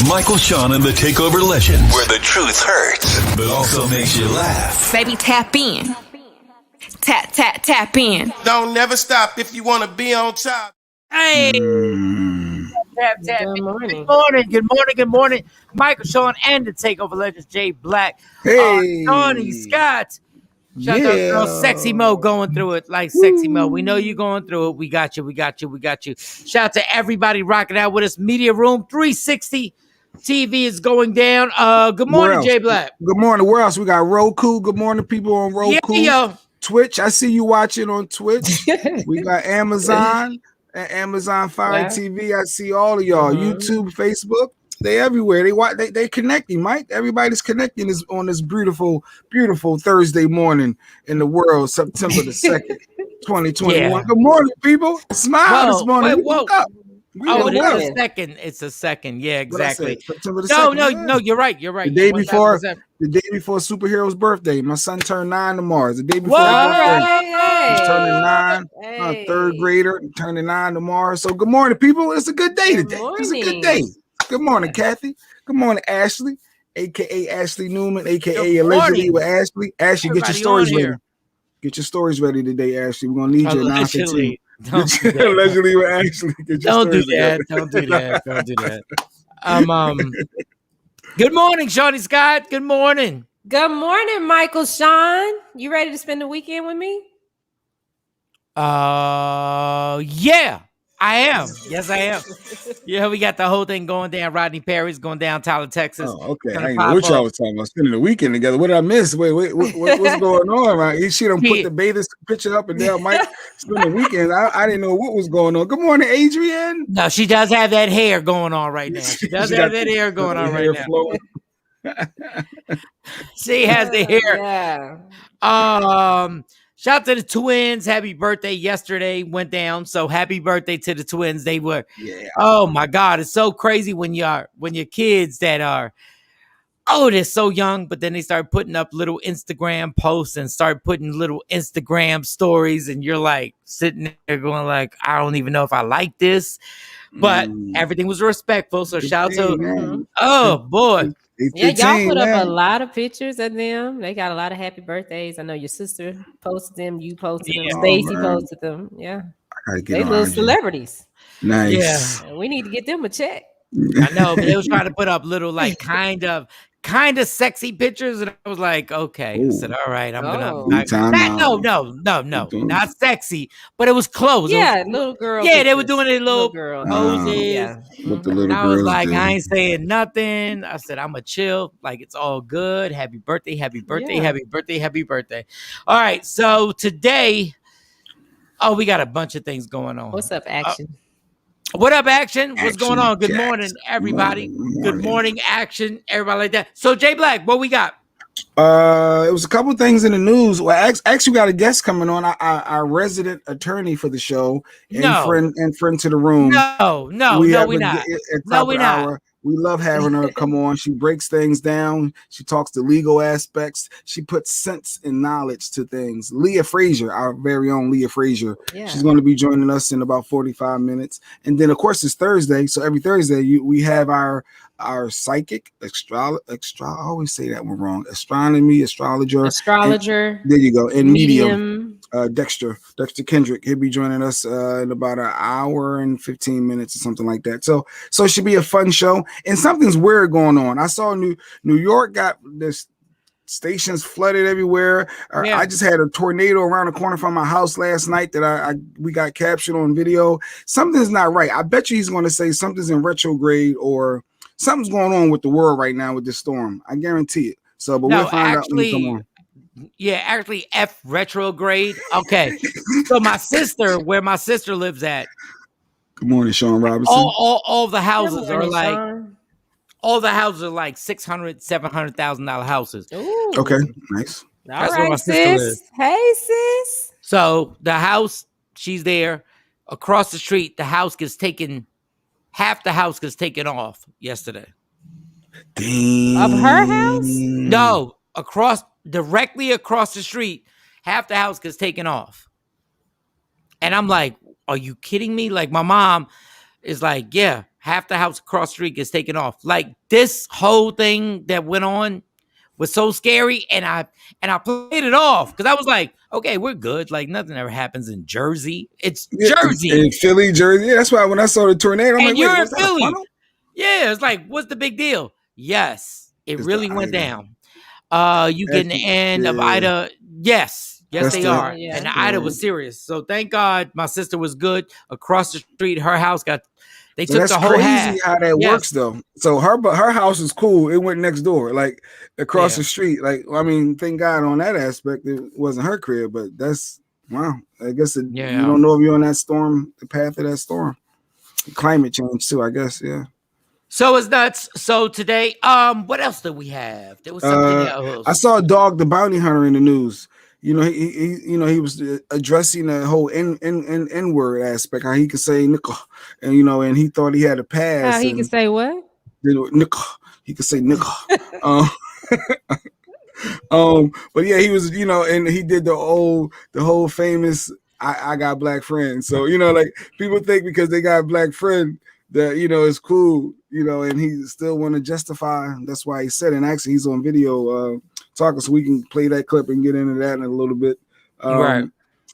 Michael, Shawn, and the Takeover Legends, where the truth hurts, but also makes you laugh. Baby, tap in. Tap, tap, tap in. Don't never stop if you want to be on top. Hey! Tap, tap. Good morning. Good morning. Good morning. Good morning. Michael, Shawn, and the Takeover Legends, Jay Black. Hey. Tony Scott. Shout out to girl Sexy Mo going through it like Sexy Mo. We know you going through it. We got you. We got you. We got you. Shout out to everybody rocking out with us. Media Room 360 TV is going down. Good morning, Jay Black. Good morning. Where else? We got Roku. Good morning, people on Roku. Yeah, Twitch. I see you watching on Twitch. We got Amazon and Amazon Fire TV. I see all of y'all. YouTube, Facebook. They everywhere. They watch. They connecting, Mike. Everybody's connecting on this beautiful, beautiful Thursday morning in the world, September the 2nd, 2021. Yeah. Good morning, people. Smile this morning. Whoa. It's a second. It's a second. Yeah, exactly. September the 2nd. No. You're right. You're right. The day before Superhero's birthday. My son turned 9 tomorrow. The day before he's turning 9. Third grader turning 9 tomorrow. So good morning, people. It's a good day today. It's a good day. Good morning, Kathy. Good morning, Ashley, aka Ashley Newman, aka Allegedly with Ashley. Ashley, get your stories ready. Get your stories ready today, Ashley. We're gonna need you at 9:15. Allegedly with Ashley. Don't do that. Good morning, Shawnee Scott. Good morning. Good morning, Michael, Shawn. You ready to spend the weekend with me? Yeah. I am. Yes, I am. Yeah, we got the whole thing going down. Rodney Perry's going down, Tyler, Texas. Oh, okay. I ain't know what y'all was talking about. Spending the weekend together. What did I miss? Wait, what's going on? Right? She done put the bathing picture up and down. Mike, spending the weekend. I didn't know what was going on. Good morning, Adrienne. No, she does have that hair going on right now. She does have that hair going on right now. She has the hair. Yeah. Shout out to the twins. Happy birthday yesterday went down. So happy birthday to the twins. They were, oh my God, it's so crazy when your kids that are, they're so young, but then they start putting up little Instagram posts and start putting little Instagram stories. And you're like sitting there going like, I don't even know if I like this, but everything was respectful. So shout out to, oh boy. Yeah, y'all put up a lot of pictures of them. They got a lot of happy birthdays. I know your sister posted them. You posted them. Stacy posted them. Yeah, they little celebrities. Nice. Yeah, we need to get them a check. I know, but they was trying to put up little like kind of sexy pictures, and I was like, okay. I said, all right, I'm gonna not sexy, but it was close. Yeah, little girl. Yeah, they were doing a little poses. What the little I was like, did. I ain't saying nothing. I said, I'm a chill, like it's all good. Happy birthday, happy birthday, happy birthday, happy birthday. All right, so today, we got a bunch of things going on. What's up, Action? What up, Action? What's going on? Good morning, everybody. Good morning, Action. Everybody like that. So, Jay Black, what we got? It was a couple things in the news. Well, actually, got a guest coming on. Our resident attorney for the show and friend to the room. No, we're not. No, we're not. We love having her come on. She breaks things down. She talks the legal aspects. She puts sense and knowledge to things. Leah Frazier, our very own Leah Frazier. Yeah. She's going to be joining us in about 45 minutes. And then, of course, it's Thursday. So every Thursday, we have our psychic, I always say that one wrong. Astronomy, astrologer. And, there you go. And medium. Dexter Kendrick. He'll be joining us in about an hour and 15 minutes or something like that. So it should be a fun show. And something's weird going on. I saw New York got this stations flooded everywhere. I just had a tornado around the corner from my house last night that we got captured on video. Something's not right. I bet you he's going to say something's in retrograde or something's going on with the world right now with this storm. I guarantee it. So, but we'll find out when we come on. Yeah, actually, F retrograde. Okay, so where my sister lives at. Good morning, Shawn Robinson. All the houses are like, Shawn. All the houses are like $600,000, $700,000 houses. Ooh. Okay, nice. All right, sis. Hey, sis. So the house, she's there. Across the street, half the house gets taken off yesterday. Damn. Of her house? No, directly across the street, half the house gets taken off. And I'm like, are you kidding me? Like, my mom is like, yeah, half the house across the street gets taken off. Like this whole thing that went on was so scary, and I played it off because I was like, okay, we're good. Like nothing ever happens in Jersey. It's Jersey. In Philly, Jersey. Yeah, that's why when I saw the tornado, I'm like, you're wait, in Philly. Yeah, it's like, what's the big deal? Yes, it really went down. You getting the end of Ida? Yes, they are. Yeah. And Ida was serious. So thank God my sister was good. Across the street, her house got. They took the whole half. That's crazy how that works, though. So her house is cool. It went next door, like across the street. Like, I mean, thank God on that aspect, it wasn't her crib. But that's wow. I guess you don't know if you're on that storm, the path of that storm. Climate change too, I guess. Yeah. So it's nuts. So today, what else did we have? There was something else. I saw Dog the Bounty Hunter in the news. You know, he was addressing the whole N word aspect. How he could say nickel, and and he thought he had a pass. How he could say what? Nickel. He could say nickel. But yeah, he was, and he did the whole famous I got black friends. So like people think because they got a black friend that it's cool, and he still want to justify. That's why he said, and actually he's on video talking, so we can play that clip and get into that in a little bit. Right.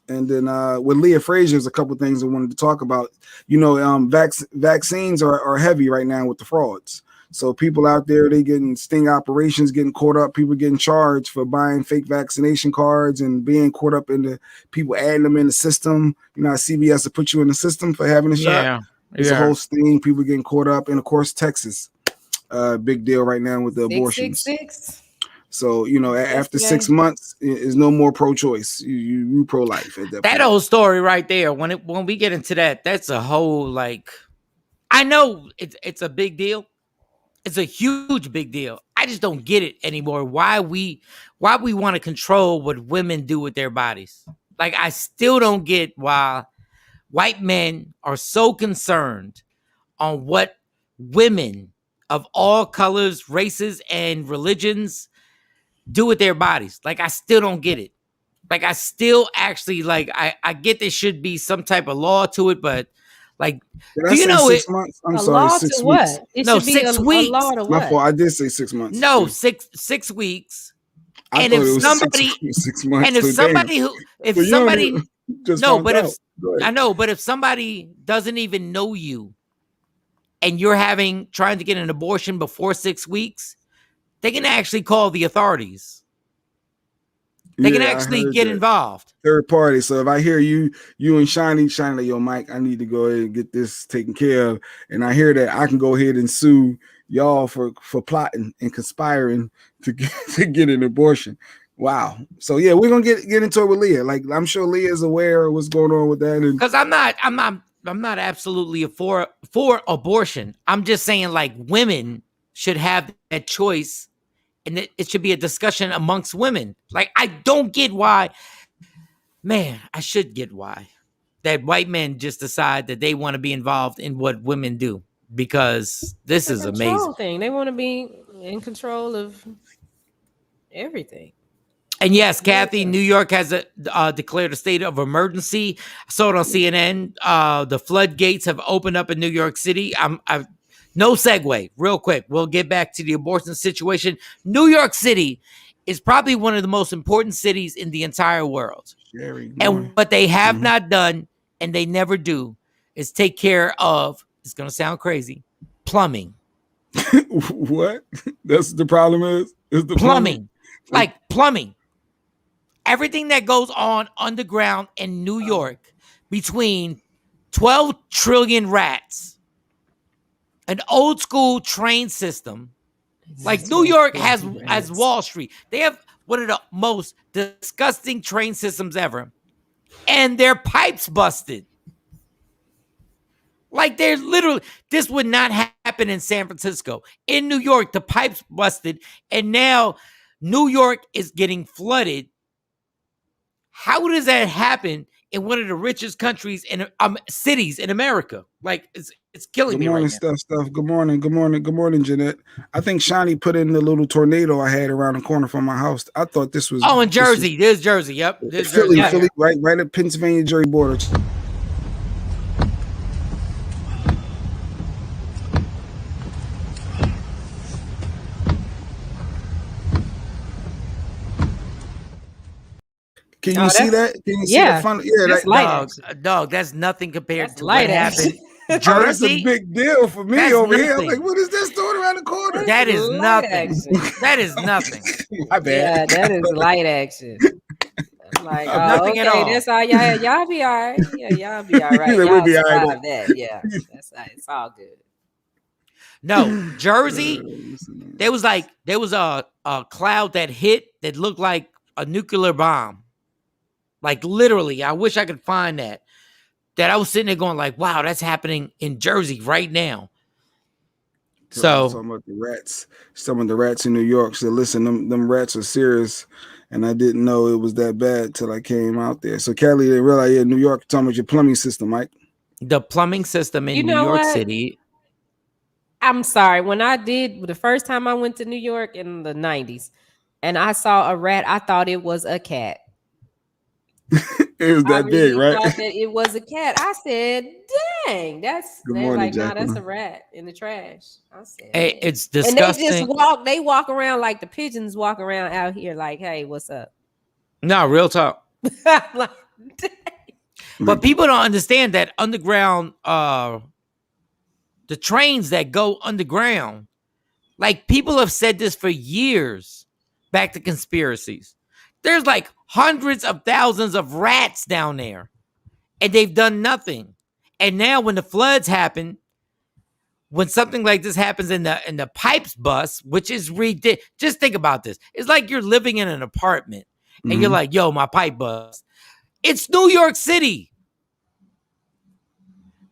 And then with Leah Frazier, there's a couple things I wanted to talk about. Vaccines are heavy right now with the frauds. So people out there, they getting sting operations, getting caught up. People getting charged for buying fake vaccination cards and being caught up in the people adding them in the system. CVS will put you in the system for having a shot. Yeah. It's a whole sting. People getting caught up. And of course, Texas, big deal right now with the abortions. 666. So, after 6 months, is no more pro-choice. You pro-life at that point. Whole story right there. When we get into that, that's a whole I know it's a big deal. It's a huge big deal. I just don't get it anymore. Why we want to control what women do with their bodies. Like I still don't get why white men are so concerned on what women of all colors, races, and religions do with their bodies. Like I still don't get it. Like I still actually I get there should be some type of law to it, but do you know 6 months? I'm sorry, 6 weeks. What? It no, should be 6 weeks. A law to what? My fault. I did say 6 months. No, 6 weeks. I and thought if it was somebody 6 months. And if somebody who if so somebody just no, but out. I know, but if somebody doesn't even know you and you're trying to get an abortion before 6 weeks, they can actually call the authorities. They can actually get involved. Third party. So if I hear you and Shiny, yo, Mike, I need to go ahead and get this taken care of. And I hear that, I can go ahead and sue y'all for plotting and conspiring to get an abortion. Wow. So yeah, we're gonna get into it with Leah. Like I'm sure Leah is aware of what's going on with that. And because I'm not absolutely for abortion. I'm just saying women should have that choice. And it should be a discussion amongst women. Like, I don't get why. Man, I should get why. That white men just decide that they want to be involved in what women do. Because this is amazing. Thing. They want to be in control of everything. And yes, Kathy, New York has declared a state of emergency. I saw it on CNN. The floodgates have opened up in New York City. No segue, real quick. We'll get back to the abortion situation. New York City is probably one of the most important cities in the entire world. And what they have not done, and they never do, is take care of, it's going to sound crazy, plumbing. What? That's the problem is the plumbing. Like plumbing. Everything that goes on underground in New York between 12 trillion rats. An old school train system, like New York has Wall Street. They have one of the most disgusting train systems ever, and their pipes busted. Like they're literally, this would not happen in San Francisco. In New York, the pipes busted, and now New York is getting flooded. How does that happen in one of the richest countries in cities in America? Like it's killing me right now. Steph. Good morning, Jeanette. I think Shawnee put in the little tornado I had around the corner from my house. I thought this was in Jersey. There's Jersey. Yep. There's Philly, right at Pennsylvania Jersey border. Can you see that? Can you see the fun? Yeah, that's light dog. That's nothing compared to what happened. Jersey, that's a big deal for me over here. I'm like, what is this doing around the corner? That is nothing. That is nothing. My bad. Yeah, that is light action. I'm like, nothing at all. That's all y'all be all right. Yeah, y'all be all right. We'll be all right. That. Yeah, it's all good. No, Jersey. There was a cloud that hit that looked like a nuclear bomb. Like literally, I wish I could find that. That I was sitting there going like, wow, that's happening in Jersey right now. So talking about the rats, some of the rats in New York. So listen, them rats are serious, and I didn't know it was that bad till I came out there. So Kelly didn't realize in New York, talking about your plumbing system, Mike. The plumbing system in New York City. I'm sorry. When I did the first time I went to New York in the 90s, and I saw a rat, I thought it was a cat. It was that big, right? I thought that it was a cat. I said, "Dang, that's." They're like, "No, that's a rat in the trash." I said, "Hey, it's disgusting." And they just they walk around like the pigeons walk around out here, like, "Hey, what's up?" No, real talk. Like, but people don't understand that underground, the trains that go underground, like people have said this for years. Back to conspiracies. There's like hundreds of thousands of rats down there, and they've done nothing. And now when the floods happen, when something like this happens in the pipes bust, which is ridiculous. Just think about this. It's like you're living in an apartment, and you're like, yo, my pipe bust. It's New York City.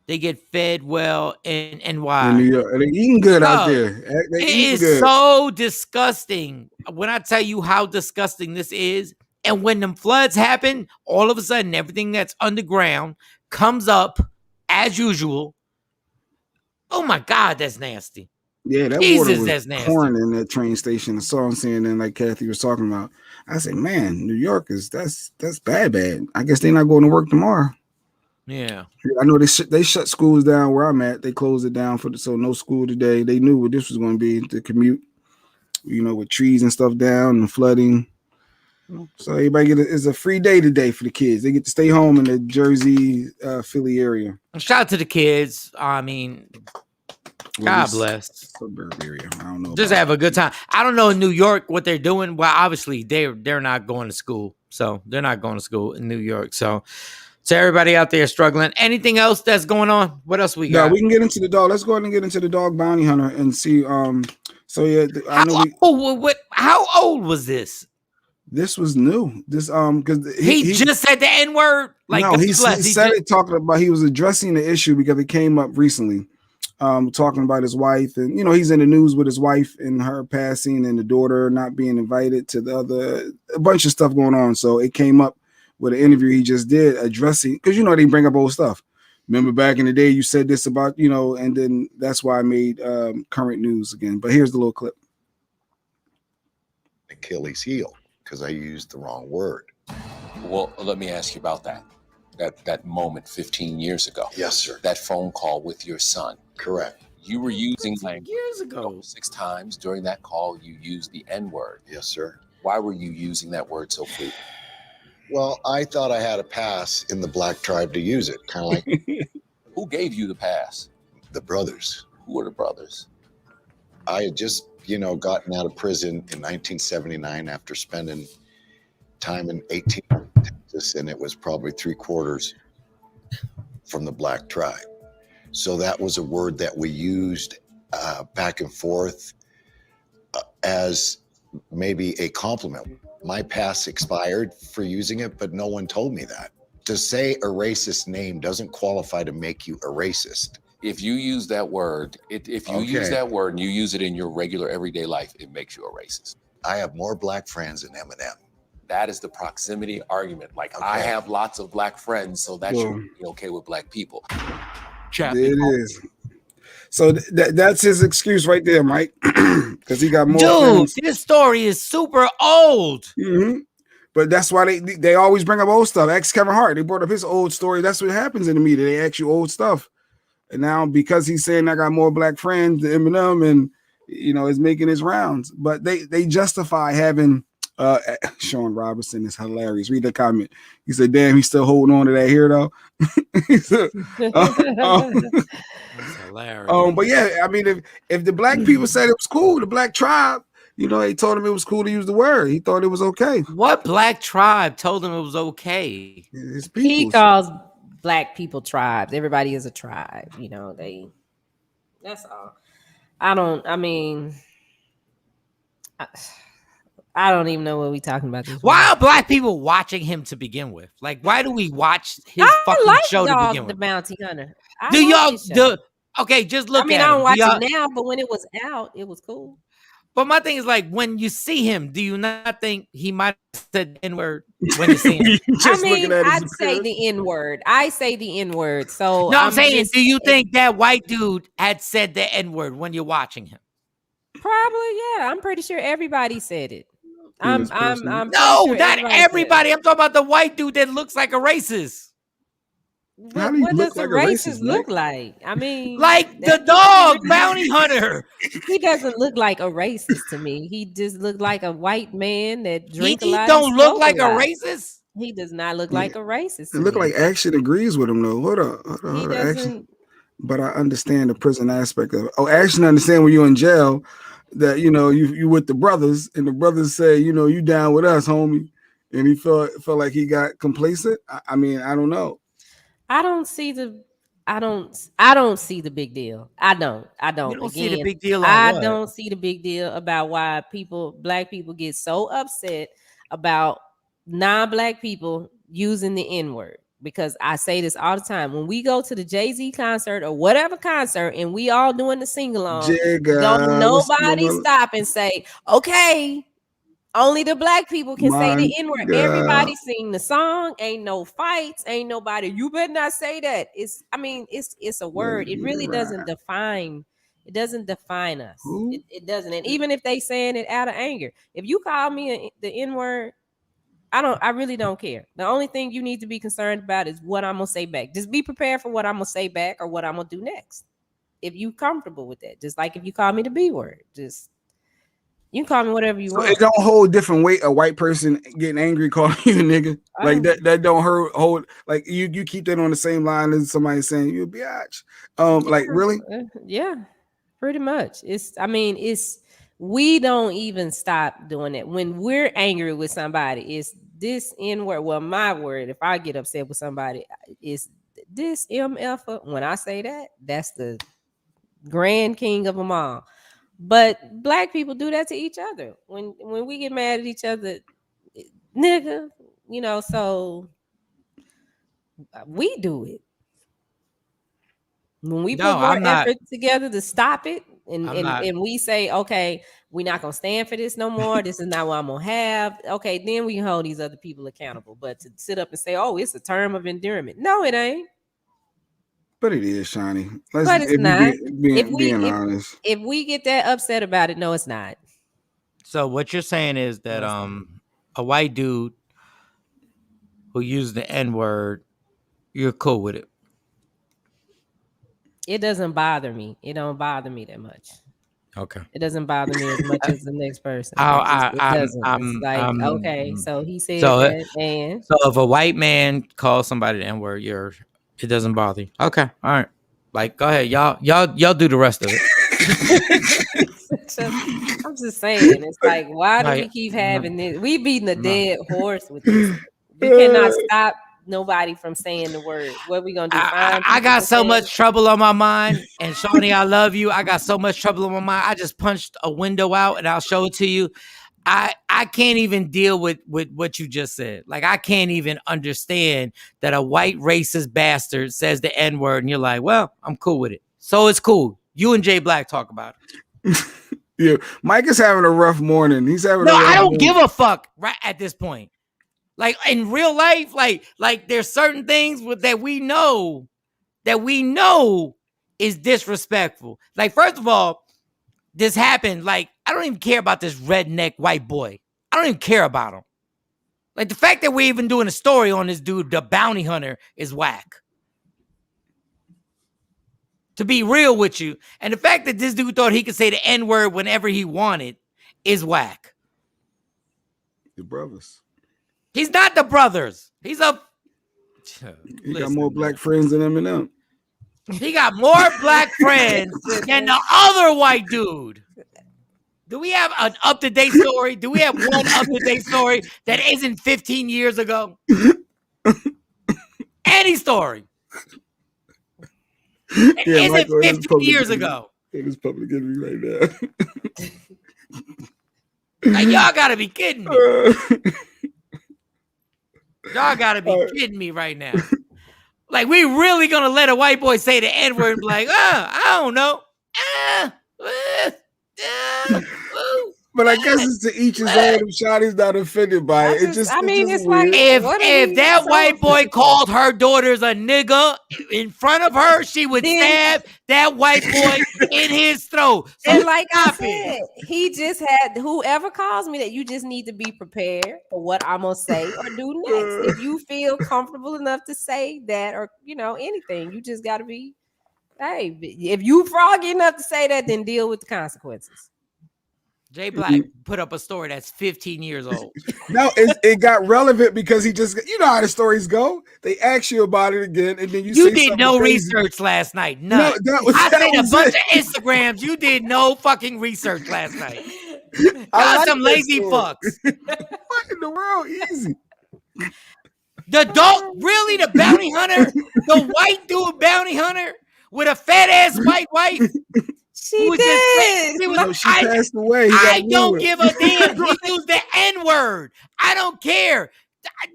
They get fed well and why? In New York. They're eating good out there. It is so disgusting. When I tell you how disgusting this is, and when them floods happen, all of a sudden everything that's underground comes up as usual. Oh my God, that's nasty. Yeah, that water was pouring in that train station. I saw him saying, and like Kathy was talking about. I said, man, New York that's bad. I guess they're not going to work tomorrow. Yeah, I know they shut schools down where I'm at. They closed it down so no school today. They knew what this was going to be, the commute, with trees and stuff down and flooding. So everybody it's a free day today for the kids. They get to stay home in the Jersey, Philly area. Shout out to the kids. I mean, God bless. Suburb area. I don't know. Just have a good time. I don't know in New York what they're doing. Well, obviously they're not going to school, so they're not going to school in New York. So everybody out there struggling. Anything else that's going on? What else we got? Yeah, we can get into the dog. Let's go ahead and get into the dog bounty hunter and see. So yeah, how old was this? This was new. This because he just said the N-word. Like no, he said it talking about he was addressing the issue because it came up recently. Talking about his wife, and he's in the news with his wife and her passing and the daughter not being invited to a bunch of stuff going on. So it came up with an interview he just did addressing, because they bring up old stuff. Remember back in the day you said this about, and then that's why I made current news again. But here's the little clip. Achilles heel, because I used the wrong word. Well, let me ask you about that. That moment 15 years ago. Yes, sir. That phone call with your son. Correct. You were using language years ago. 6 times during that call. You used the N-word. Yes, sir. Why were you using that word so frequently? Well, I thought I had a pass in the black tribe to use it, kind of like. Who gave you the pass? The brothers. Who are the brothers? I had just, gotten out of prison in 1979 after spending time in 18 Texas, and it was probably 3/4 from the black tribe. So that was a word that we used back and forth as maybe a compliment. My pass expired for using it, but no one told me that. To say a racist name doesn't qualify to make you a racist. If you use that word, use that word and you use it in your regular everyday life, it makes you a racist. I have more black friends than Eminem. That is the proximity argument. Like, okay. I have lots of black friends, so that should be okay with black people. It is. So that's his excuse right there, Mike, because he got more. Dude, this story is super old. Mm-hmm. But that's why they always bring up old stuff. Ask Kevin Hart. They brought up his old story. That's what happens in the media. They ask you old stuff. And now because he's saying I got more black friends than Eminem and, is making his rounds. But they justify having Shawn Robinson is hilarious. Read the comment. He said, "Damn, he's still holding on to that hair though." Said, That's hilarious. But yeah, I mean, if the black people said it was cool, the black tribe, they told him it was cool to use the word. He thought it was okay. What black tribe told him it was okay? His people. He calls black people tribes. Everybody is a tribe. That's all. I don't even know what we're talking about. Why are black people watching him to begin with? Like, why do we watch his fucking show to begin with? The Bounty Hunter. Okay, just look at him. I don't watch it now, but when it was out, it was cool. But my thing is, like, when you see him, do you not think he might have said the N-word when you see him? I'd say the N-word. I say the N-word. So no, I'm saying, do you think that white dude had said the N-word when you're watching him? Probably, yeah. I'm pretty sure everybody said it. I'm no, sure not everybody. I'm talking about the white dude that looks like a racist. What does a racist look like? I mean, like the dog bounty hunter. He doesn't look like a racist to me. He just looked like a white man that drinks a lot. He don't look like a racist. He does not look like a racist. It look like Action agrees with him though. Hold on. Action. But I understand the prison aspect of it. Oh, Action understand when you're in jail that you with the brothers and the brothers say you down with us, homie, and he felt like he got complacent. I mean, I don't know. I don't see the big deal. I don't. You don't see the big deal. Don't see the big deal about why black people get so upset about non-black people using the N-word. Because I say this all the time. When we go to the Jay-Z concert or whatever concert and we all doing the sing-along, don't nobody stop and say, okay, only the black people can say the N-word. Everybody sing the song. Ain't no fights. Ain't nobody. You better not say that. It's a word. It really doesn't define. It doesn't define us. It doesn't. And even if they saying it out of anger, if you call me the N-word, I really don't care. The only thing you need to be concerned about is what I'm gonna say back. Just be prepared for what I'm gonna say back or what I'm gonna do next. If you comfortable with that, just like if you call me the B word, you can call me whatever you want. It don't hold different weight. A white person getting angry calling you a nigga like that don't hold like you keep that on the same line as somebody saying you a biatch. Like really? Yeah, pretty much. We don't even stop doing it when we're angry with somebody. It's this N-word. Well, my word. If I get upset with somebody, it's this MF. When I say that, that's the grand king of them all. But black people do that to each other. When we get mad at each other, nigga, so we do it. When we put more effort together to stop it, and we say, okay, we're not gonna stand for this no more. This is not what I'm gonna have. Okay, then we can hold these other people accountable. But to sit up and say, oh, it's a term of endearment. No, it ain't. But it is, Shawnee. But it's not. Being honest. If we get that upset about it, no, it's not. So what you're saying is that a white dude who used the N-word, you're cool with it. It doesn't bother me. It don't bother me that much. Okay. It doesn't bother me as much as the next person. It doesn't. It's like, okay, so he said that, and so if a white man calls somebody the N-word, it doesn't bother you. Okay, all right. Like, go ahead, y'all do the rest of it. I'm just saying, it's like, why do we keep having this? We beating a dead horse with this. We cannot stop nobody from saying the word. What are we gonna do? I got so much trouble on my mind, and Shawnee, I love you. I got so much trouble on my mind. I just punched a window out, and I'll show it to you. I can't even deal with what you just said. Like, I can't even understand that a white racist bastard says the N-word, and you're like, well, I'm cool with it. So it's cool. You and Jay Black talk about it. Yeah, Mike is having a rough morning. He's having a rough I don't morning. give a fuck right at this point. Like, in real life, like there's certain things that we know is disrespectful. Like, first of all, this happened. Like, I don't even care about this redneck white boy. I don't even care about him. Like, the fact that we're even doing a story on this dude, the bounty hunter, is whack. To be real with you. And the fact that this dude thought he could say the N-word whenever he wanted is whack. The brothers. He's not the brothers. He's a. He got more black friends than Eminem. He got more black friends than the other white dude. Do we have an up-to-date story? Do we have one up-to-date story that isn't 15 years ago? Any story. It isn't 15 years ago. It is public enemy right now. Like, y'all gotta be kidding me. Y'all gotta be kidding me right now. Like, we really gonna let a white boy say the N-word and be like, I don't know. But I guess it's to each his own. Shotty's not offended by it. It's like if that white boy called her daughters a nigga in front of her, she would stab that white boy in his throat. So and like I said, he just had whoever calls me that you just need to be prepared for what I'm gonna say or do next. If you feel comfortable enough to say that or anything, you just gotta be. Hey, if you froggy enough to say that, then deal with the consequences. Jay Black put up a story that's 15 years old. No, it got relevant because he just, how the stories go. They ask you about it again, and then you did no research last night. None. No, I seen a bunch of Instagrams. You did no fucking research last night. Y'all some lazy fucks. What in the world? Easy. The dog, really? The bounty hunter? The white dude bounty hunter with a fat ass white wife? She did. She passed away. I don't give a damn. He used the N-word. I don't care.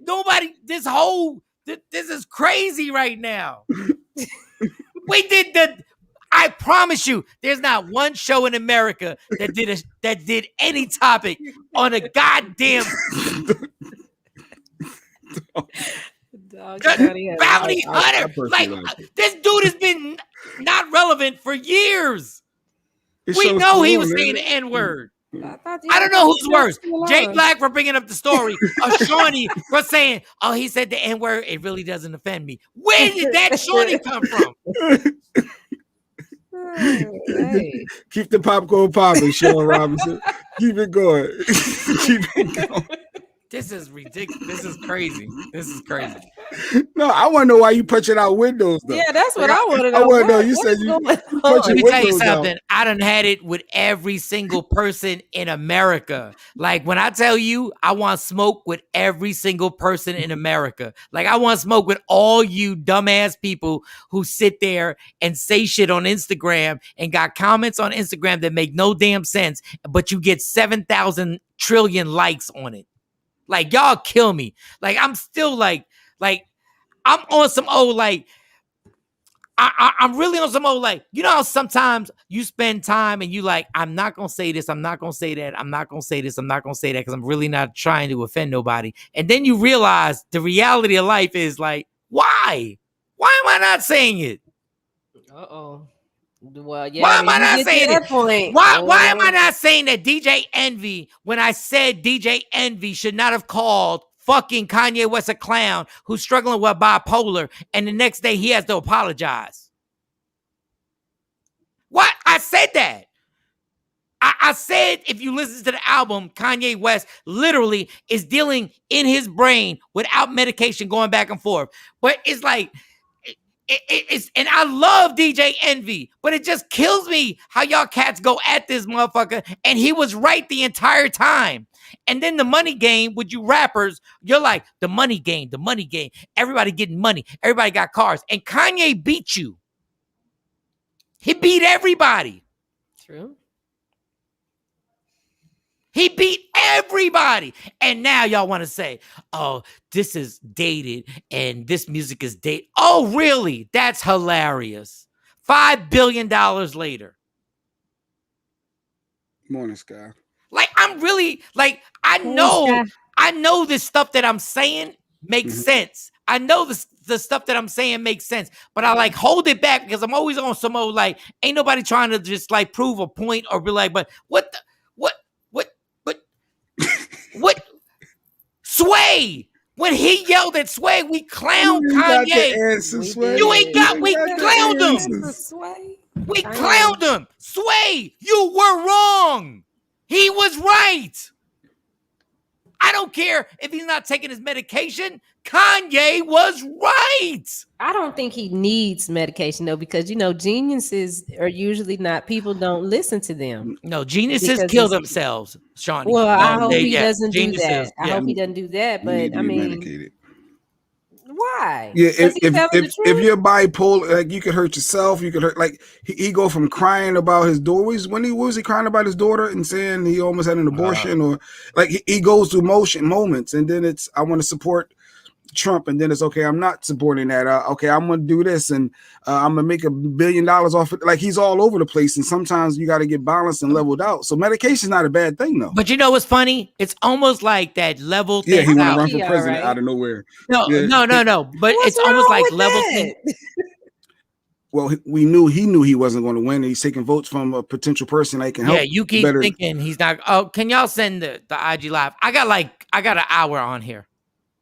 Nobody. This is crazy right now. I promise you, there's not one show in America that did any topic on a goddamn bounty hunter. This dude has been not relevant for years. We know he was saying the N-word. I don't know who's worse. Jay Black for bringing up the story, or Shawnee for saying, he said the N-word. It really doesn't offend me. Where did that Shawnee come from? Hey. Keep the popcorn popping, Shawn Robinson. Keep it going. Keep it going. This is ridiculous. This is crazy. This is crazy. No, I want to know why you punching out windows, though. Yeah, that's what I want to know. I want to know. You said you punch Let me tell you something. Out. I done had it with every single person in America. Like, when I tell you I want smoke with every single person in America. Like, I want smoke with all you dumbass people who sit there and say shit on Instagram and got comments on Instagram that make no damn sense, but you get 7,000 trillion likes on it. Like, y'all kill me. Like, I'm still like I'm on some old, like, I'm really on some old, like, how sometimes you spend time and you like, I'm not going to say this. I'm not going to say that. I'm not going to say this. I'm not going to say that because I'm really not trying to offend nobody. And then you realize the reality of life is like, why? Why am I not saying it? Uh-oh. Well, yeah. Why am I not saying it? Why am I not saying that DJ Envy, when I said DJ Envy should not have called fucking Kanye West a clown who's struggling with bipolar, and the next day he has to apologize? What? I said that. I said if you listen to the album, Kanye West literally is dealing in his brain without medication going back and forth. But it's like, it's, and I love DJ Envy, but it just kills me how y'all cats go at this motherfucker, and he was right the entire time. And then the money game with you rappers, you're like, the money game. Everybody getting money. Everybody got cars. And Kanye beat you. He beat everybody. True. He beat everybody. And now y'all want to say, oh, this is dated and this music is dated. Oh, really? That's hilarious. $5 billion later. Morning, Sky. Like, I'm really, like, I know this stuff that I'm saying makes sense. I know the stuff that I'm saying makes sense, but I like hold it back because I'm always on some old, like, ain't nobody trying to just like prove a point or be like, but what Sway, when he yelled at Sway, we clowned Kanye. You ain't got, we clowned him. We clowned him. Sway, you were wrong. He was right. I don't care if he's not taking his medication. Kanye was right. I don't think he needs medication though, because geniuses are usually not. People don't listen to them. No, geniuses kill themselves, Shawnee. Well, I hope he doesn't do geniuses, that. I hope he doesn't do that. But I mean, medicated. Why? Yeah, if you're bipolar, like you could hurt yourself. You could hurt. Like he go from crying about his daughter. Was he crying about his daughter and saying he almost had an abortion, or like he goes through moments, and then it's I want to support Trump, and then it's okay, I'm not supporting that. Okay, I'm gonna do this, and I'm gonna make $1 billion off it. Like he's all over the place, and sometimes you got to get balanced and leveled out. So medication's not a bad thing, though. But you know what's funny? It's almost like that level. Yeah, he want to run for president out of nowhere. No. But it's almost like level thing. Well, he knew he wasn't going to win. He's taking votes from a potential person that can help. Yeah, you keep thinking he's not. Oh, can y'all send the IG live? I got an hour on here.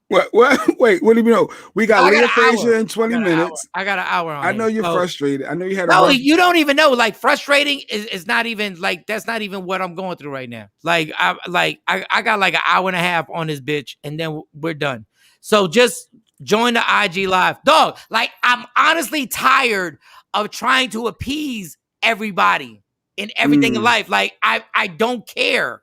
What? Wait, what do you know? We got Leah Frazier in 20 minutes. I got an hour on. I know you're frustrated. I know you had. No, you don't even know. Like frustrating is not even like that's not even what I'm going through right now. Like I got like an hour and a half on this bitch, and then we're done. So just join the IG live, dog. Like I'm honestly tired of trying to appease everybody in everything in life. Like I don't care.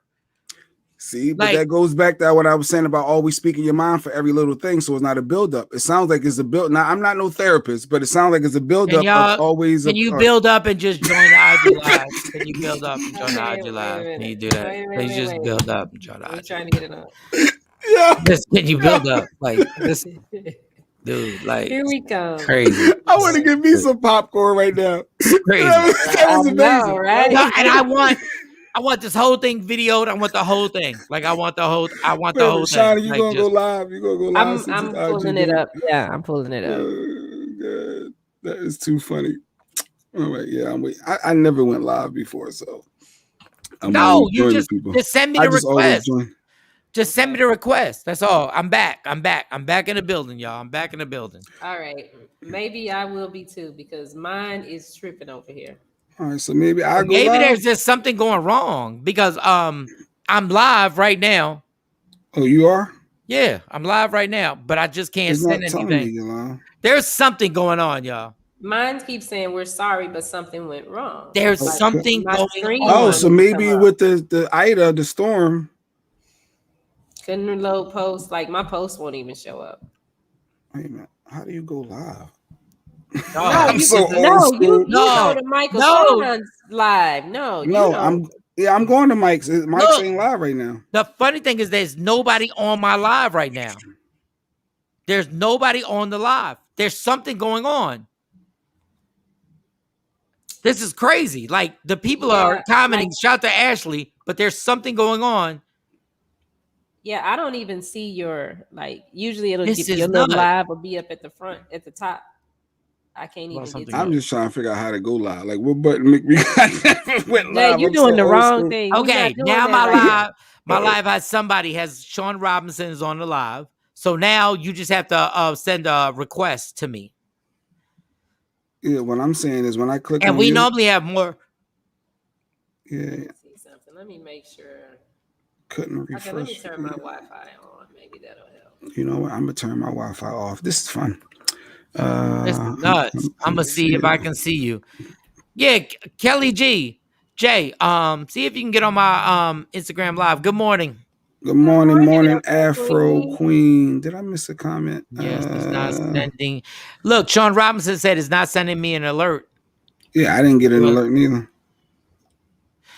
See, but that goes back to what I was saying about always speaking your mind for every little thing, so it's not a build-up. It sounds like it's a build. Now, I'm not no therapist, but it sounds like it's a build-up of always. Can you build up and just join the IG live? Can you build up and join the IG live? Can you do that? Please just build up and join the IG. I'm trying to get it up. Yeah. Can you build up like this? Dude, like here we go. Crazy. I want to give me some popcorn right now. Crazy. That was amazing, right? No, and I want this whole thing videoed. I want the whole thing. Like I want the whole Shawnee, thing. You gonna go live? You gonna go live? I'm pulling it up. Yeah, I'm pulling it up. God, that is too funny. All right, yeah, I'm waiting. I never went live before, so you just send me the request. Just send me the request. That's all. I'm back. I'm back in the building, y'all. I'm back in the building. All right. Maybe I will be too, because mine is tripping over here. All right, so maybe I go. Maybe live. There's just something going wrong because I'm live right now. Oh, you are? Yeah, I'm live right now, but I just can't send anything. There's something going on, y'all. Mine keeps saying we're sorry, but something went wrong. There's something going on. Oh, so maybe with the Ida, the storm. Couldn't load posts. Like my post won't even show up. Wait a minute. How do you go live? You go to Michael Shawn's live. I'm going to Mike's. Mike's ain't live right now. The funny thing is there's nobody on my live right now. There's nobody on the live. There's something going on. This is crazy. Like the people are commenting, shout to Ashley, but there's something going on. Yeah, I don't even see your usually it'll get your little live will be up at the front at the top. I can't even get I'm just trying to figure out how to go live. Like what button make me went live? Yeah, you're doing the wrong thing. Okay, now my live has Shawn Robinson is on the live. So now you just have to send a request to me. Yeah, what I'm saying is when I click and we normally have more. Yeah. See something. Let me make sure. Couldn't refresh. Okay, let me turn my Wi-Fi on. Maybe that'll help. You know what? I'm gonna turn my Wi-Fi off. This is fun. This is nuts. I'm gonna see if I can see you. Yeah, Kelly Jay, see if you can get on my Instagram live. Good morning. Good morning, Afro Queen. Did I miss a comment? Yes, it's not sending. Look, Shawn Robinson said it's not sending me an alert. Yeah, I didn't get an alert neither.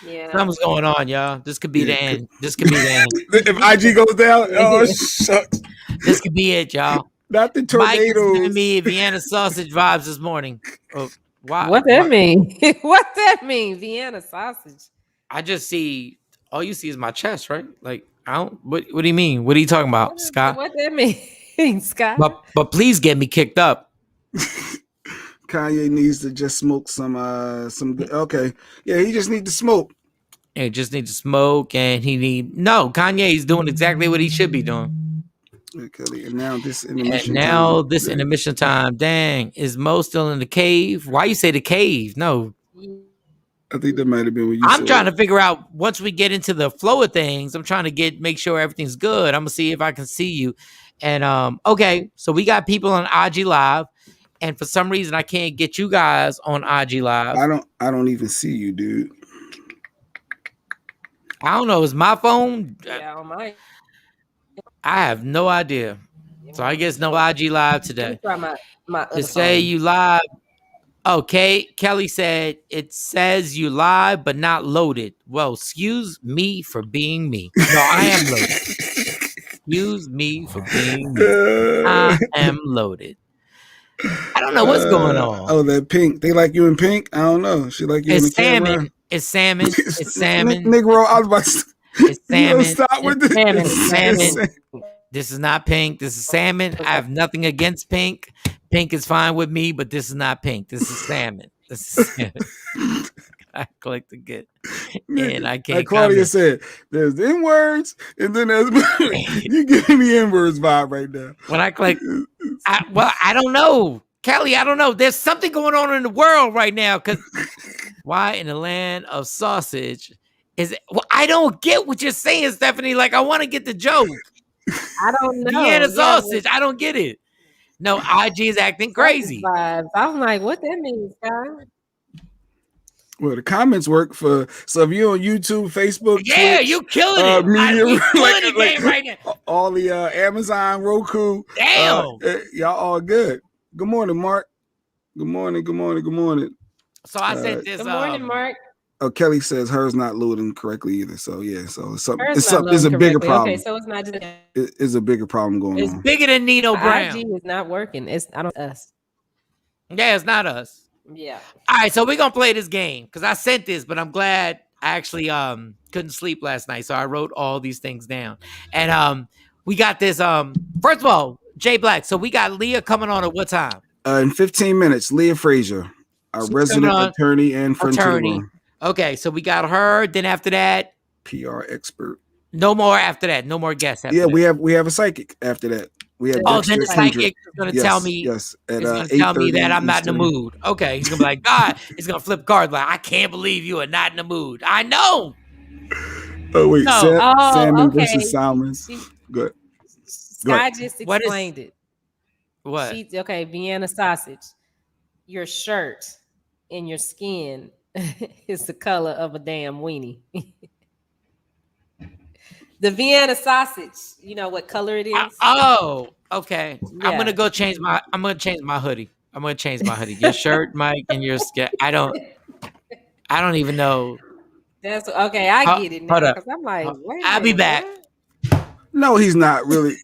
Yeah, something's going on, y'all. This could be the end. This could be the end. If IG goes down, oh shucks. This could be it, y'all. Not the tornadoes. Mike is giving me Vienna sausage vibes this morning. Oh, why? What that mean? What that mean? Vienna sausage. I just see. All you see is my chest, right? Like I don't. What do you mean? What are you talking about, Scott? What that mean, Scott? But please get me kicked up. Kanye needs to just smoke some. Okay, yeah, he just needs to smoke. He just needs to smoke, and Kanye is doing exactly what he should be doing. Okay, and now this intermission. Intermission time. Dang, is Mo still in the cave? Why you say the cave? No. I think that might have been what you I'm said. trying to figure out once we get into the flow of things. I'm trying to make sure everything's good. I'm gonna see if I can see you. And okay, so we got people on IG Live, and for some reason I can't get you guys on IG Live. I don't even see you, dude. I don't know. Is my phone? Yeah, on my. I have no idea. So I guess no IG Live today. My to say phone. You live. Okay, Kelly said it says you live but not loaded. Well, excuse me for being me. No, I am loaded. Excuse me for being me. I am loaded. I don't know what's going on. Oh, that pink. They like you in pink? I don't know. She like you in the salmon. camera? It's salmon. It's salmon. Negro, I was about to it's salmon. Stop with this. Salmon. It's salmon. This is not pink. This is salmon. I have nothing against pink. Pink is fine with me, but this is not pink. This is salmon. This is salmon. I clicked to get and I can't. Like Claudia said, there's the N-words, and then there's you giving me N-words vibe right now. When I click, I don't know, Kelly. I don't know. There's something going on in the world right now. Because why in the land of sausage is it? Well, I don't get what you're saying, Stephanie. Like I want to get the joke. I don't know. Vienna sausage. I don't get it. No, IG is acting crazy. Vibes. I'm like, what that means, guys? Well, the comments work for. So if you're on YouTube, Facebook, yeah, Twitch, you killing it. Media, We killing the game right now. All the Amazon, Roku. Damn, y'all all good. Good morning, Mark. Good morning. Good morning. Good morning. So I said this. Good morning, Mark. Oh, Kelly says hers not loading correctly either. So yeah, so it's a bigger problem. Okay, so it's not just it's a bigger problem going on. It's bigger than Nino Brown. IG is not working. It's not us. Yeah, it's not us. Yeah. All right, so we're gonna play this game because I sent this, but I'm glad I actually couldn't sleep last night, so I wrote all these things down. And we got this. First of all, Jay Black. So we got Leah coming on at what time? In 15 minutes, Leah Frazier, our resident attorney and friend to the room. Okay, so we got her. Then after that, PR expert. No more after that. No more guests. After that. we have a psychic after that. We have then the psychic is going to tell me. Yes, at 8:30 tell me that I'm not in the mood. Okay, he's going to be like, God, he's going to flip cards like, I can't believe you are not in the mood. I know. Oh wait, no. Salmon versus Salmons. Good. Sky just explained it. What? Okay, Vienna sausage. Your shirt and your skin is the color of a damn weenie. The Vienna sausage, you know what color it is? Oh, okay. Yeah. I'm gonna change my hoodie. I'm gonna change my hoodie. Your shirt, Mike, and your skin. I don't even know. That's okay. I get it now because I'm like, wait. I'll be back. No, he's not really.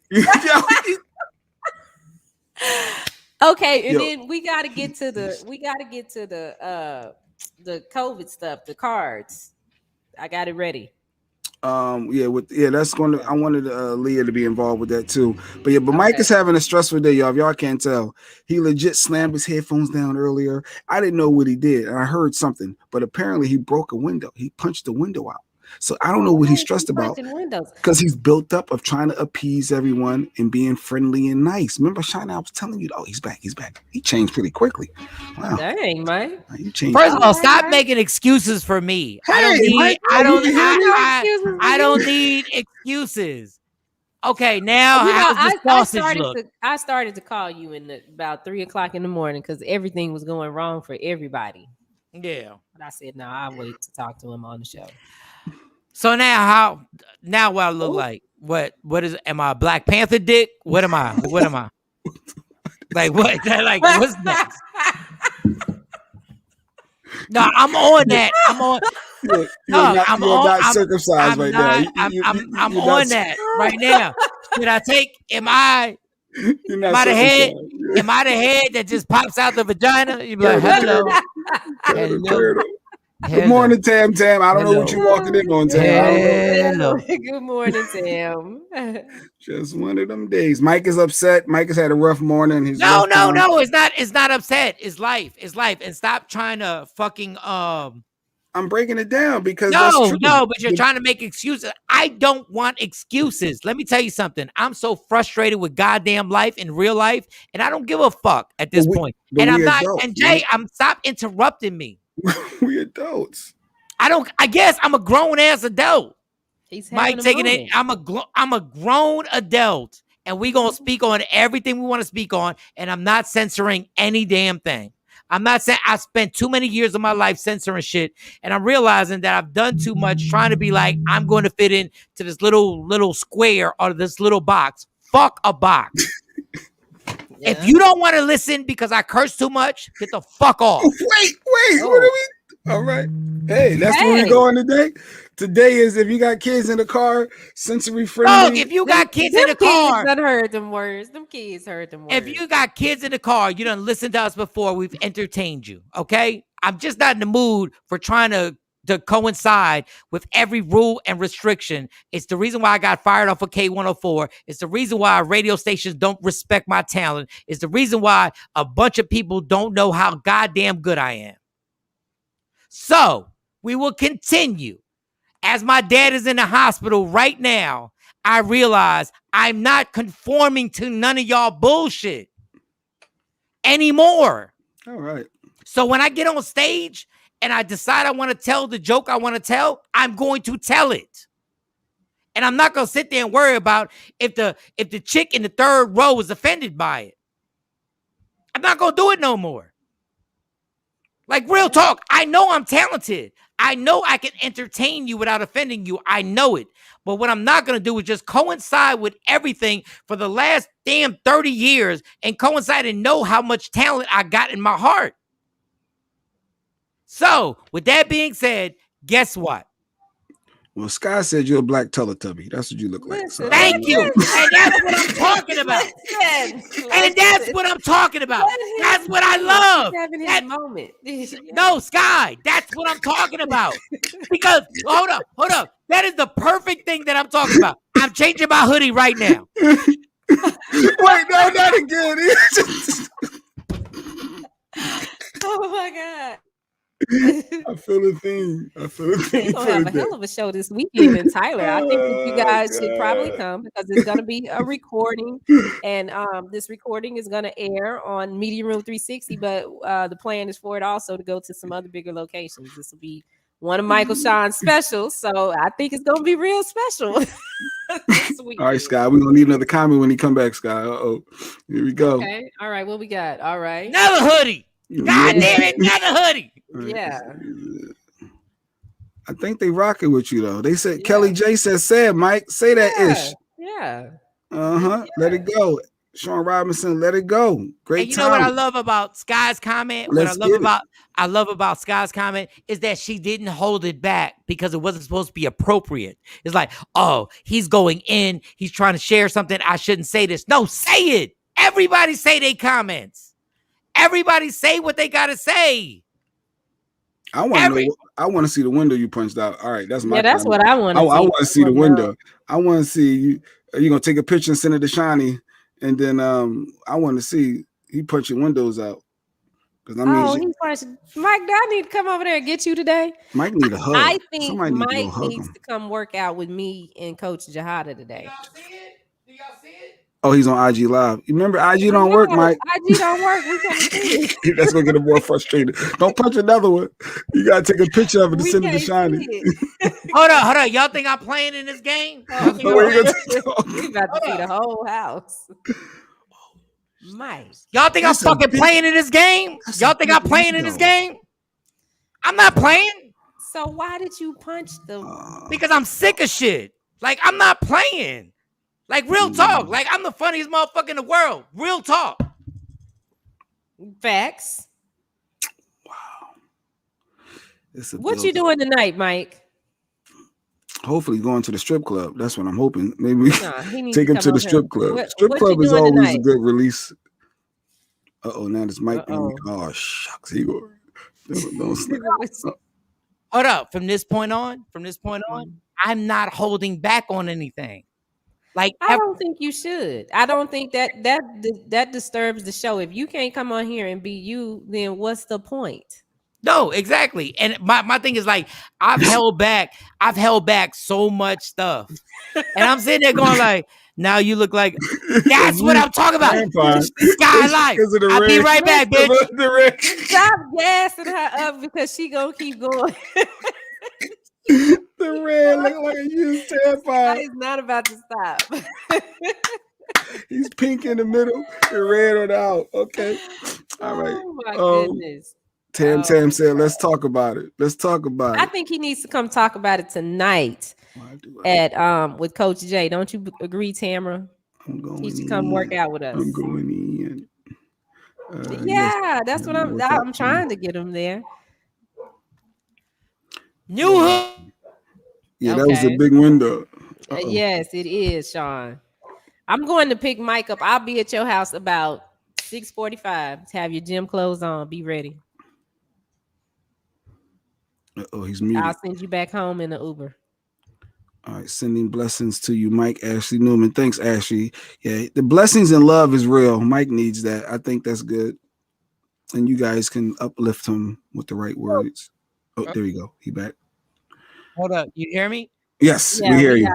Okay, and then we gotta get to the COVID stuff, the cards. I got it ready. That's going to. I wanted Leah to be involved with that too. But Mike is having a stressful day, y'all. If y'all can't tell, he legit slammed his headphones down earlier. I didn't know what he did, and I heard something, but apparently he broke a window. He punched the window out. So I don't know what he's stressed about because he's built up of trying to appease everyone and being friendly and nice. Remember, Shawn, I was telling you, he's back. He changed pretty quickly. Wow. Dang, Mike. You changed. First of all, stop making excuses for me. Hey, I don't need excuses. Okay, now how's the sausage look? I started to call you about 3:00 in the morning because everything was going wrong for everybody. Yeah. But I said, no, I'll wait to talk to him on the show. So now what I look like? What is? Am I a Black Panther dick? What am I? Like what? Like what's next? No, I'm on that. I'm on. You're not circumcised right now. I'm on that right now. Did I take? Am I the head? Am I the head that just pops out the vagina? You be like, hello. Good morning, Tam. I don't know what you're walking in on, Tam. Hello. Good morning, Tam. Just one of them days. Mike is upset. Mike has had a rough morning. No. It's not upset. It's life. And stop trying to fucking I'm breaking it down because but you're trying to make excuses. I don't want excuses. Let me tell you something. I'm so frustrated with goddamn life in real life, and I don't give a fuck at this point. And I'm not. And Jay, stop interrupting me. We adults. I guess I'm a grown ass adult. He's Mike taking it. I'm a grown adult, and we gonna speak on everything we want to speak on, and I'm not censoring any damn thing. I'm not saying I spent too many years of my life censoring shit, and I'm realizing that I've done too much trying to be like I'm going to fit in to this little square or this little box. Fuck a box. Yeah. If you don't want to listen because I curse too much, get the fuck off. Wait, what are we? All right. Hey, that's where we're going today. Today is if you got kids in the car, sensory friendly. Look, if you got kids in the car, done heard them words. Them kids heard them words. If you got kids in the car, you done listened to us before. We've entertained you. Okay, I'm just not in the mood for trying to coincide with every rule and restriction. It's the reason why I got fired off of K104. It's the reason why radio stations don't respect my talent. It's the reason why a bunch of people don't know how goddamn good I am. So we will continue. As my dad is in the hospital right now, I realize I'm not conforming to none of y'all bullshit anymore. All right. So when I get on stage and I decide I want to tell the joke I want to tell, I'm going to tell it. And I'm not going to sit there and worry about if the chick in the third row is offended by it. I'm not going to do it no more. Like, real talk, I know I'm talented. I know I can entertain you without offending you. I know it. But what I'm not going to do is just coincide with everything for the last damn 30 years and coincide and know how much talent I got in my heart. So, with that being said, guess what? Well, Sky said you're a black Teletubby. That's what you look like. So, thank you. And that's what I'm talking about. And that's what I'm talking about. That's what I love. Having his moment. No, Sky, that's what I'm talking about. Because, hold up. That is the perfect thing that I'm talking about. I'm changing my hoodie right now. Wait, no, not again. Oh, my God. I feel the thing. We're gonna have a hell of a show this weekend in Tyler. I think that you guys should probably come because it's gonna be a recording, and this recording is gonna air on Media Room 360. But the plan is for it also to go to some other bigger locations. This will be one of Michael Shawn's specials, so I think it's gonna be real special. All right, Sky, we're gonna need another comment when he come back, Sky. Here we go. Okay, all right, what we got? All right, another hoodie. God damn it, another hoodie. Yeah. I think they rocking with you though. They said Kelly J said, Mike, say that ish. Yeah. Let it go. Shawn Robinson, let it go. Great and you know what I love about Sky's comment? I love about Sky's comment is that she didn't hold it back because it wasn't supposed to be appropriate. It's like, oh, he's going in, he's trying to share something. I shouldn't say this. No, say it. Everybody say their comments. Everybody say what they gotta say. I want to see the window you punched out. All right, that's my. Yeah, that's what I want. I want to see the window. I want to see you. You're gonna take a picture and send it to Shani, and then I want to see he punching windows out. Because he's punching. Mike, do I need to come over there and get you today? Mike need a hug. I think Mike needs to come work out with me and Coach Jahada today. Do y'all see it? Oh, he's on IG Live. You remember IG don't work, Mike. IG don't work. We can't see it. That's gonna get him more frustrated. Don't punch another one. You gotta take a picture of it to send it to Shiny. Hold on. Y'all think I'm playing in this game? We about to see the whole house. Mike. Y'all think I'm fucking playing in this game? Y'all think I'm playing in this game? I'm not playing. So why did you punch them? Because I'm sick of shit. Like, I'm not playing. Like, real talk. Like, I'm the funniest motherfucker in the world. Real talk. Facts. Wow. What you doing tonight, Mike? Hopefully going to the strip club. That's what I'm hoping. Maybe take him to the strip club. Strip club is always tonight? A good release. Now this might be. Oh, shucks. Hold up. From this point on, I'm not holding back on anything. Like, I don't think you should. I don't think that disturbs the show. If you can't come on here and be you, then what's the point? No, exactly. And my thing is like, I've held back so much stuff. And I'm sitting there going like, now you look like, that's what I'm talking about. Sky Life. I'll be right back, bitch. Stop gassing her up because she gonna keep going. The red look like a used tampon. He's not about to stop. He's pink in the middle and red on the out. Okay. All right. Oh my goodness. Tam said, let's talk about it. Let's talk about it. I think he needs to come talk about it tonight at with Coach J. Don't you agree, Tamara? He should come work out with us. I'm going in. Yeah, that's what I'm trying to get him there. Yeah, that was a big window. Yes, it is, Shawn. I'm going to pick Mike up. I'll be at your house about 6:45 to have your gym clothes on. Be ready. He's muted. I'll send you back home in the Uber. All right, sending blessings to you, Mike Ashley Newman. Thanks, Ashley. Yeah, the blessings and love is real. Mike needs that. I think that's good. And you guys can uplift him with the right words. Oh, there you go. He back. Hold up. You hear me? Yes, we hear you.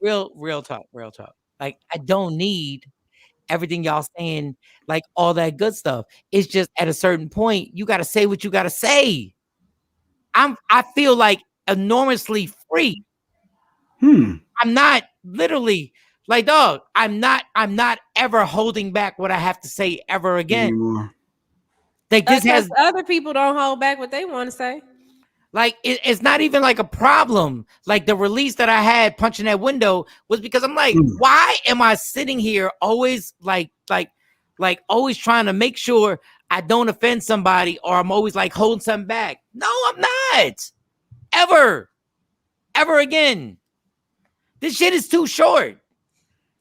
Real talk. Like, I don't need everything y'all saying, like all that good stuff. It's just at a certain point, you got to say what you got to say. I feel like enormously free. I'm not literally like, dog, I'm not ever holding back what I have to say ever again. Anymore. Like this has other people don't hold back what they want to say. Like it's not even like a problem. Like the release that I had punching that window was because I'm like, why am I sitting here always like always trying to make sure I don't offend somebody, or I'm always like holding something back? No, I'm not. Ever again. This shit is too short.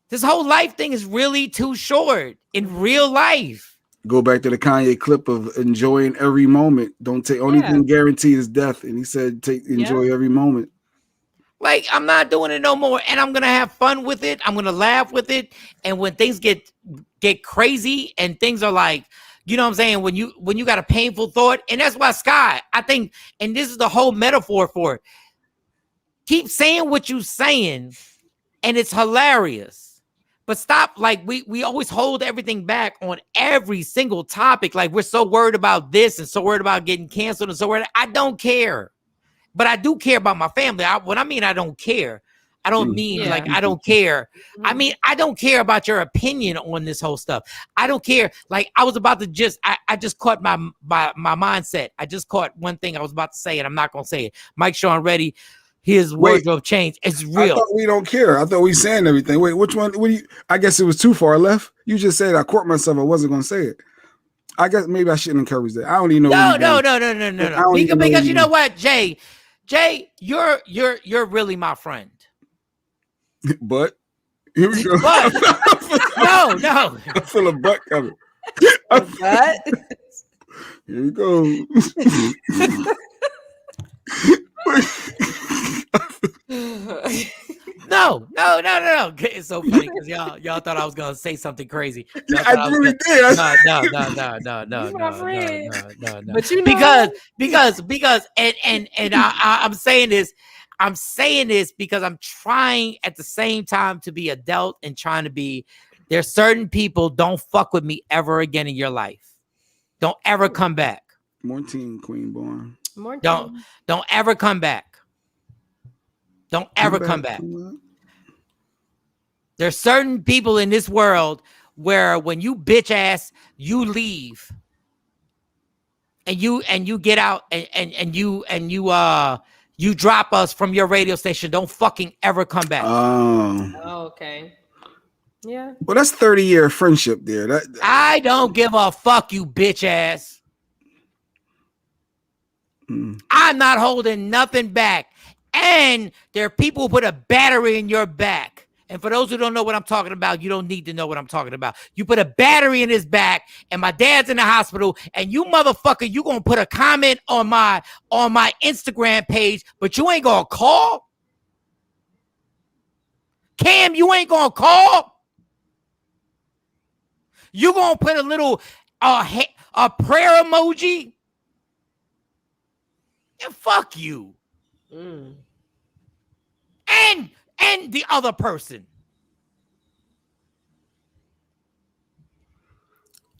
This whole life thing is really too short in real life. Go back to the Kanye clip of enjoying every moment. Don't take only thing guaranteed is death. And he said, enjoy every moment. Like, I'm not doing it no more. And I'm going to have fun with it. I'm going to laugh with it. And when things get crazy and things are like, you know what I'm saying? When you got a painful thought, and that's why Sky, I think, and this is the whole metaphor for it. Keep saying what you're saying, and it's hilarious. But stop, like, we always hold everything back on every single topic. Like, we're so worried about this and so worried about getting canceled and so worried. I don't care. But I do care about my family. When I mean I don't care, I don't mean like I don't care. I mean, I don't care about your opinion on this whole stuff. I don't care. Like, I was about to I just caught my mindset. I just caught one thing I was about to say, and I'm not going to say it. Mike Shawn ready. His wardrobe change. It's real. I thought we don't care. I thought we saying everything. Wait, which one? I guess it was too far left. You just said I caught myself. I wasn't going to say it. I guess maybe I shouldn't encourage that. I don't even know. No. Because you know what, Jay, you're really my friend. But here we go. But, no. I feel a butt coming. What? Here we go. No. It's so funny because y'all thought I was gonna say something crazy. I really did. No. But you know, because I'm saying this. I'm saying this because I'm trying at the same time to be adult and trying to be. There's certain people, don't fuck with me ever again in your life. Don't ever come back. Morning, Queen Born. Don't ever come back. Don't ever come back. There's certain people in this world where when you bitch ass, you leave. And you get out and you drop us from your radio station. Don't fucking ever come back. Oh, okay. Yeah. Well, that's 30-year friendship there. I don't give a fuck, you bitch ass. I'm not holding nothing back. And there are people who put a battery in your back. And for those who don't know what I'm talking about, you don't need to know what I'm talking about. You put a battery in his back, and my dad's in the hospital, and you motherfucker, you gonna put a comment on my Instagram page, but you ain't gonna call? Cam, you ain't gonna call? You gonna put a little a prayer emoji? And fuck you. And the other person.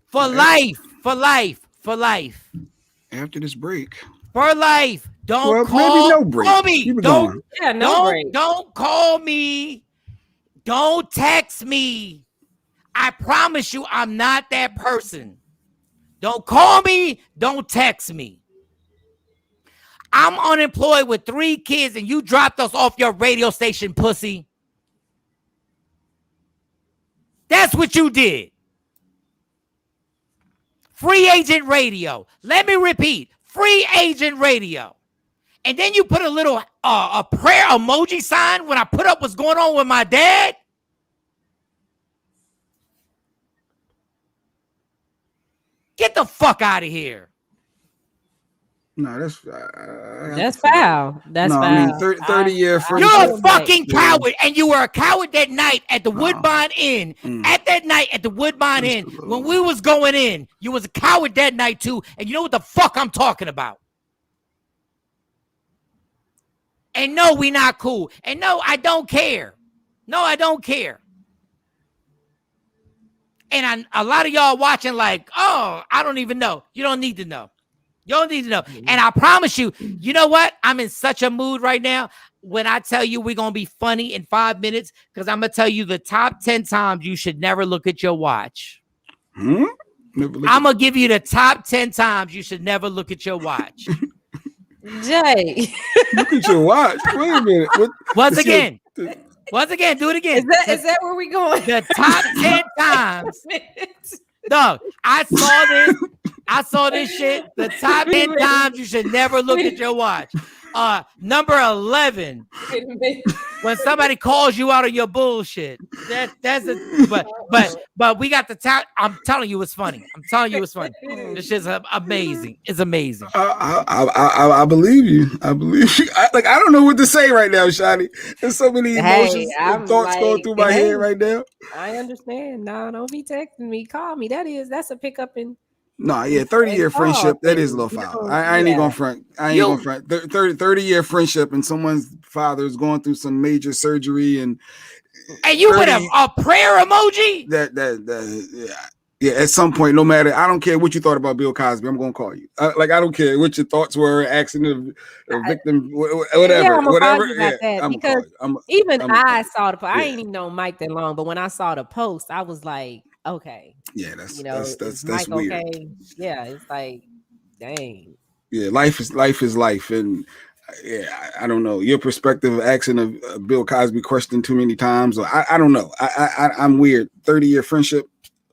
For life. After this break. For life. Don't maybe no break. Call me. Don't break. Don't call me. Don't text me. I promise you I'm not that person. Don't call me. Don't text me. I'm unemployed with 3 kids and you dropped us off your radio station, pussy. That's what you did. Free agent radio. Let me repeat. Free agent radio. And then you put a little a prayer emoji sign when I put up what's going on with my dad. Get the fuck out of here. No, that's foul. That's foul. I mean, 30-year friendship. You're a fucking coward, and you were a coward that night at the Woodbine Inn. At that night at the Woodbine Inn, when we was going in, you was a coward that night too, and you know what the fuck I'm talking about. And no, we not cool. And no, I don't care. No, I don't care. And a lot of y'all watching like, oh, I don't even know. You don't need to know. You don't need to know. And I promise you, you know what? I'm in such a mood right now. When I tell you we're going to be funny in 5 minutes, because I'm going to tell you the top 10 times you should never look at your watch. I'm going to give you the top 10 times you should never look at your watch. Jay. Look at your watch. Wait a minute. Once again, do it again. Is that where we going? The top 10 times. Dog, I saw this shit. The top 10 times you should never look at your watch. Number 11. When somebody calls you out of your bullshit. But we got the top. I'm telling you it's funny. This shit's amazing. It's amazing. I believe you. I don't know what to say right now, Shotty. There's so many emotions and thoughts going through my head right now. I understand. No, don't be texting me. Call me. That's a pickup in. No, yeah, 30-year friendship, that is a little foul. I ain't even gonna front. 30-year friendship, and someone's father is going through some major surgery, and you put a prayer emoji. Yeah. At some point, no matter, I don't care what you thought about Bill Cosby, I'm gonna call you. I don't care what your thoughts were, accident, victim, whatever. Because I saw the post. I ain't even known Mike that long, but when I saw the post, I was like, okay. Yeah, that's Mike weird. Okay? Yeah, it's like, dang. Yeah, life is life, and I don't know your perspective of asking a Bill Cosby question too many times. Or I don't know. I'm weird. 30-year friendship,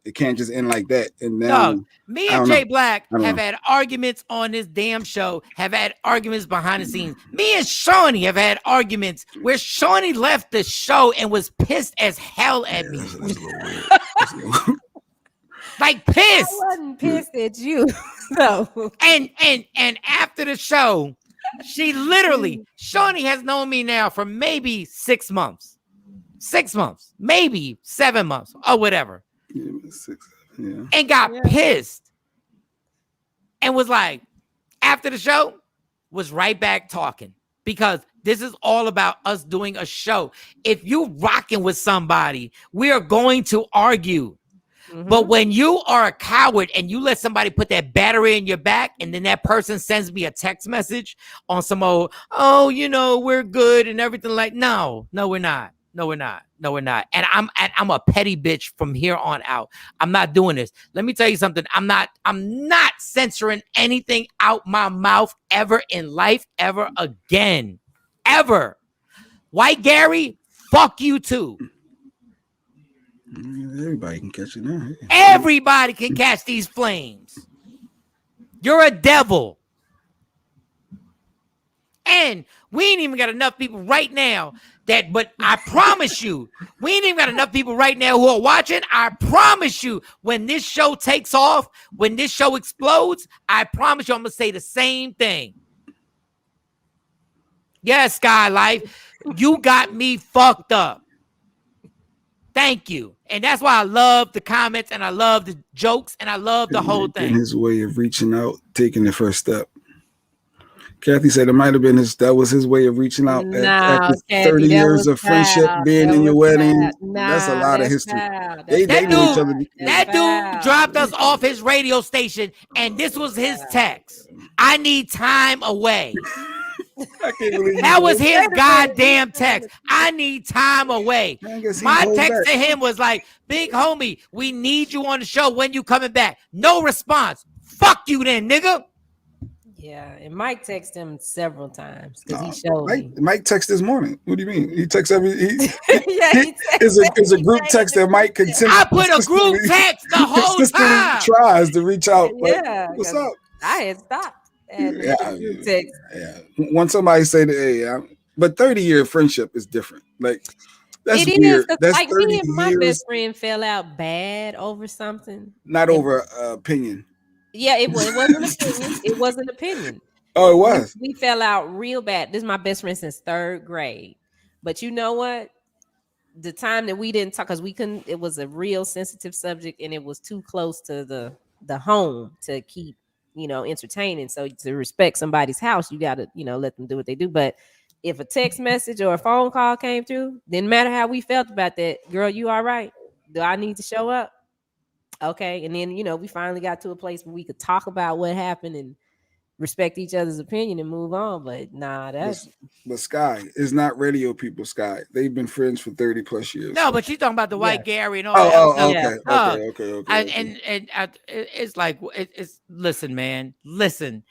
it can't just end like that. And now, me and Jay Black have had arguments on this damn show. Have had arguments behind the scenes. Me and Shawnee have had arguments where Shawnee left the show and was pissed as hell at me. That's a little weird. Like pissed. I wasn't pissed at you. No. And after the show, Shawnee has known me now for maybe 6 months. 6 months, maybe 7 months, or whatever. Yeah, 6, yeah. And got pissed. And was like, after the show, was right back talking. Because this is all about us doing a show. If you rocking with somebody, we are going to argue. Mm-hmm. But when you are a coward and you let somebody put that battery in your back, and then that person sends me a text message on some old, we're good and everything, like, no, we're not. No, we're not. And I'm a petty bitch from here on out. I'm not doing this. Let me tell you something. I'm not censoring anything out my mouth ever in life, ever again. Ever. White Gary, fuck you too. Everybody can catch it now. Everybody can catch these flames. You're a devil. And we ain't even got enough people right now but I promise you, we ain't even got enough people right now who are watching. I promise you, when this show takes off, when this show explodes, I promise you I'm going to say the same thing. Yes, Sky Life, you got me fucked up. Thank you. And that's why I love the comments, and I love the jokes, and I love the whole thing. His way of reaching out, taking the first step. Kathy said it might have been that was his way of reaching out after 30 years of friendship, being in your wedding. That's a lot of history. They knew each other. That dude dropped us off his radio station, and this was his text. I need time away. I can't believe that was his goddamn text. I need time away. My text to him was like, big homie, we need you on the show. When you coming back? No response. Fuck you then, nigga. Yeah, and Mike texted him several times because he showed me. Mike texted this morning. What do you mean? He texts every. Is a group text that Mike continue. I put a group text the whole time. Tries to reach out. Yeah, what's up? I had stopped. Yeah. When somebody say that, hey, but 30-year friendship is different. Like that's weird. That's like me and my best friend fell out bad over something. Not over opinion. Yeah, it wasn't opinion. It was an opinion. Oh, it was. We fell out real bad. This is my best friend since 3rd grade. But you know what? The time that we didn't talk, because we couldn't, it was a real sensitive subject and it was too close to the home to keep, entertaining. So to respect somebody's house, you got to, let them do what they do. But if a text message or a phone call came through, didn't matter how we felt about that, girl, you all right? Do I need to show up? Okay. And then, we finally got to a place where we could talk about what happened and respect each other's opinion and move on. But nah, but Sky is not radio people. Sky, they've been friends for 30 plus years. No, but she's talking about the white Gary and all that. Okay. And it's like it's listen, man, listen.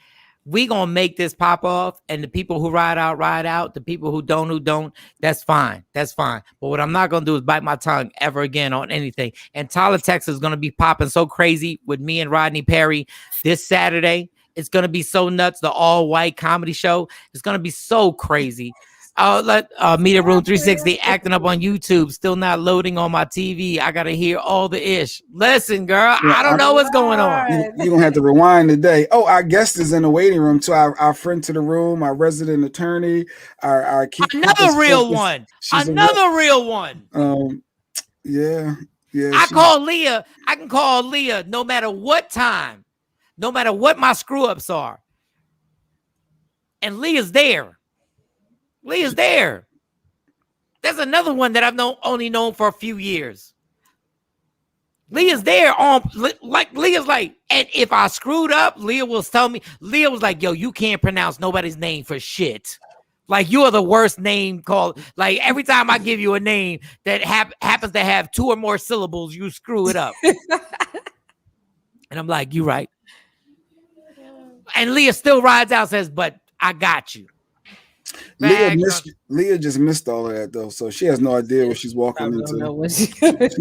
We gonna make this pop off, and the people who ride out. The people who don't, that's fine. But what I'm not gonna do is bite my tongue ever again on anything. And Tyler, Texas is gonna be popping so crazy with me and Rodney Perry this Saturday. It's gonna be so nuts. The all-white comedy show is gonna be so crazy. Let Media Room 360 acting up on YouTube, still not loading on my TV. I gotta hear all the ish. Listen, girl, I don't know what's going on. You're gonna have to rewind today. Oh, our guest is in the waiting room too. Our friend to the room, our resident attorney, our another real one. Another real one. Yeah. I can call Leah no matter what time, no matter what my screw ups are. And Leah's there. There's another one that I've only known for a few years. Leah's there Leah's like, and if I screwed up, Leah will tell me. Leah was like, yo, you can't pronounce nobody's name for shit. Like, you are the worst name called. Like, every time I give you a name that happens to have 2 or more syllables, you screw it up. And I'm like, you right. And Leah still rides out and says, but I got you. Leah just missed all of that though, so she has no idea what she's walking into. She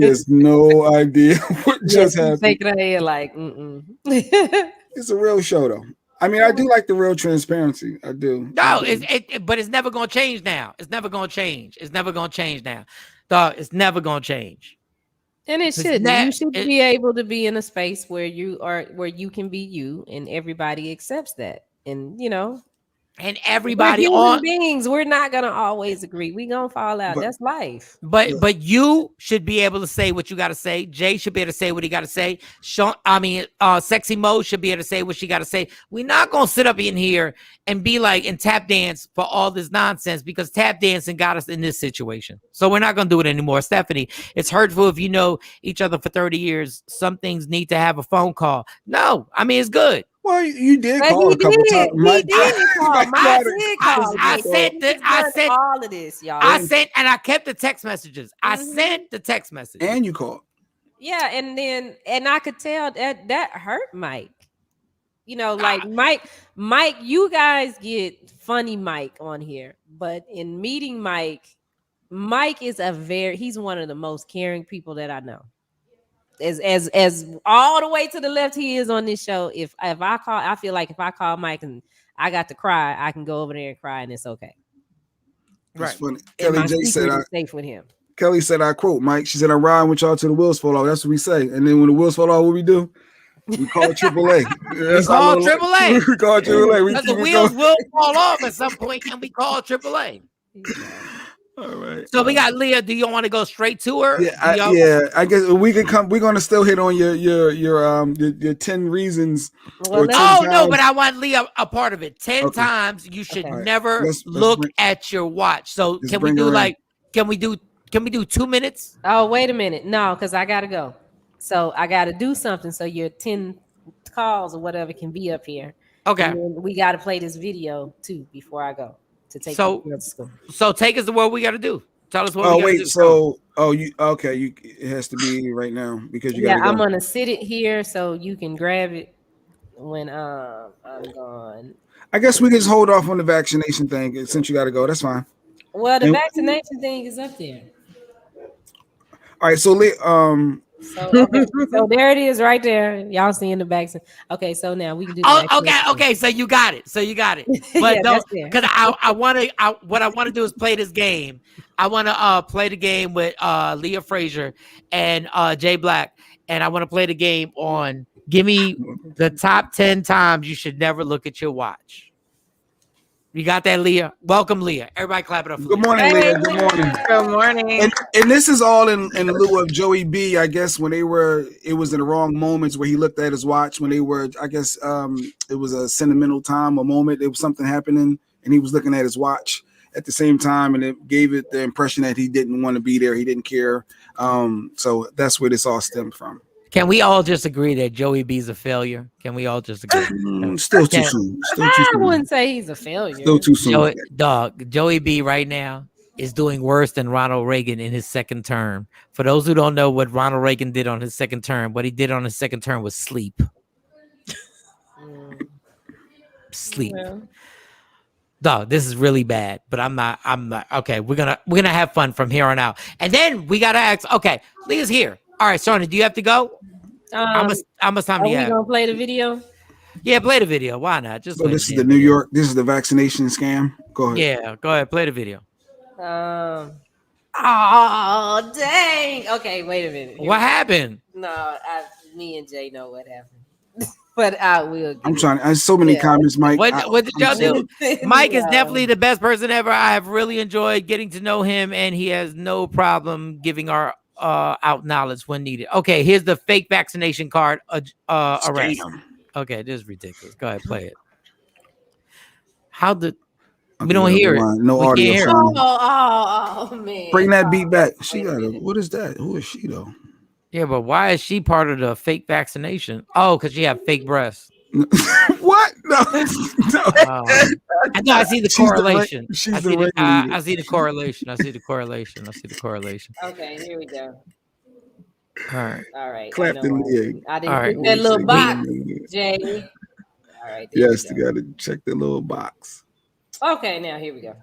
has no idea what just happened. Taking her head like, It's a real show though. I mean, I do like the real transparency. I do. No, but it's never gonna change now. It's never gonna change now. Dog, it's never gonna change. And it should. You should be able to be in a space where you can be you, and everybody accepts that. And and everybody, we're human beings, we're not gonna always agree. We gonna fall out. That's life. But you should be able to say what you gotta say. Jay should be able to say what he gotta say. Shawn, Sexy Mo should be able to say what she gotta say. We're not gonna sit up in here and be like and tap dance for all this nonsense, because tap dancing got us in this situation. So we're not gonna do it anymore. Stephanie, it's hurtful if you know each other for 30 years. Some things need to have a phone call. No, I mean, it's good. Well, you did call a couple times. He did call. I sent all of this, y'all. I sent, and I kept the text messages. I sent the text message. And you called. Yeah, and I could tell that hurt Mike. Like Mike, you guys get funny Mike on here, but in meeting Mike is he's one of the most caring people that I know. As all the way to the left he is on this show. If I call, I feel like if I call Mike and I got to cry, I can go over there and cry and it's okay. That's funny. Kelly J said I'm safe with him. Kelly said, I quote, Mike, she said, I'm riding with y'all till the wheels fall off. That's what we say. And then when the wheels fall off, what we do? We call AAA. We call AAA. We call AAA. Because the wheels will fall off at some point, and we call AAA. All right. So we got Leah. Do you want to go straight to her? Yeah, I guess we can come. We're gonna still hit on your 10 reasons. No, but I want Leah a part of it. 10 times you should never look at your watch. So can we do 2 minutes? Oh, wait a minute. No, because I gotta go. So I gotta do something. So your 10 calls or whatever can be up here. Okay. And then we got to play this video too before I go to take so the girls to school. So take us to what we got to do. Tell us what we got to do. So you okay? It has to be right now because you got to go. I'm gonna sit it here so you can grab it when I'm gone. I guess we can just hold off on the vaccination thing since you got to go. That's fine. Well, the vaccination thing is up there. All right, so so there it is right there. Y'all seeing the vaccine. Okay, so now we can do okay, so you got it. But don't, because I want to what I want to do is play this game. I want to play the game with Leah Frazier and Jay Black, and I want to play the game on give me the top 10 times you should never look at your watch. You got that, Leah? Welcome, Leah. Everybody clap it up for Good morning, Leah. Good morning. Good morning. And this is all in lieu of Joey B, I guess, when it was in the wrong moments where he looked at his watch when they were, I guess it was a sentimental time, a moment. There was something happening and he was looking at his watch at the same time, and it gave it the impression that he didn't want to be there. He didn't care. So that's where this all stemmed from. Can we all just agree that Joey B's a failure? Can we all just agree? Still too soon. I wouldn't say he's a failure. Still too soon. Joey B right now is doing worse than Ronald Reagan in his second term. For those who don't know what Ronald Reagan did on his second term, what he did on his second term was sleep. Sleep. Yeah. Dog, this is really bad, but I'm not okay. We're gonna have fun from here on out. And then we gotta ask, okay, Leah's here. All right, Shawn, do you have to go? How much time do you have? Are we gonna play the video? Yeah, play the video. Why not? Just so this is the New York. This is the vaccination scam. Go ahead. Yeah, go ahead. Play the video. Oh dang. Okay, wait a minute. What happened? No, me and Jay know what happened. But I will. I'm trying. There's so many comments, Mike. What did y'all do? Mike is definitely the best person ever. I have really enjoyed getting to know him, and he has no problem giving our out knowledge when needed. Okay, here's the fake vaccination card arrest. Okay, this is ridiculous. Go ahead, play it. We don't hear it. No we audio. Hear oh man. Bring that beat back. She got it. What is that? Who is she though? Yeah, but why is she part of the fake vaccination? Oh, because she have fake breasts. What? No. I see the correlation. I see the correlation. Okay, here we go. All right. Clap the leg. I didn't put that little box, Jay. All right. Yes, you got to check the little box. Okay, now here we go.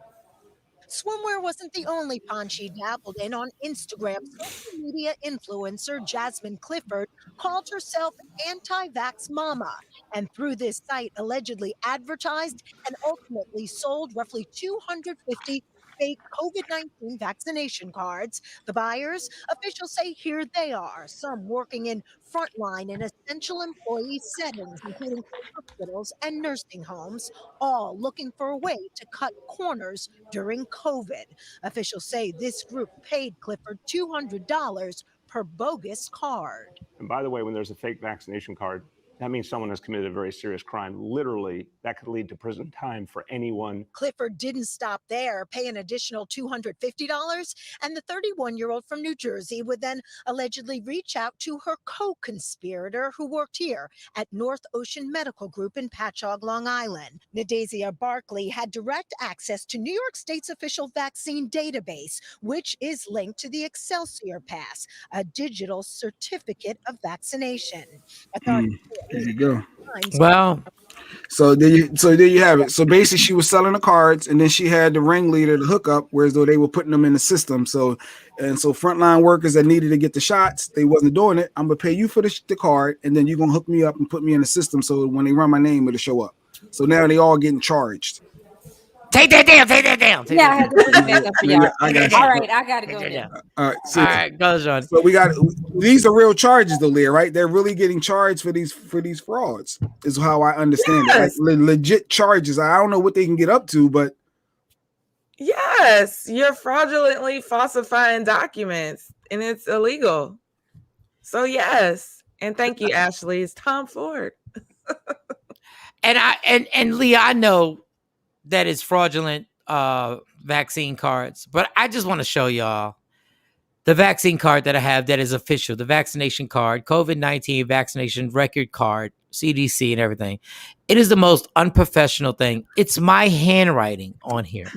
Swimwear wasn't the only pond she dabbled in on Instagram. Social media influencer Jasmine Clifford called herself anti-vax mama, and through this site allegedly advertised and ultimately sold roughly 250 fake COVID-19 vaccination cards. The buyers, officials say here they are, some working in frontline and essential employee settings, including hospitals and nursing homes, all looking for a way to cut corners during COVID. Officials say this group paid Clifford $200 per bogus card. And by the way, when there's a fake vaccination card, that means someone has committed a very serious crime. Literally, that could lead to prison time for anyone. Clifford didn't stop there, pay an additional $250, and the 31-year-old from New Jersey would then allegedly reach out to her co-conspirator who worked here at North Ocean Medical Group in Patchogue, Long Island. Nadesia Barkley had direct access to New York State's official vaccine database, which is linked to the Excelsior Pass, a digital certificate of vaccination. There you go. Well, so there you have it. So basically, she was selling the cards, and then she had the ringleader to hook up, whereas though they were putting them in the system. So frontline workers that needed to get the shots, they wasn't doing it. I'm gonna pay you for the card, and then you're gonna hook me up and put me in the system. So when they run my name, it'll show up. So now they all getting charged. Take that down. Yeah, I had to put it back up for y'all. All right, I gotta go now. All right, all right, go, John. So these are real charges though, Leah, right? They're really getting charged for these frauds, is how I understand it. Like legit charges. I don't know what they can get up to, but yes, you're fraudulently falsifying documents, and it's illegal. So yes, and thank you, Ashley. It's Tom Ford. and Leah, I know that is fraudulent vaccine cards, but I just want to show y'all the vaccine card that I have that is official, the vaccination card, COVID-19 vaccination record card, CDC and everything. It is the most unprofessional thing. It's my handwriting on here.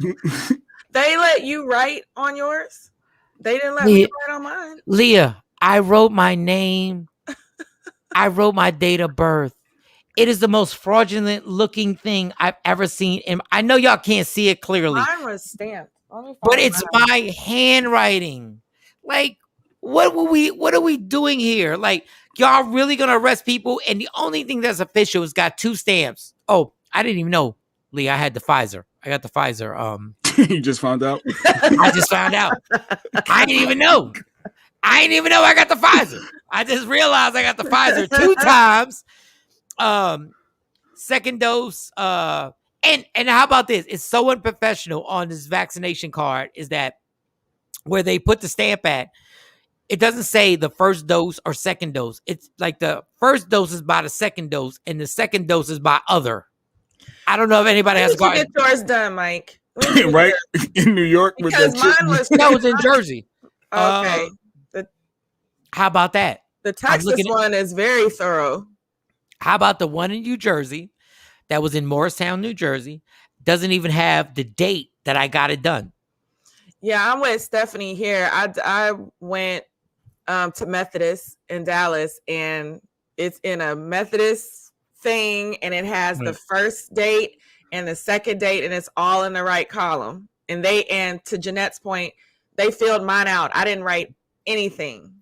They let you write on yours? They didn't let me write on mine. Leah, I wrote my name. I wrote my date of birth. It is the most fraudulent looking thing I've ever seen. And I know y'all can't see it clearly. Mine was stamped. But it's my handwriting. Like, what are we doing here? Like, y'all really gonna arrest people? And the only thing that's official is got 2 stamps. Oh, I didn't even know, Lee. I had the Pfizer. I got the Pfizer. You just found out? I just found out. I didn't even know. I didn't even know I got the Pfizer. I just realized I got the Pfizer 2 times. Second dose. And how about this? It's so unprofessional on this vaccination card is that where they put the stamp at, it doesn't say the first dose or second dose. It's like the first dose is by the second dose and the second dose is by other. I don't know if anybody has a card. Get yours done, Mike. Right? In New York? Because mine was... No, it was in Jersey. Okay. How about that? The Texas one is very thorough. How about the one in New Jersey that was in Morristown, New Jersey? Doesn't even have the date that I got it done. Yeah, I'm with Stephanie here. I went to Methodist in Dallas, and it's in a Methodist thing, and it has the first date and the second date, and it's all in the right column. And to Jeanette's point, they filled mine out. I didn't write anything.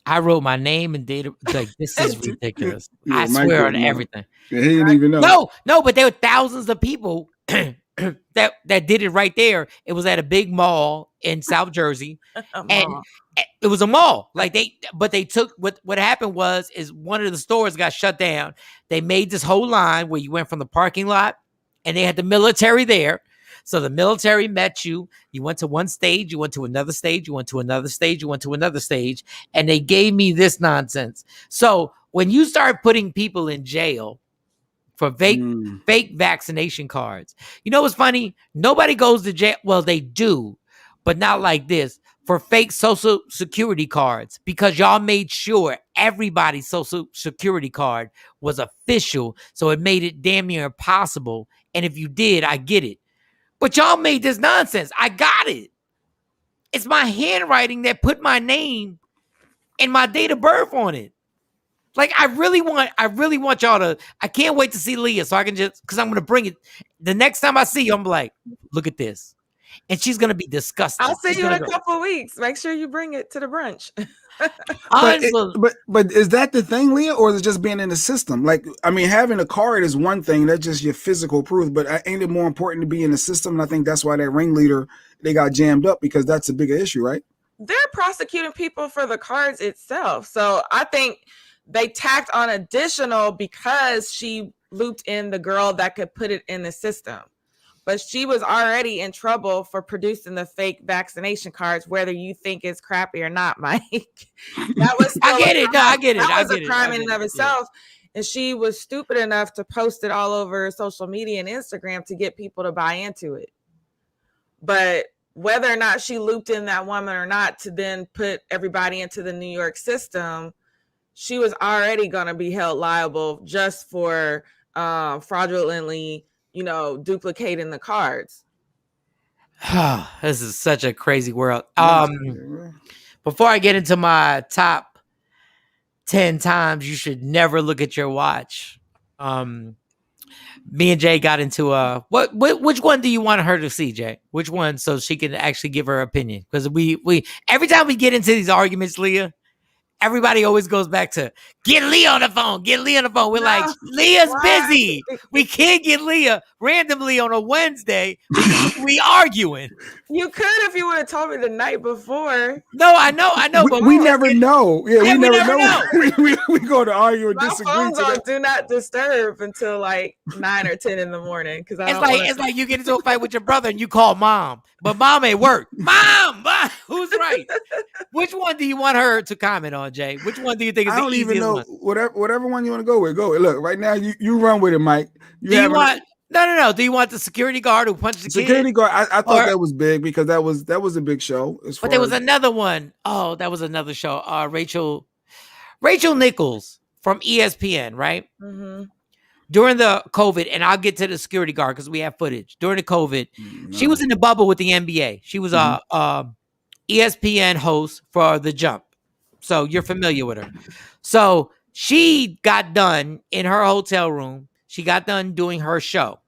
I wrote my name and date. Like, this is ridiculous. I swear on everything. Yeah, he didn't even know. No, but there were thousands of people that did it right there. It was at a big mall in South Jersey, and it was a mall. Like they took what happened is one of the stores got shut down. They made this whole line where you went from the parking lot, and they had the military there. So the military met you. You went to one stage, you went to another stage, you went to another stage, you went to another stage, and they gave me this nonsense. So when you start putting people in jail for fake vaccination cards, you know what's funny? Nobody goes to jail. Well, they do, but not like this, for fake social security cards, because y'all made sure everybody's social security card was official. So it made it damn near impossible. And if you did, I get it. But y'all made this nonsense. I got it. It's my handwriting that put my name and my date of birth on it. Like, I really want y'all to, I can't wait to see Leah so I can because I'm going to bring it. The next time I see you, I'm like, look at this. And she's going to be disgusted. I'll see you in a couple of weeks. Make sure you bring it to the brunch. But is that the thing, Leah, or is it just being in the system? Like, I mean, having a card is one thing. That's just your physical proof. But ain't it more important to be in the system? And I think that's why that ringleader, they got jammed up, because that's a bigger issue, right? They're prosecuting people for the cards itself. So I think they tacked on additional because she looped in the girl that could put it in the system. But she was already in trouble for producing the fake vaccination cards, whether you think it's crappy or not, Mike. That was I get it. No, I get it. That was a crime in and of itself. Yeah. And she was stupid enough to post it all over social media and Instagram to get people to buy into it. But whether or not she looped in that woman or not to then put everybody into the New York system, she was already going to be held liable just for fraudulently, duplicating the cards. This is such a crazy world. Before I get into my top 10 times you should never look at your watch, me and Jay got into which one do you want her to see, Jay? Which one, so she can actually give her opinion? Because we every time we get into these arguments, Leah, everybody always goes back to get Leah on the phone. Get Leah on the phone. We're like, Leah's busy. We can't get Leah randomly on a Wednesday. We arguing. You could if you would have told me the night before. No, I know. But we never know. Yeah, we never know. we go to argue and my disagree. Phone's on do not disturb until like 9 or 10 in the morning. Because it's like you get into a fight with your brother and you call mom, but mom ain't work. Mom, who's right? Which one do you want her to comment on, Jay? Which one do you think is the easiest one? Whatever one you want to go with, go with. Look, right now you run with it, Mike. Do you want No. Do you want the security guard who punched the security kid? guard? I thought that was big because that was a big show. But there was another one. Oh, that was another show. Rachel Nichols from ESPN, right? Mm-hmm. During the COVID, and I'll get to the security guard because we have footage. During the COVID, she was in the bubble with the NBA. She was a ESPN host for The Jump. So you're familiar with her. So she got done in her hotel room. She got done doing her show.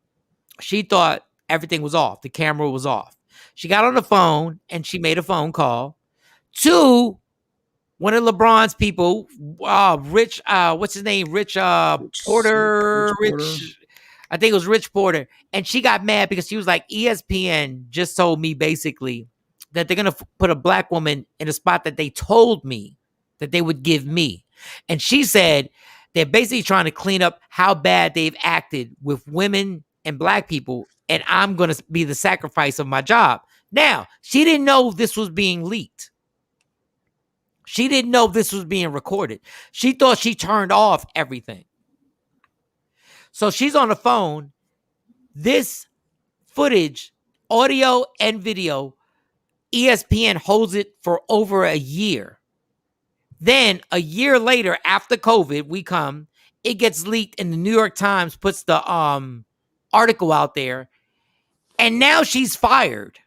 She thought everything was off. The camera was off. She got on the phone and she made a phone call to one of LeBron's people, Rich, what's his name? Rich Porter. I think it was Rich Porter. And she got mad because she was like, ESPN just told me basically that they're going to put a black woman in a spot that they told me that they would give me. And she said they're basically trying to clean up how bad they've acted with women and black people. And I'm going to be the sacrifice of my job. Now, she didn't know this was being leaked. She didn't know this was being recorded. She thought she turned off everything. So she's on the phone. This footage, audio and video, ESPN holds it for over a year. Then a year later, after COVID, it gets leaked and the New York Times puts the article out there. And now she's fired.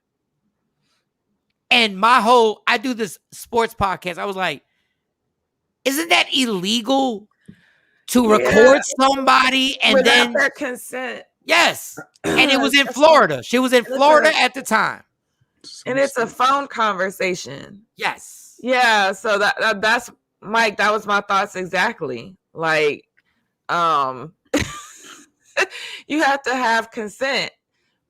And I do this sports podcast. I was like, isn't that illegal to record somebody and without their consent? Yes. And it was in Florida. She was in Florida at the time. And it's a phone conversation. Yes. Yeah. So that's Mike. That was my thoughts exactly. Like, you have to have consent.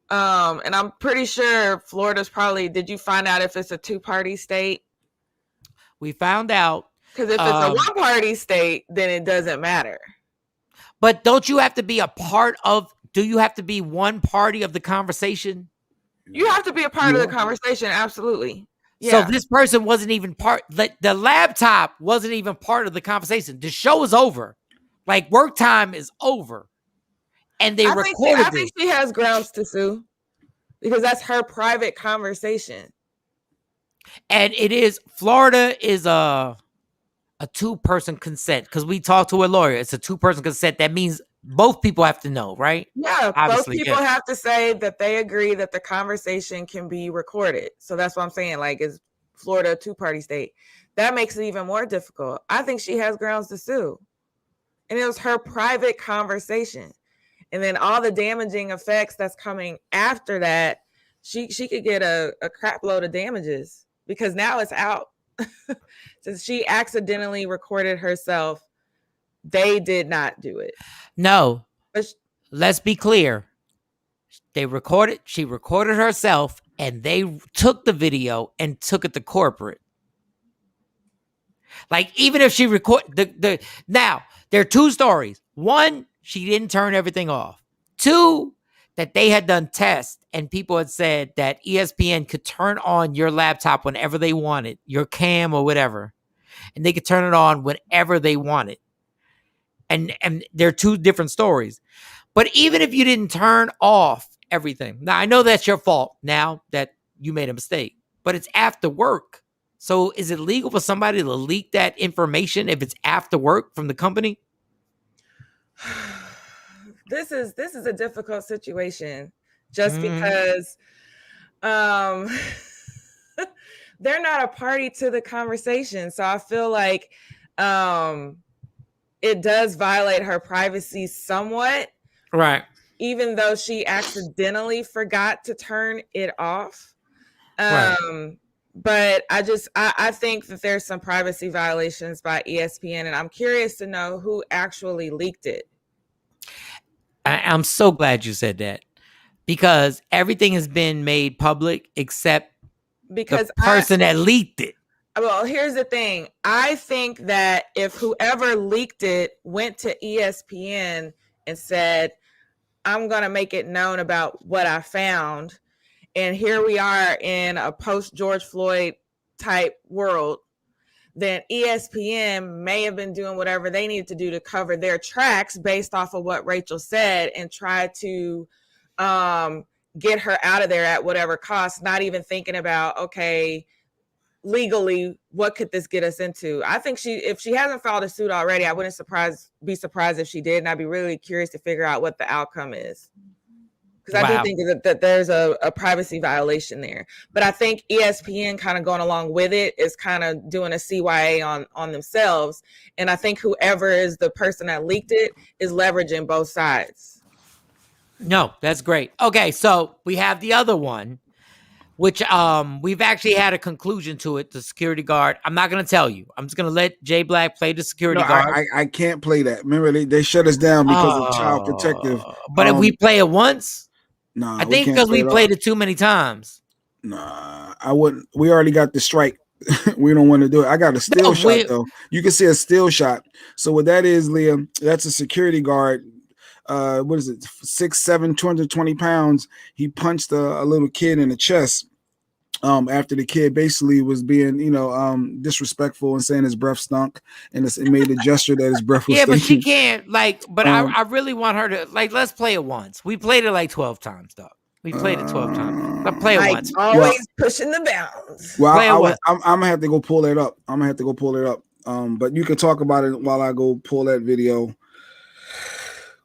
And I'm pretty sure Florida's probably, did you find out if it's a 2-party state? We found out. Because if it's a 1-party state, then it doesn't matter. But don't you have to be do you have to be one party of the conversation? You have to be a part of the conversation. Absolutely. Yeah. So this person wasn't even the laptop wasn't even part of the conversation. The show is over. Like work time is over. And they recorded I think she has grounds to sue because that's her private conversation. And Florida is a 2-person consent because we talked to a lawyer. It's a 2-person consent. That means both people have to know, right? Yeah, obviously, both people have to say that they agree that the conversation can be recorded. So that's what I'm saying. Like, is Florida a 2-party state? That makes it even more difficult. I think she has grounds to sue. And it was her private conversation. And then all the damaging effects that's coming after that, she could get a crap load of damages because now it's out. Since she accidentally recorded herself, they did not do it. No. Let's be clear. She recorded herself and they took the video and took it to corporate. Like even if she now there are 2 stories. 1, she didn't turn everything off. 2, that they had done tests and people had said that ESPN could turn on your laptop whenever they wanted, your cam or whatever, and they could turn it on whenever they wanted. And they're 2 different stories. But even if you didn't turn off everything, now I know that's your fault now that you made a mistake, but it's after work. So is it legal for somebody to leak that information if it's after work from the company? This is a difficult situation just because they're not a party to the conversation. So I feel like it does violate her privacy somewhat. Right. Even though she accidentally forgot to turn it off. Right. But I think that there's some privacy violations by ESPN, and I'm curious to know who actually leaked it. I'm so glad you said that because everything has been made public except because the person that leaked it. Well, here's the thing. I think that if whoever leaked it went to ESPN and said, I'm going to make it known about what I found, and here we are in a post George Floyd type world, then ESPN may have been doing whatever they needed to do to cover their tracks based off of what Rachel said and try to get her out of there at whatever cost, not even thinking about, okay, legally, what could this get us into? I think if she hasn't filed a suit already, I wouldn't be surprised if she did, and I'd be really curious to figure out what the outcome is. Because I do think that there's a privacy violation there. But I think ESPN kind of going along with it is kind of doing a CYA on themselves. And I think whoever is the person that leaked it is leveraging both sides. No, that's great. Okay, so we have the other one, which we've actually had a conclusion to it, the security guard. I'm not going to tell you. I'm just going to let Jay Black play the security guard. I can't play that. Remember, they shut us down because of Child Protective. But if we play it once... No, I think because we played it too many times. Nah, I wouldn't. We already got the strike. We don't want to do it. I got a still shot though. You can see a still shot. So what that is, Leah, that's a security guard. What is it? 6'7", 220 pounds. He punched a little kid in the chest. After the kid basically was being, disrespectful and saying his breath stunk, and it made a gesture that his breath was stinking. But she can't, but I really want her to, let's play it once. We played it like 12 times, though. We played it 12 times. Let's play it once. Always pushing the bounds. Well, I'm going to have to go pull it up. But you can talk about it while I go pull that video.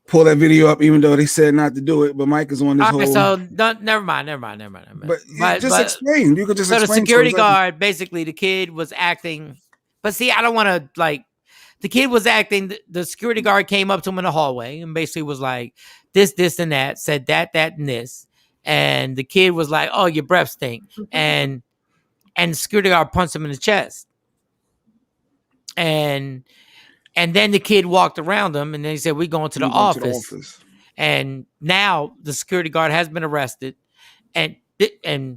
Pull that video up, even though they said not to do it. But Mike is on this whole. So never mind. But just explain. You could just explain. So the security guard, basically, the kid was acting. But see, I don't want to the kid was acting. The security guard came up to him in the hallway and basically was like, this, and that. Said that, and this. And the kid was like, "Oh, your breath stink." And the security guard punched him in the chest. And then the kid walked around him, and then he said, "We're going to the office." And now the security guard has been arrested, and it's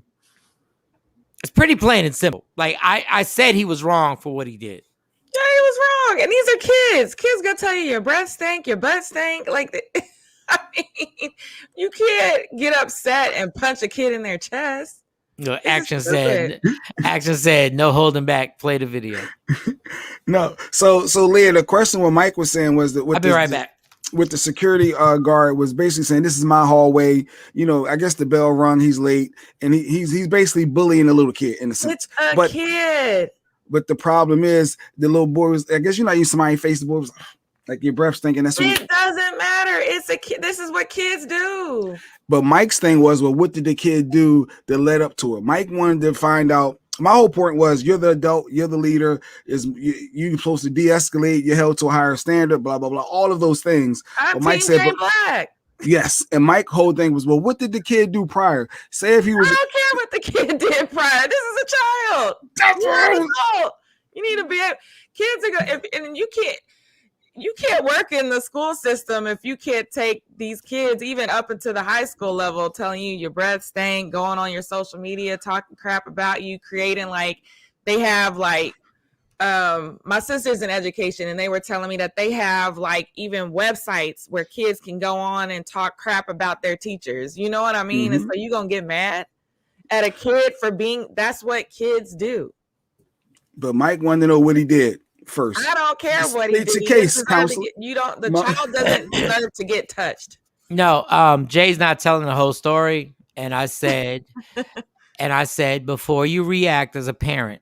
pretty plain and simple. I said he was wrong for what he did. Yeah, he was wrong. And these are kids. Kids gonna tell you your breath stank, your butt stank. I mean, you can't get upset and punch a kid in their chest. No, Action said, no holding back. Play the video. No. So Leah, the question what Mike was saying was that I'll be right back. With the security guard was basically saying, this is my hallway. I guess the bell rung, he's late. And he's basically bullying a little kid in a sense. It's a kid. But the problem is the little boy was, I guess you somebody face the boy was like your breath stinking. It doesn't matter. It's a kid. This is what kids do. But Mike's thing was, well, what did the kid do that led up to it? Mike wanted to find out. My whole point was, you're the adult, you're the leader. You're supposed to de-escalate. You're held to a higher standard. Blah blah blah. All of those things. But Mike said, Black. Yes, and Mike's whole thing was, well, what did the kid do prior? Say if he was. I don't care what the kid did prior. This is a child. That's right. You need to be. Kids are going. And you can't work in the school system if you can't take these kids even up into the high school level telling you your breath stank, going on your social media talking crap about you, creating they have my sister's in education, and they were telling me that they have even websites where kids can go on and talk crap about their teachers. You know what I mean? Mm-hmm. And so you're gonna get mad at a kid for that's what kids do. But Mike wanted to know what he did first. I don't care what he did. It's a case, counsel. The child doesn't deserve to get touched. No, Jay's not telling the whole story. And I said, before you react as a parent,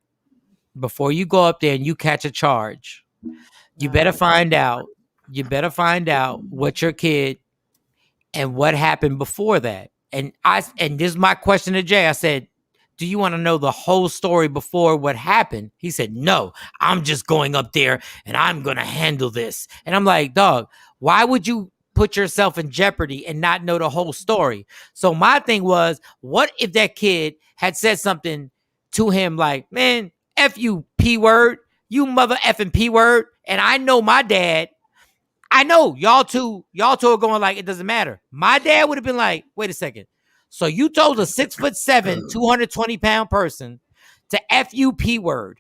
before you go up there and you catch a charge, you better find out what your kid and what happened before that. And this is my question to Jay. I said, do you want to know the whole story before what happened? He said, no, I'm just going up there and I'm going to handle this. And I'm like, dog, why would you put yourself in jeopardy and not know the whole story? So my thing was, what if that kid had said something to him like, man, F you, P word, you mother effing P word. And I know my dad, I know y'all two are going like, it doesn't matter. My dad would have been like, wait a second. So you told a 6'7", 220-pound person to F you P word.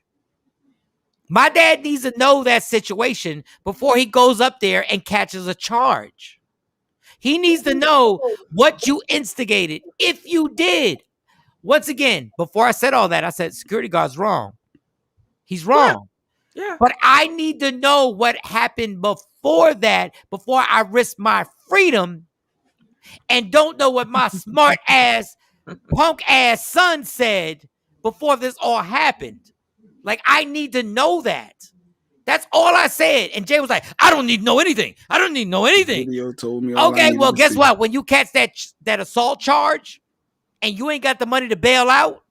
My dad needs to know that situation before he goes up there and catches a charge. He needs to know what you instigated, if you did. Once again, before I said all that, I said security guard's wrong. He's wrong. Yeah. But I need to know what happened before that, before I risk my freedom and don't know what my smart ass, punk ass son said before this all happened. Like, I need to know that. That's all I said. And Jay was like, I don't need to know anything. I don't need to know anything. Video told me all okay, well, guess what? When you catch that assault charge and you ain't got the money to bail out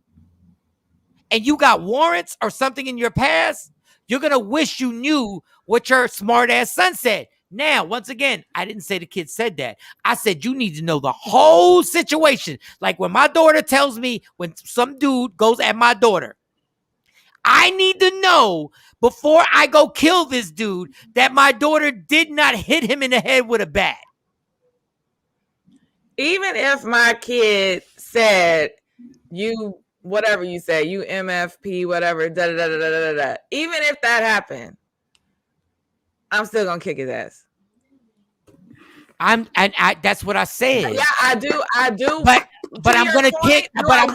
and you got warrants or something in your past, you're going to wish you knew what your smart ass son said. Now, once again, I didn't say the kid said that. I said you need to know the whole situation. Like when my daughter tells me when some dude goes at my daughter, I need to know before I go kill this dude that my daughter did not hit him in the head with a bat. Even if my kid said, you, whatever you say, you MFP, whatever, da da da da da da. Even if that happened, I'm still gonna kick his ass. That's what I said. Yeah, I do. But I'm gonna kick. But I'm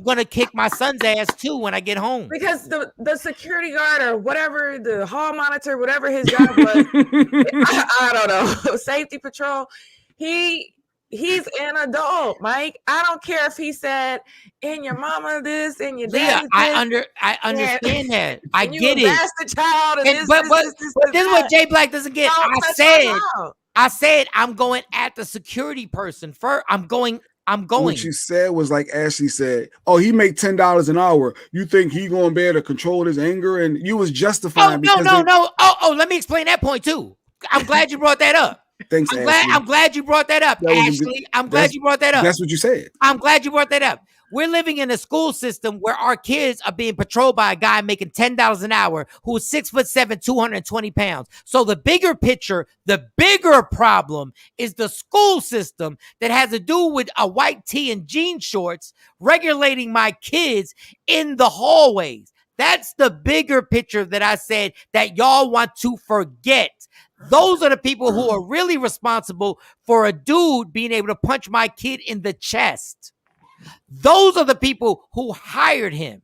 gonna kick my son's ass too when I get home. Because the security guard or whatever, the hall monitor, whatever his job was, I don't know, safety patrol. He's an adult, Mike. I don't care if he said, "And your mama this, and your dad this." I understand that. I get it. Bastard child, and but this is what Jay Black doesn't get. I said I'm going at the security person first. I'm going. What you said was like Ashley said, "Oh, he make $10 an hour. You think he gonna be able to control his anger?" And you was justifying. No. Oh, let me explain that point too. I'm glad you brought that up. Thanks, I'm glad you brought that up, Ashley. I'm glad you brought that up. That's what you said. I'm glad you brought that up. We're living in a school system where our kids are being patrolled by a guy making $10 an hour who's 6'7", 220 pounds. So the bigger picture, the bigger problem is the school system that has to do with a white tee and jean shorts regulating my kids in the hallways. That's the bigger picture that I said that y'all want to forget. Those are the people who are really responsible for a dude being able to punch my kid in the chest. Those are the people who hired him.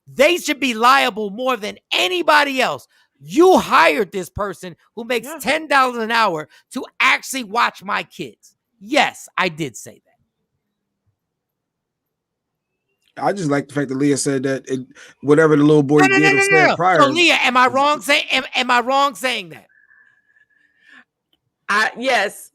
They should be liable more than anybody else. You hired this person who makes $10 an hour to actually watch my kids. Yes, I did say that. I just like the fact that Leah said that whatever the little boy did or said prior. So Leah, am I wrong saying that? Yes,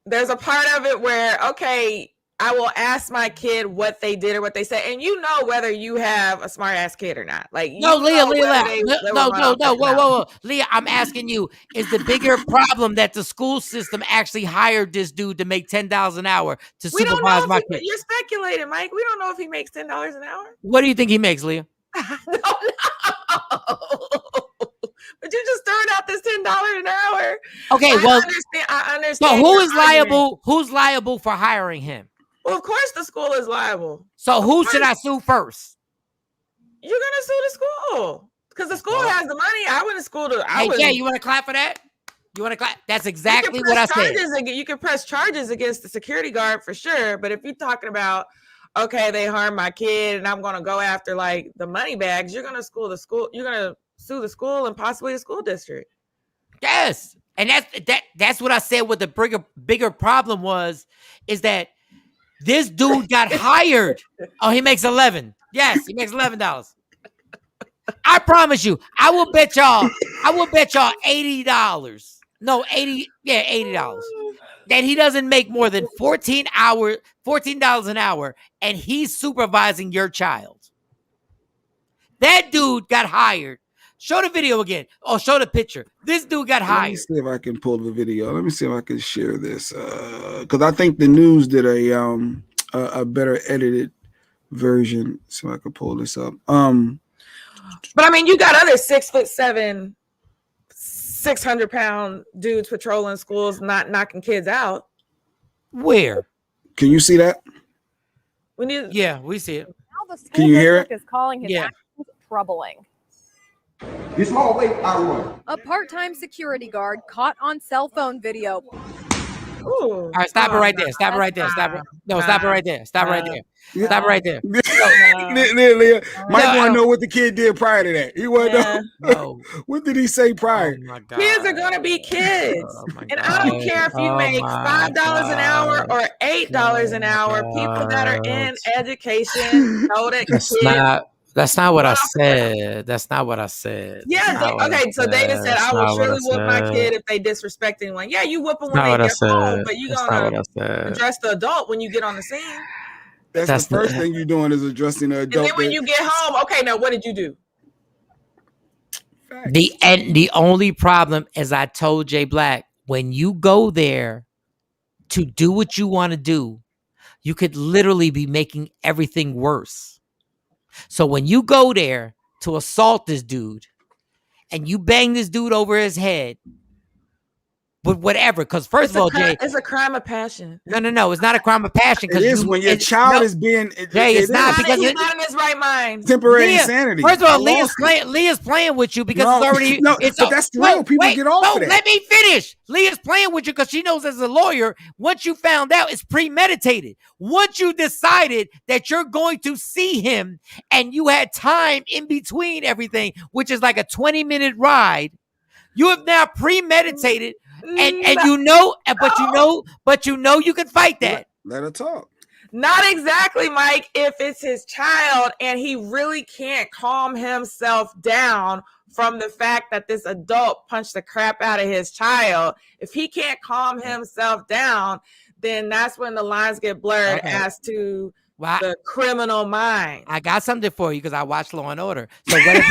there's a part of it where, okay, I will ask my kid what they did or what they said, and you know whether you have a smart ass kid or not. Like, no, Leah, whoa, Leah, I'm asking you: is the bigger problem that the school system actually hired this dude to make $10 an hour to supervise my kid? You're speculating, Mike. We don't know if he makes $10 an hour. What do you think he makes, Leah? No. But you just throwing out this $10 an hour. Okay, I understand. So who is liable? Who's liable for hiring him? Well, of course the school is liable. So who should I sue first? You're gonna sue the school because the school has the money. I went to school to. Jay, you want to clap for that? You want to clap? That's exactly what I said. You can press charges against the security guard for sure, but if you're talking about, okay, they harmed my kid, and I'm gonna go after like the money bags, you're gonna sue the school and possibly the school district. Yes, and that's what I said. What the bigger problem is that this dude got hired. Oh, he makes 11. Yes, he makes $11. I promise you, I will bet y'all $80. No, $80 that he doesn't make more than $14 an hour, and he's supervising your child. That dude got hired. Show the video again. Oh, show the picture. This dude got hired. Let me see if I can pull the video. Let me see if I can share this. Because I think the news did a better edited version. So I can pull this up. But I mean, you got other 6'7", 600-pound dudes patrolling schools, not knocking kids out. Where? Can you see that? Yeah, we see it. Now the school Can you hear it? Is calling his actions troubling. It's my way I run. A part-time security guard caught on cell phone video All right, stop it right there. Stop it right there. Stop it. No, stop it right there. Stop right there. Stop it right there. Leah, Mike want to know what the kid did prior to that. He want to know what did he say prior. Oh my God. Kids are gonna be kids, and I don't care if you make $5 an hour or $8 an hour. People that are in education know that That's not what I said. That's not what I said. Yeah. Okay. So David said, "I will surely whoop my kid if they disrespect anyone." Yeah, you whoop them when they get home, but you gonna address the adult when you get on the scene. That's the first thing you're doing is addressing the adult. And then when you get home, okay, now what did you do? The only problem, as I told Jay Black, when you go there to do what you want to do, you could literally be making everything worse. So when you go there to assault this dude and you bang this dude over his head, but whatever, because first of all, Jay, it's a crime of passion. No, it's not a crime of passion. It is when your child is being. Jay, it's not because he's not in his right mind. Temporary insanity. First of all, Leah's playing with you because it's already. But that's the real. People get off of that. Let me finish. Leah's playing with you because she knows as a lawyer, once you found out, it's premeditated. Once you decided that you're going to see him and you had time in between everything, which is like a 20-minute ride, you have now premeditated. And you know you can fight that. Let her talk. Not exactly, Mike. If it's his child and he really can't calm himself down from the fact that this adult punched the crap out of his child, if he can't calm himself down, then that's when the lines get blurred as to the criminal mind. I got something for you because I watched Law and Order. So what if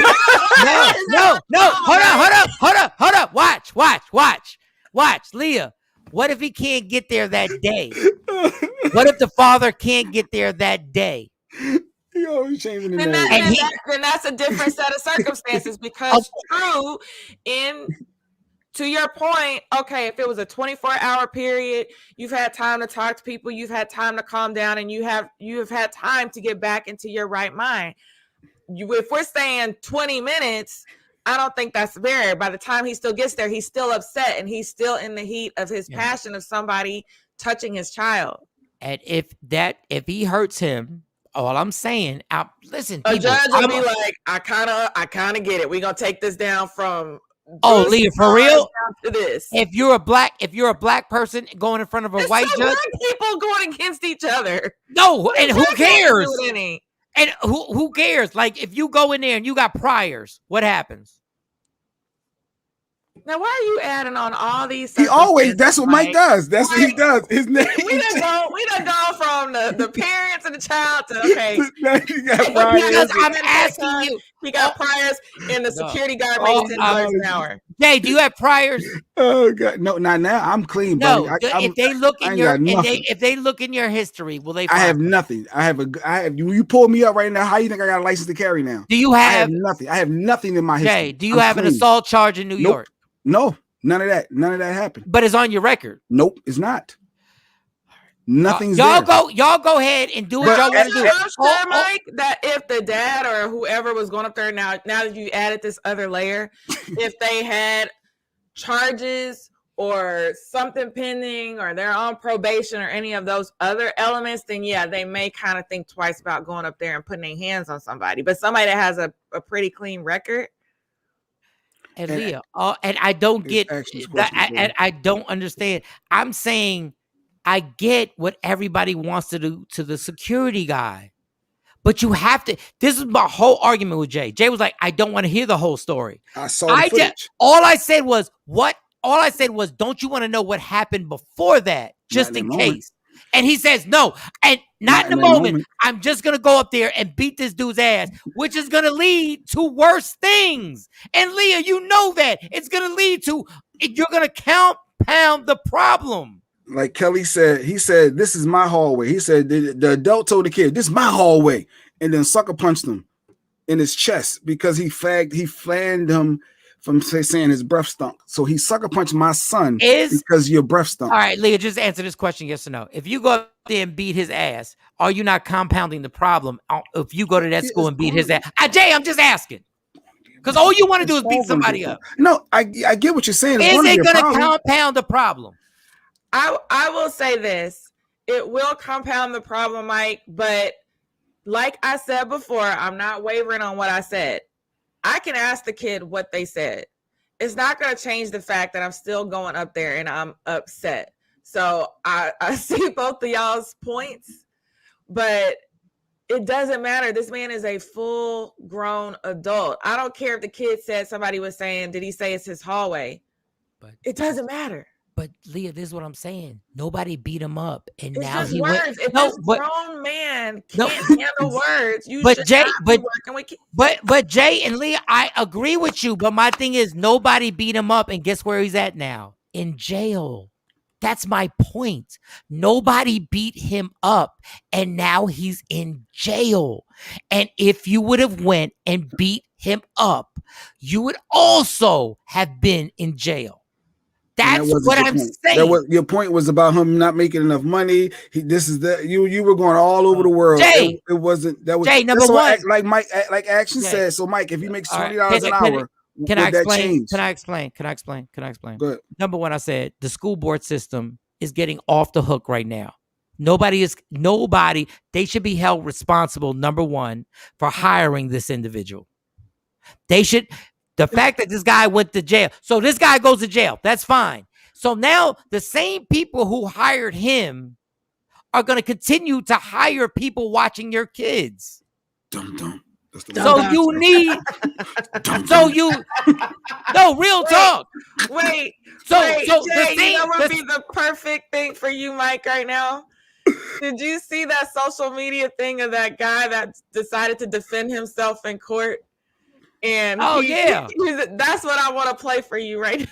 no, hold up. Watch, Leah. What if he can't get there that day? What if the father can't get there that day? He's changing the name. Then that's a different set of circumstances because to your point, okay, if it was a 24-hour period, you've had time to talk to people, you've had time to calm down, and you have had time to get back into your right mind. If we're saying 20 minutes, I don't think that's fair. By the time he still gets there, he's still upset and he's still in the heat of his passion of somebody touching his child. And if he hurts him, all I'm saying, listen, a judge will be like, I kind of get it. We're gonna take this down from. Oh, Leah, for real? To this. If you're a black person going in front of a white judge, black people going against each other. No, and who cares? And who cares? Like, if you go in there and you got priors, what happens? Now, why are you adding on all these? He always, that's what Mike does. That's what he does. His name. We done gone from the parents and the child to, okay. You got priors. I'm asking you. He got priors and the security guard makes $10 an hour. Jay, do you have priors? Oh God, no, not now. I'm clean, no, buddy. If they look in your history, will they? I have nothing. I have. You pull me up right now. How you think I got a license to carry now? Do you have? I have nothing. I have nothing in my history. Jay, do you have an assault charge in New York? No, none of that. None of that happened. But it's on your record. Nope, it's not. Nothing's y'all there. Y'all go ahead and do what y'all want to do. I'm sure, Mike, that if the dad or whoever was going up there now that you added this other layer, if they had charges or something pending or they're on probation or any of those other elements, then yeah, they may kind of think twice about going up there and putting their hands on somebody. But somebody that has a pretty clean record. And Leah, and I don't get that, and I don't understand. I'm saying I get what everybody wants to do to the security guy, but you have to. This is my whole argument with Jay. Jay was like, I don't want to hear the whole story. I saw the footage. All I said was, don't you want to know what happened before that, just in case? And he says, no, and not in the moment. I'm just going to go up there and beat this dude's ass, which is going to lead to worse things. And Leah, you know that. It's going to lead to, you're going to compound the problem. Like Kelly said, he said, this is my hallway. He said, the adult told the kid, this is my hallway. And then sucker punched him in his chest because he fanned him from saying his breath stunk. So he sucker punched my son because your breath stunk. All right, Leah, just answer this question, yes or no. If you go up there and beat his ass, are you not compounding the problem if you go to that school and beat his ass? Jay, I'm just asking. Because all you want to do is beat somebody up. No, I get what you're saying. Is it going to compound the problem? I will say this. It will compound the problem, Mike, but like I said before, I'm not wavering on what I said. I can ask the kid what they said. It's not going to change the fact that I'm still going up there and I'm upset. So I see both of y'all's points, but it doesn't matter. This man is a full grown adult. I don't care if the kid said somebody was saying, did he say it's his hallway? But it doesn't matter. But Leah, this is what I'm saying. Nobody beat him up, and it's now just he words. went. If this grown man can't handle words, you but should Jay, not be working with kids. But Jay and Leah, I agree with you. But my thing is, nobody beat him up, and guess where he's at now? In jail. That's my point. Nobody beat him up, and now he's in jail. And if you would have went and beat him up, you would also have been in jail. That's what I'm saying. Your point was about him not making enough money. You were going all over the world. Jay, it wasn't that was Jay, number one. Like Mike, like Action said. So Mike, if he makes $20 an hour, can I explain? Can I explain? Go ahead. Number one, I said the school board system is getting off the hook right now. Nobody. They should be held responsible. Number one, for hiring this individual. They should. The fact that this guy went to jail. So this guy goes to jail. That's fine. So now the same people who hired him are going to continue to hire people watching your kids. So you need. So you. No, real talk. Wait. So Jay, you know what would be the perfect thing for you, Mike, right now? Did you see that social media thing of that guy that decided to defend himself in court? And that's what I want to play for you right now.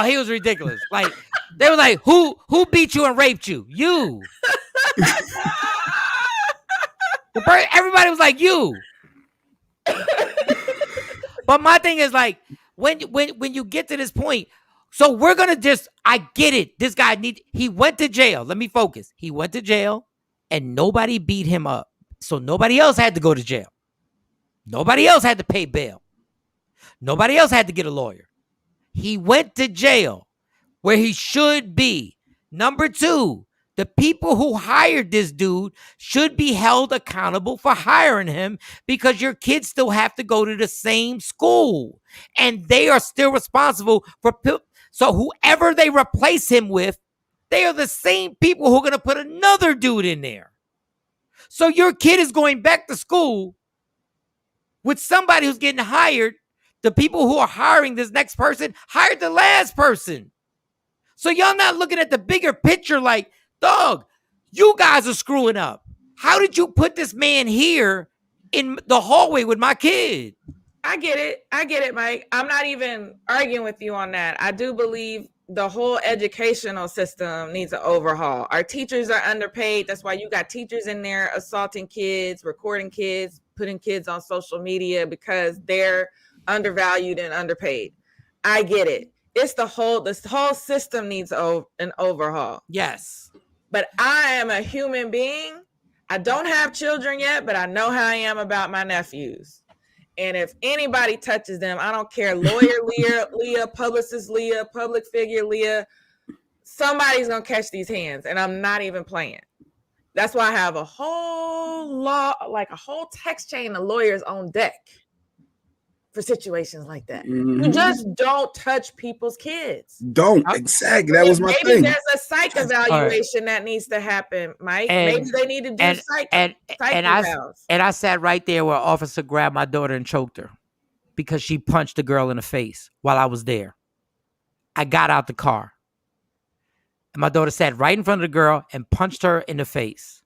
No, he was ridiculous. Like they were like, who beat you and raped you? You. Everybody was like, you. But my thing is like, when you get to this point, so we're gonna I get it. This guy he went to jail. Let me focus. He went to jail and nobody beat him up. So nobody else had to go to jail. Nobody else had to pay bail. Nobody else had to get a lawyer. He went to jail where he should be. Number two, the people who hired this dude should be held accountable for hiring him because your kids still have to go to the same school and they are still responsible for. So whoever they replace him with, they are the same people who are going to put another dude in there. So your kid is going back to school with somebody who's getting hired. The people who are hiring this next person hired the last person. So y'all not looking at the bigger picture like, dog, you guys are screwing up. How did you put this man here in the hallway with my kid? I get it, Mike. I'm not even arguing with you on that. I do believe the whole educational system needs an overhaul. Our teachers are underpaid. That's why you got teachers in there assaulting kids, recording kids, putting kids on social media because they're undervalued and underpaid. I get it. It's this whole system needs an overhaul. Yes. But I am a human being. I don't have children yet, but I know how I am about my nephews. And if anybody touches them, I don't care, lawyer Leah, publicist Leah, public figure Leah, somebody's going to catch these hands. And I'm not even playing. That's why I have a whole text chain of lawyers on deck for situations like that. Mm-hmm. You just don't touch people's kids. Exactly. That was my thing. Maybe there's a psych evaluation that needs to happen, Mike. Maybe they need to do psych evals. And I sat right there where an officer grabbed my daughter and choked her because she punched the girl in the face while I was there. I got out the car. And my daughter sat right in front of the girl and punched her in the face.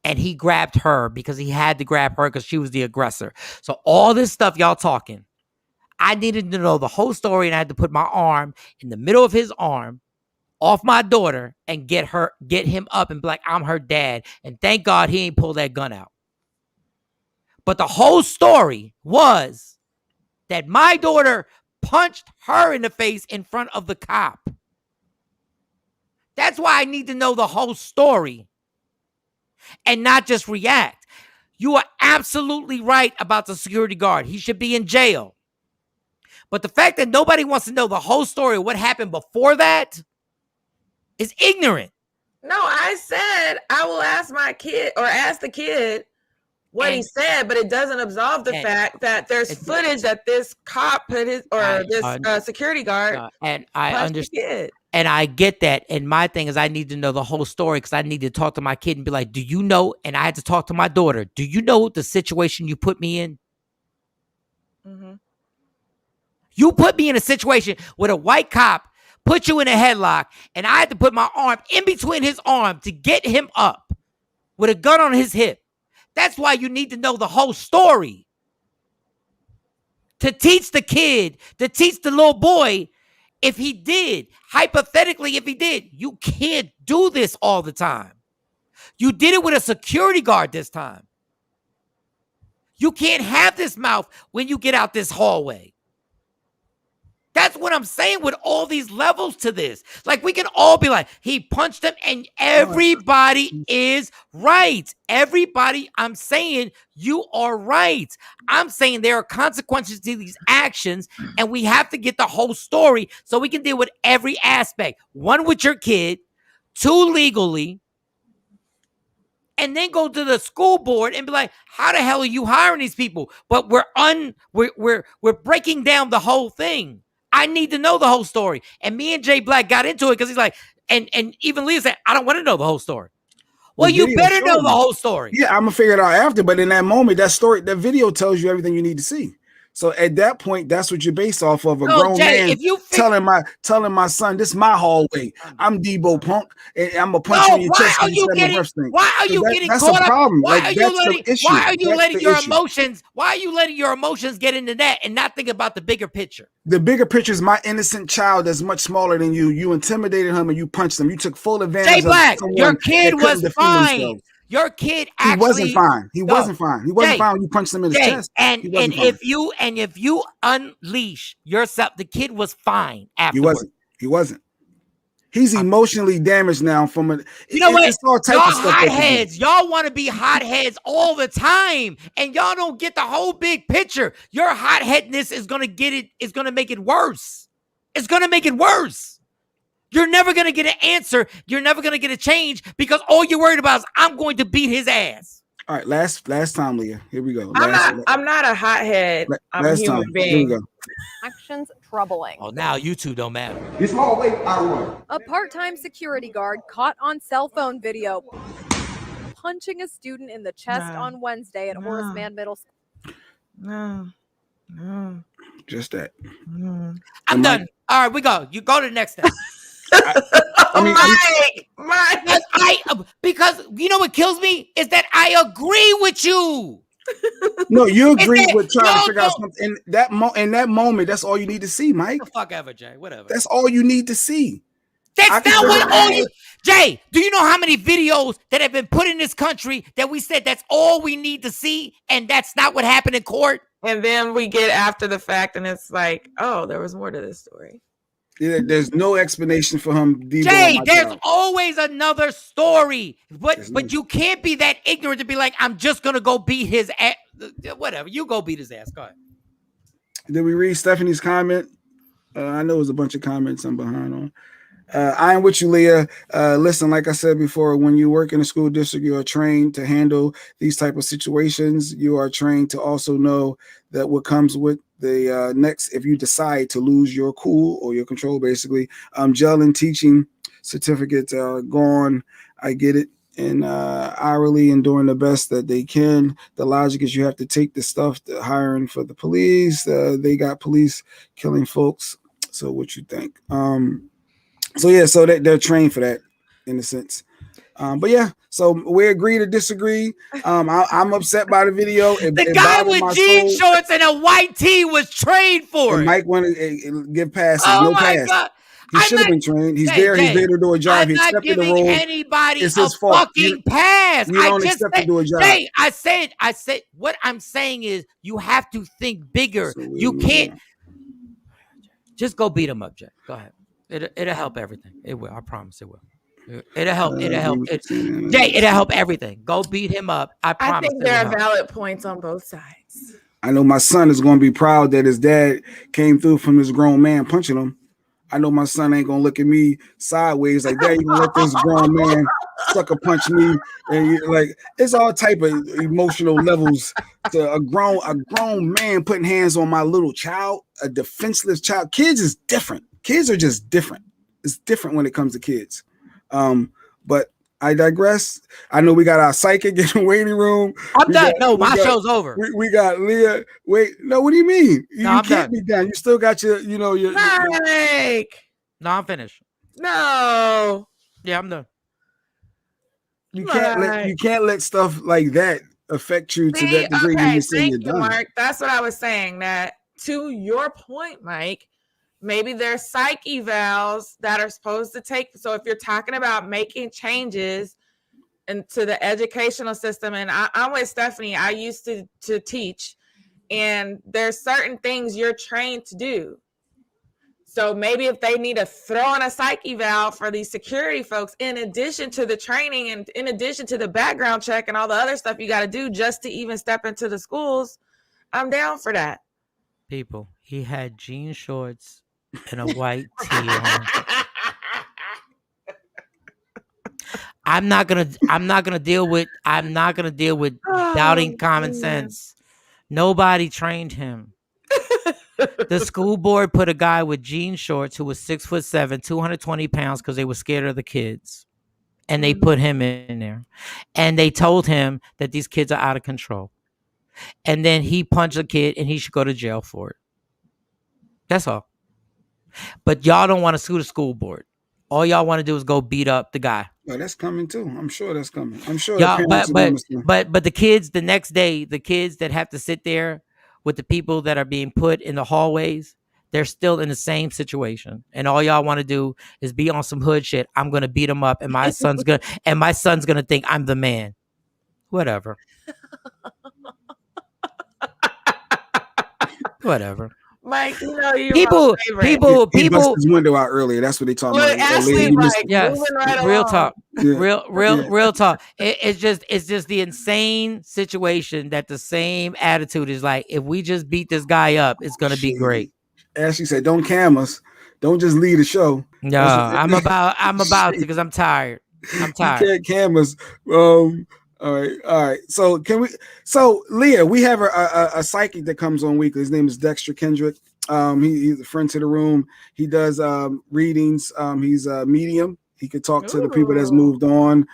And he grabbed her because he had to grab her because she was the aggressor. So all this stuff y'all talking, I needed to know the whole story, and I had to put my arm in the middle of his arm off my daughter and get him up and be like, I'm her dad. And thank God he ain't pulled that gun out. But the whole story was that my daughter punched her in the face in front of the cop. That's why I need to know the whole story. And not just react. You are absolutely right about the security guard. He should be in jail. But the fact that nobody wants to know the whole story of what happened before that, is ignorant. No, I said I will ask my kid or ask the kid what he said, but it doesn't absolve the fact that there's footage that this cop put his security guard and I understand. And I get that. And my thing is I need to know the whole story because I need to talk to my kid and be like, do you know? And I had to talk to my daughter. Do you know the situation you put me in? Mm-hmm. You put me in a situation with a white cop put you in a headlock, and I had to put my arm in between his arm to get him up with a gun on his hip. That's why you need to know the whole story. To teach the kid, to teach the little boy, if he did, hypothetically, if he did, you can't do this all the time. You did it with a security guard this time. You can't have this mouth when you get out this hallway. That's what I'm saying with all these levels to this. Like, we can all be like, he punched him, and everybody is right. Everybody, I'm saying you are right. I'm saying there are consequences to these actions, and we have to get the whole story so we can deal with every aspect. One, with your kid. Two, legally. And then go to the school board and be like, how the hell are you hiring these people? But we're breaking down the whole thing. I need to know the whole story. And me and Jay Black got into it because he's like, and even Leah said, I don't want to know the whole story. Well, you better know the whole story. Yeah, I'm gonna figure it out after. But in that moment, that video tells you everything you need to see. So at that point, that's what you're based off of. A grown man if you telling my son, this is my hallway. I'm Debo Punk, and I'm gonna punch you in your chest. Why are you getting that's caught a problem? Why like, are you letting your issue. emotions? Why are you letting your emotions get into that and not think about the bigger picture? The bigger picture is my innocent child that's much smaller than you. You intimidated him and you punched him. You took full advantage. Jay Black, of your kid was fine. Your kid actually wasn't fine. He wasn't fine. He wasn't fine when you punched him in his chest. And if you unleash yourself, the kid was fine afterwards. He wasn't. He's emotionally damaged now from a. You know what? It's all type y'all of stuff hotheads. Y'all want to be hotheads all the time, and y'all don't get the whole big picture. Your hotheadness is gonna make it worse. It's gonna make it worse. You're never going to get an answer. You're never going to get a change because all you're worried about is I'm going to beat his ass. All right, last time, Leah. Here we go. I'm not a hothead. I'm a human being. Here we go. Actions troubling. Oh, now you two don't matter. It's small way I won. A part-time security guard caught on cell phone video punching a student in the chest on Wednesday at Horace Mann Middle School. No. Just that. No. I'm done. All right, we go. You go to the next step. Because you know what kills me is that I agree with you. No, you agree with trying to figure out something in that moment. That's all you need to see, Mike. The fuck ever, Jay. Whatever. That's all you need to see. That's not what all you. Jay, do you know how many videos that have been put in this country that we said that's all we need to see, and that's not what happened in court? And then we get after the fact, and it's like, oh, there was more to this story. Yeah, there's no explanation for him. Jay, there's always another story, but you can't be that ignorant to be like, I'm just gonna go beat his ass. Whatever, you go beat his ass. Go ahead. Did we read Stephanie's comment? I know it was a bunch of comments I'm behind on. I am with you, Leah. Listen, like I said before, when you work in a school district, you are trained to handle these type of situations. You are trained to also know that what comes with the next, if you decide to lose your cool or your control, basically. Gel and teaching certificates are gone. I get it. And hourly and doing the best that they can. The logic is you have to take the stuff, the hiring for the police. They got police killing folks. So what you think? So they're trained for that in a sense. But yeah, so we agree to disagree. I'm upset by the video. The guy with jean shorts and a white tee was trained for it. Mike wanted to give passes. Oh no my pass. God. He should have been trained. He's there. He's there to do a job. He accepted the role. Anybody it's a his fault. fucking pass. You don't accept to do a job. Jay, I said. What I'm saying is, you have to think bigger. So you can't just go beat him up, Jay. Go ahead. It'll help everything. It will. I promise it will. It'll help. Jay, it'll help everything. Go beat him up. I promise. I think there are valid points on both sides. I know my son is going to be proud that his dad came through from this grown man punching him. I know my son ain't gonna look at me sideways like that. You gonna let this grown man sucker punch me? And like, it's all type of emotional levels to a grown man putting hands on my little child, a defenseless child. Kids is different. Kids are just different. It's different when it comes to kids. But I digress. I know we got our psychic in the waiting room. I'm done. No, my show's over. We got Leah. Wait, no, what do you mean? No, you I'm can't done. be done. You still got your Mike. No, I'm finished. No. Yeah, I'm done. You can't let stuff like that affect you to that degree when you're saying you're done. Mark. That's what I was saying. That to your point, Mike. Maybe there's psych evals that are supposed to take. So if you're talking about making changes into the educational system, and I'm with Stephanie, I used to teach, and there's certain things you're trained to do. So maybe if they need to throw in a psych eval for these security folks, in addition to the training and in addition to the background check and all the other stuff you got to do just to even step into the schools, I'm down for that. People, he had jean shorts and a white tee on. I'm not gonna deal with doubting common sense. Nobody trained him. The school board put a guy with jean shorts who was 6'7", 220 pounds because they were scared of the kids. And they put him in there. And they told him that these kids are out of control. And then he punched a kid and he should go to jail for it. That's all. But y'all don't want to sue the school board. All y'all want to do is go beat up the guy. Well, that's coming too. I'm sure that's coming. I'm sure. Y'all, but the kids, the next day, the kids that have to sit there with the people that are being put in the hallways, they're still in the same situation. And all y'all want to do is be on some hood shit. I'm gonna beat them up, and my son's gonna think I'm the man. Whatever. Whatever. Mike, you know you people he bust his window out earlier. That's what they talking about. Ashley, Mike, yes, right real along. talk. Yeah. Real talk. It's just the insane situation that the same attitude is like, if we just beat this guy up, it's gonna be great. Ashley said, "Don't cam us. Don't just lead the show." No, I'm about to because I'm tired. I'm tired. You can't cam us. All right. So Leah, we have a psychic that comes on weekly. His name is Dexter Kendrick. He's a friend to the room. He does readings. He's a medium. He could talk to the people that's moved on.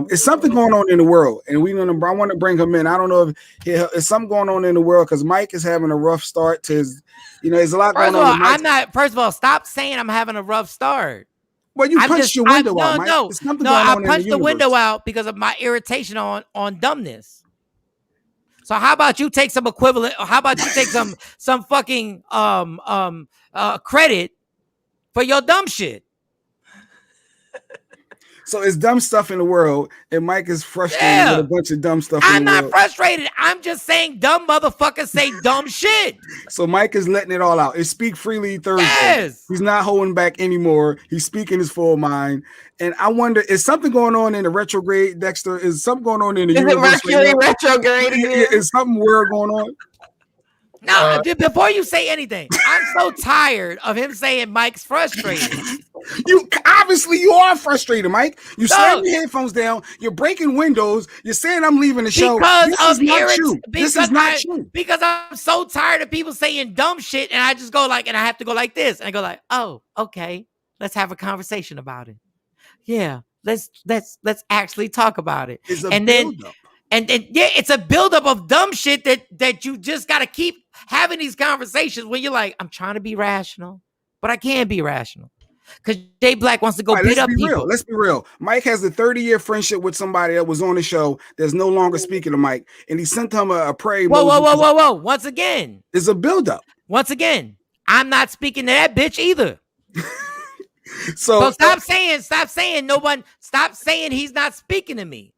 It's something going on in the world, and I want to bring him in. I don't know if it's something going on in the world because Mike is having a rough start to his. There's a lot going on. First of all, stop saying I'm having a rough start. Well, you punched your window out, Mike. No, I punched the window out because of my irritation on dumbness. So how about you take some equivalent, or how about you take some fucking credit for your dumb shit? So it's dumb stuff in the world, and Mike is frustrated with a bunch of dumb stuff in the world. I'm not frustrated. I'm just saying dumb motherfuckers say dumb shit. So Mike is letting it all out. It's Speak Freely Thursday. Yes. He's not holding back anymore. He's speaking his full mind. And I wonder, is something going on in the retrograde, Dexter? Is something going on in the universe? Is it Mercury retrograde again? Is something weird going on? No, before you say anything, I'm so tired of him saying Mike's frustrated. You are frustrated, Mike. You slam your headphones down. You're breaking windows. You're saying I'm leaving the show. This is not true. Because I'm so tired of people saying dumb shit, and I just go like, and I have to go like this, and I go like, oh, okay, let's have a conversation about it. Yeah, let's actually talk about it. And then it's a buildup of dumb shit that you just got to keep having these conversations when you're like, I'm trying to be rational, but I can't be rational because Jay Black wants to go beat up people. Let's be real. Mike has a 30-year friendship with somebody that was on the show that's no longer speaking to Mike, and he sent him a prayer. Whoa. Once again, it's a buildup. Once again, I'm not speaking to that bitch either. So stop saying he's not speaking to me.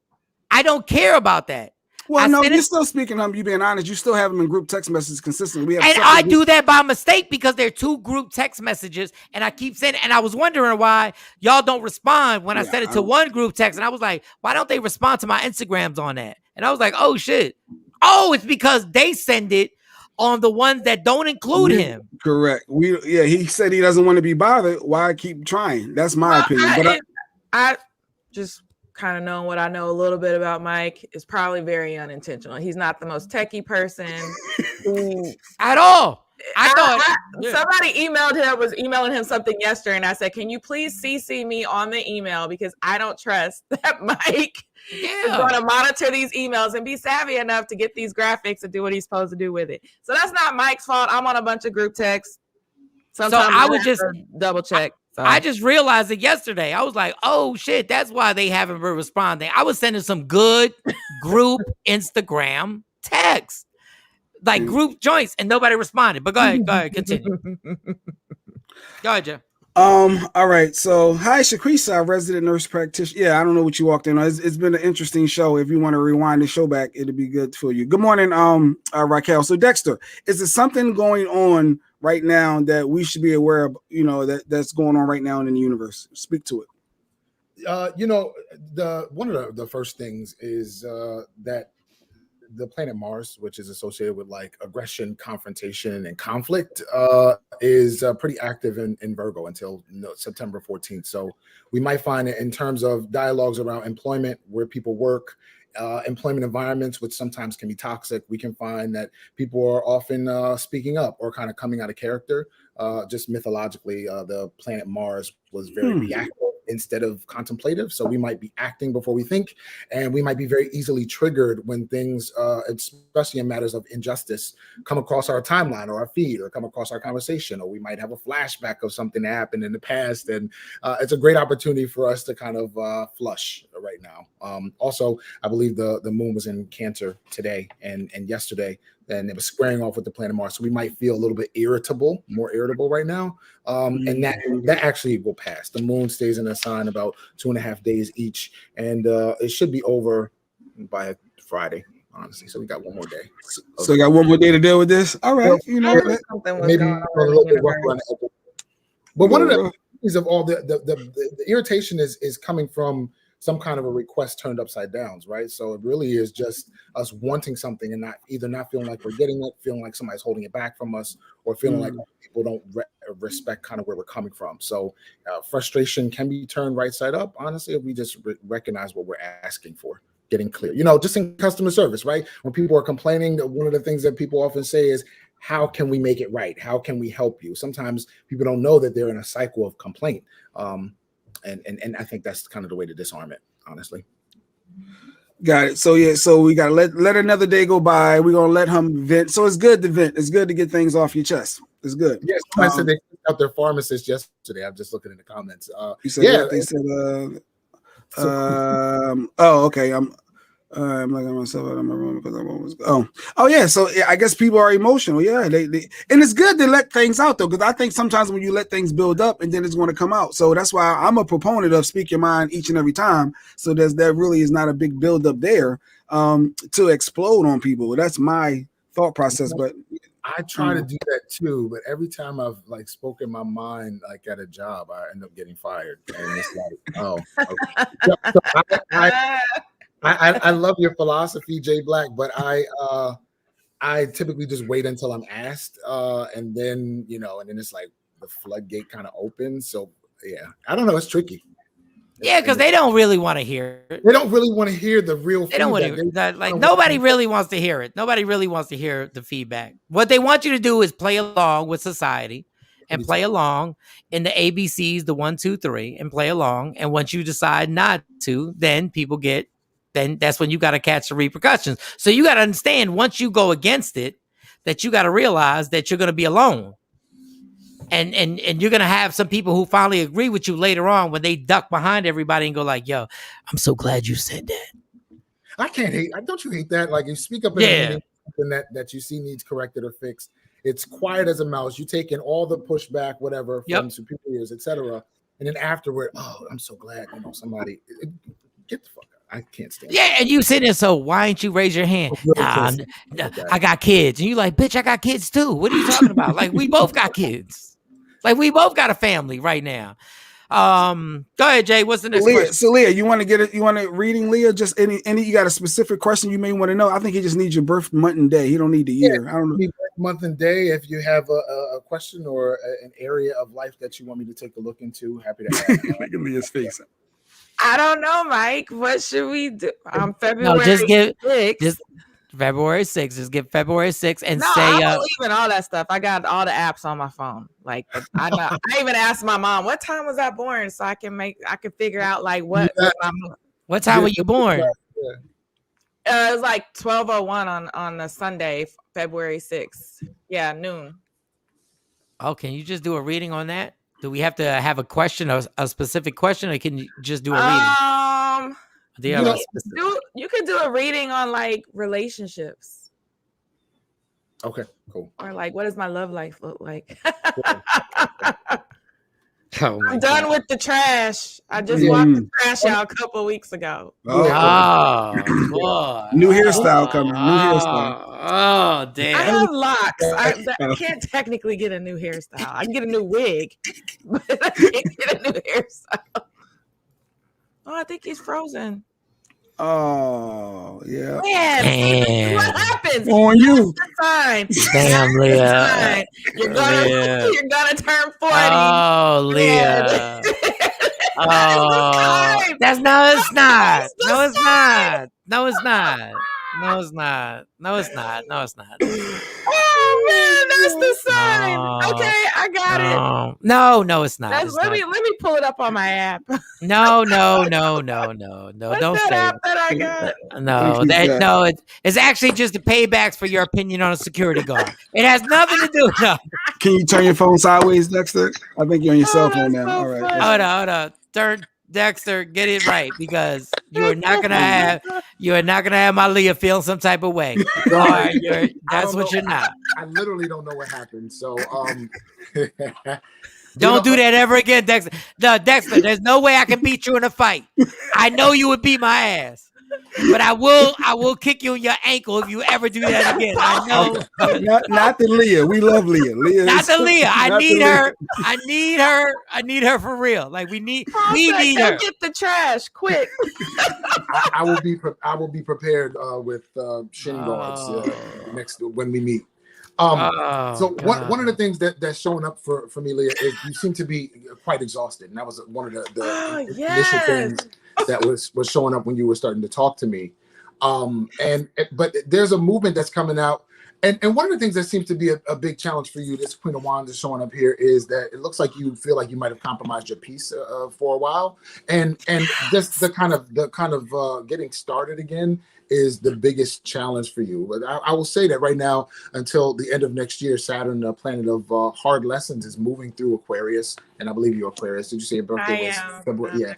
I don't care about that. Well, no, you're still speaking to him. You being honest, you still have him in group text messages consistently. I do that by mistake because they're two group text messages, and I keep saying it. And I was wondering why y'all don't respond when I sent it to one group text, and I was like, why don't they respond to my Instagrams on that? And I was like, oh shit. Oh, it's because they send it on the ones that don't include him. Correct. He said he doesn't want to be bothered. Why keep trying? That's my opinion. But I just kind of knowing what I know a little bit about Mike is probably very unintentional. He's not the most techie person at all. Somebody was emailing him something yesterday, and I said, "Can you please CC me on the email because I don't trust that Mike is going to monitor these emails and be savvy enough to get these graphics and do what he's supposed to do with it." So that's not Mike's fault. I'm on a bunch of group texts. Sometimes I would just double check. So. I just realized it yesterday. I was like, "Oh shit, that's why they haven't been responding." I was sending some good group Instagram texts. Like group joints, and nobody responded. But go ahead, continue. Go ahead, Jeff. All right. So, hi, Shakrisa, resident nurse practitioner. Yeah, I don't know what you walked in on. It's been an interesting show. If you want to rewind the show back, it'll be good for you. Good morning, Raquel. So, Dexter, is there something going on right now that we should be aware of? You know, that's going on right now in the universe. Speak to it. You know, one of the first things is that the planet Mars, which is associated with like aggression, confrontation, and conflict, is pretty active in Virgo until September 14th. So we might find it in terms of dialogues around employment, where people work, employment environments, which sometimes can be toxic. We can find that people are often speaking up or kind of coming out of character. Just mythologically, the planet Mars was very reactive instead of contemplative. So we might be acting before we think, and we might be very easily triggered when things, especially in matters of injustice, come across our timeline or our feed or come across our conversation, or we might have a flashback of something that happened in the past. And it's a great opportunity for us to kind of flush right now. Also, I believe the moon was in Cancer today and yesterday, and it was squaring off with the planet Mars. So we might feel a little bit more irritable right now. And that actually will pass. The moon stays in a sign about 2.5 days each. And it should be over by Friday, honestly. So we got one more day. So we got one more day to deal with this. All right. You know, maybe a little bit rough around the edge. But one of the things of all the irritation is coming from some kind of a request turned upside down, right? So it really is just us wanting something and not feeling like we're getting it, feeling like somebody's holding it back from us, or feeling like people don't respect kind of where we're coming from. So frustration can be turned right side up, honestly, if we just recognize what we're asking for, getting clear. You know, just in customer service, right? When people are complaining, one of the things that people often say is, how can we make it right? How can we help you? Sometimes people don't know that they're in a cycle of complaint. And I think that's kind of the way to disarm it, honestly. Got it. So yeah, so we gotta let another day go by. We're gonna let him vent. So it's good to vent. It's good to get things off your chest. It's good. Yes, I said they picked out their pharmacist yesterday. I'm just looking in the comments. You said they said oh, okay. I'm looking at myself out of my room because I almost oh yeah. So yeah, I guess people are emotional. Yeah, they and it's good to let things out though, because I think sometimes when you let things build up and then it's going to come out. So that's why I'm a proponent of speak your mind each and every time. So there really is not a big build up there to explode on people. That's my thought process. But I try to do that too, but every time I've like spoken my mind like at a job, I end up getting fired. And it's like, oh, okay. So I love your philosophy, Jay Black, but I typically just wait until I'm asked, and then and then it's like the floodgate kind of opens. So yeah, I don't know, it's tricky. Yeah, because they don't really want to hear it. They don't really want to hear the real feedback. Don't want to, nobody really wants to hear it. Nobody really wants to hear the feedback. What they want you to do is play along with society and play along in the ABCs, the 1, 2, 3, and play along. And once you decide not to, then that's when you got to catch the repercussions. So you got to understand, once you go against it, that you got to realize that you're going to be alone. And you're going to have some people who finally agree with you later on when they duck behind everybody and go like, yo, I'm so glad you said that. I can't hate. Don't you hate that? Like you speak up in a meeting, something that you see needs corrected or fixed. It's quiet as a mouse. You take in all the pushback, whatever, from superiors, etc. And then afterward, oh, I'm so glad, somebody get the fuck out. I can't stand it. Yeah, and you sitting there, so why ain't you raise your hand? Nah, I got kids. And you like, bitch, I got kids too. What are you talking about? Like, we both got kids. Like, we both got a family right now. Go ahead, Jay. What's the next question? So Leah, you want to get it? You want to reading Leah? Just any? You got a specific question you may want to know? I think he just needs your birth month and day. He don't need the year. I don't know. month and day. If you have a question or an area of life that you want me to take a look into, happy to have. Look at Leah's face. I don't know, Mike. What should we do? February. No, just give 6th. just February 6th. Just give February 6th and No, say I believe in all that stuff. I got all the apps on my phone. Like I know. I even asked my mom, what time was I born? So I can figure out like what time were you born? It was like 12:01 on a Sunday, February 6th. Yeah, noon. Oh, can you just do a reading on that? Do we have to have a question, a specific question, or can you just do a reading? You can do a reading on like relationships. Okay, cool. Or like, what does my love life look like? I'm done with the trash. I just walked the trash out a couple weeks ago. Boy. New hairstyle coming. New hairstyle. Oh, damn. I have locks. I can't technically get a new hairstyle. I can get a new wig, but I can't get a new hairstyle. Oh, I think he's frozen. Oh, yeah. Man, what happens? On you. Fine. Damn, Leah. You're gonna turn 40. Oh, Leah. Oh, it's not. No, it's not. Oh man, that's the sign. Okay, I got it. No, it's not. Let me pull it up on my app. No. Don't that say app that I got? It's actually just the paybacks for your opinion on a security guard. It has nothing to do with that. Can you turn your phone sideways, Dexter? I think you're on your cell phone now. All right. Hold on. Turn Dexter, get it right, because you are not gonna have my Leah feeling some type of way. That's what you're not. I literally don't know what happened. So don't do that ever again, Dexter. No, Dexter, there's no way I can beat you in a fight. I know you would beat my ass, but I will kick you in your ankle if you ever do that again. I know. Not the Leah. We love Leah. Not the Leah. I need her. I need her for real. Like we need her. Get the trash quick. I will be prepared with shin guards next when we meet. So one of the things that's showing up for me, Leah, is you seem to be quite exhausted, and that was one of the initial things that was showing up when you were starting to talk to me. But there's a movement that's coming out, and one of the things that seems to be a big challenge for you, this Queen of Wands is showing up here, is that it looks like you feel like you might have compromised your peace for a while, and just the kind of getting started again is the biggest challenge for you. But I will say that right now, until the end of next year, Saturn, the planet of hard lessons, is moving through Aquarius, and I believe you're Aquarius. Did you say your birthday was February? Yeah.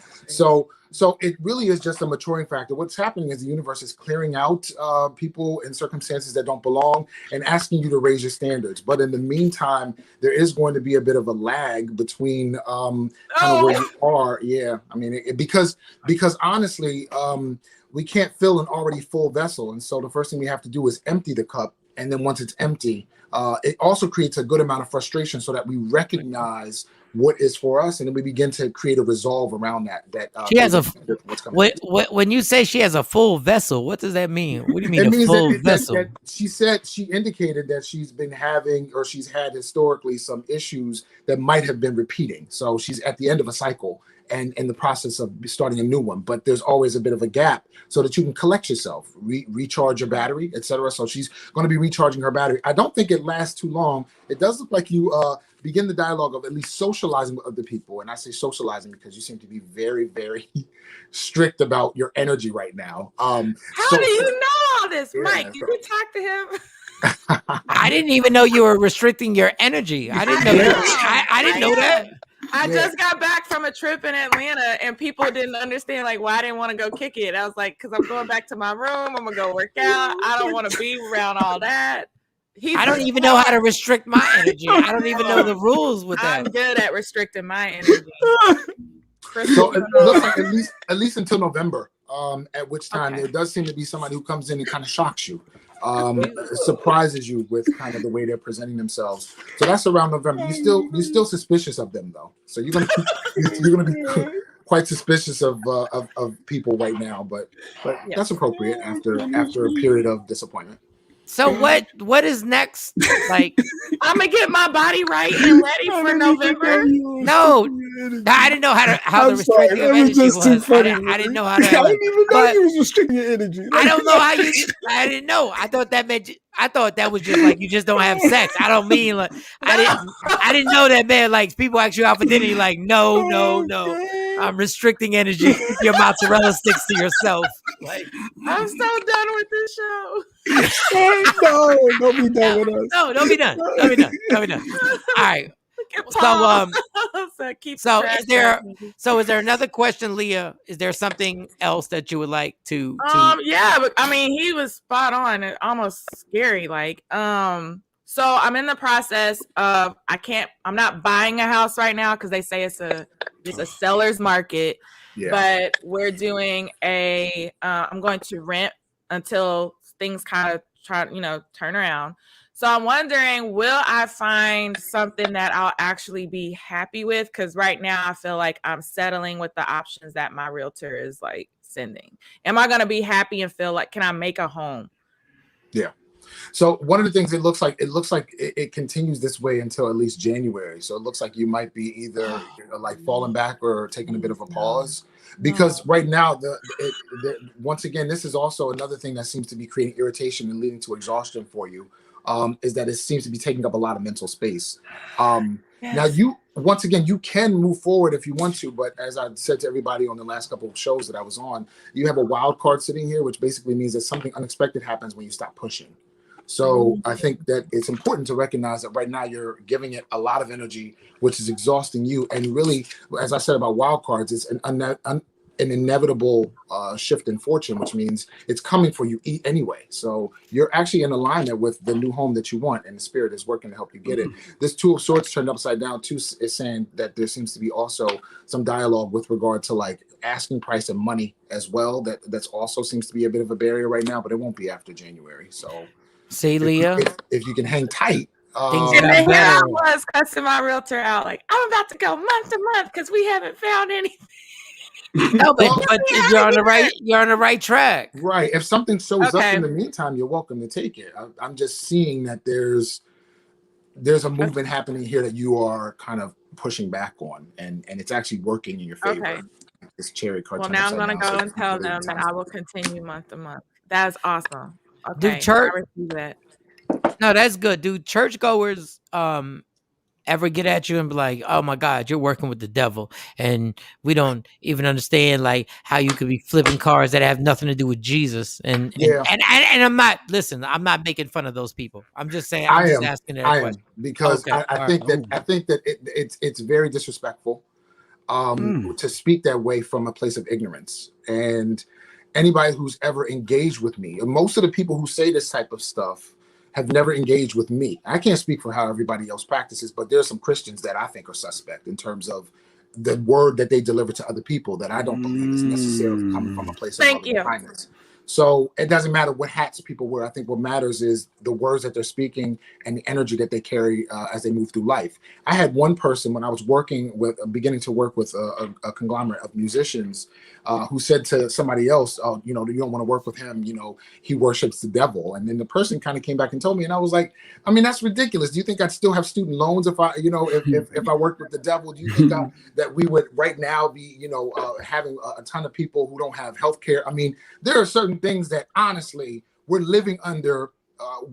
So it really is just a maturing factor. What's happening is the universe is clearing out people in circumstances that don't belong and asking you to raise your standards. But in the meantime, there is going to be a bit of a lag between kind of where you are. Yeah, I mean, because honestly, we can't fill an already full vessel. And so the first thing we have to do is empty the cup. And then once it's empty, it also creates a good amount of frustration so that we recognize what is for us. And then we begin to create a resolve around that. She has when you say she has a full vessel, what does that mean? What do you mean a full vessel? She indicated that she's been having, or she's had historically, some issues that might have been repeating. So she's at the end of a cycle and in the process of starting a new one, but there's always a bit of a gap so that you can collect yourself, recharge your battery, etc. So she's going to be recharging her battery. I don't think it lasts too long. It does look like you begin the dialogue of at least socializing with other people. And I say socializing because you seem to be very, very strict about your energy right now. How do you know all this, Mike? Did you talk to him? I didn't even know you were restricting your energy. I didn't know I didn't know that. I just got back from a trip in Atlanta, and people didn't understand like why I didn't want to go kick it. I was like, because I'm going back to my room. I'm gonna go work out. I don't want to be around all that. I don't even know how to restrict my energy. I don't even know the rules with that. I'm good at restricting my energy. So it looks like at least until November, at which time there does seem to be somebody who comes in and kind of shocks you. Surprises you with kind of the way they're presenting themselves. So that's around November. You're still suspicious of them though. So you're gonna be quite suspicious of people right now. But that's appropriate after a period of disappointment. So what is next? Like, I'm gonna get my body right and ready for November. No, I didn't know how the restricting of energy was. I didn't know how to. I didn't even know you was restricting your energy. I don't know how you. I didn't know. I thought that meant. I thought that was just like you just don't have sex. I don't mean like I didn't know that man. Like people ask you out for dinner, you're like no. I'm restricting energy. Keep your mozzarella sticks to yourself. Like I'm so done with this show. No, don't be done with us. No, don't be done. Don't be done. All right. So is there another question, Leah? Is there something else that you would like to yeah, but I mean he was spot on and almost scary. Like so I'm in the process of I'm not buying a house right now because they say it's a seller's market. Yeah. But we're doing I'm going to rent until things kind of turn around. So I'm wondering, will I find something that I'll actually be happy with? Because right now I feel like I'm settling with the options that my realtor is like sending. Am I going to be happy and feel like, can I make a home? Yeah. So one of the things it looks like it continues this way until at least January. So it looks like you might be either like falling back or taking a bit of a pause. Because right now, once again, this is also another thing that seems to be creating irritation and leading to exhaustion for you. Is that it seems to be taking up a lot of mental space. Now, you can move forward if you want to, but as I said to everybody on the last couple of shows that I was on, you have a wild card sitting here, which basically means that something unexpected happens when you stop pushing. So I think that it's important to recognize that right now you're giving it a lot of energy, which is exhausting you. And really, as I said about wild cards, it's an inevitable shift in fortune, which means it's coming for you anyway. So you're actually in alignment with the new home that you want, and the spirit is working to help you get it. This Two of Swords turned upside down too is saying that there seems to be also some dialogue with regard to like asking price and money as well. That's also seems to be a bit of a barrier right now, but it won't be after January. So see, Leah, if you can hang tight. And then here I was cussing my realtor out like, I'm about to go month to month because we haven't found anything. No, but you're on the right track. Right. If something shows up in the meantime, you're welcome to take it. I'm just seeing that there's a movement happening here that you are kind of pushing back on, and it's actually working in your favor. Okay. This cherry card. Well, now I'm going to go and tell them that I will continue month to month. That's awesome. Okay. Do church? No, that's good. Do churchgoers ever get at you and be like, oh my God, you're working with the devil, and we don't even understand like how you could be flipping cars that have nothing to do with Jesus? And I'm not making fun of those people. I'm just saying, I'm just asking that question. Because I think that it's very disrespectful to speak that way from a place of ignorance. And anybody who's ever engaged with me, and most of the people who say this type of stuff have never engaged with me. I can't speak for how everybody else practices, but there's some Christians that I think are suspect in terms of the word that they deliver to other people that I don't believe is necessarily coming from a place of kindness. So it doesn't matter what hats people wear. I think what matters is the words that they're speaking and the energy that they carry as they move through life. I had one person when I was beginning to work with a conglomerate of musicians who said to somebody else, oh, you don't want to work with him. He worships the devil. And then the person kind of came back and told me, and I was like, I mean, that's ridiculous. Do you think I'd still have student loans if I worked with the devil? Do you think that we would right now be, having a ton of people who don't have health care? I mean, there are certain things that honestly we're living under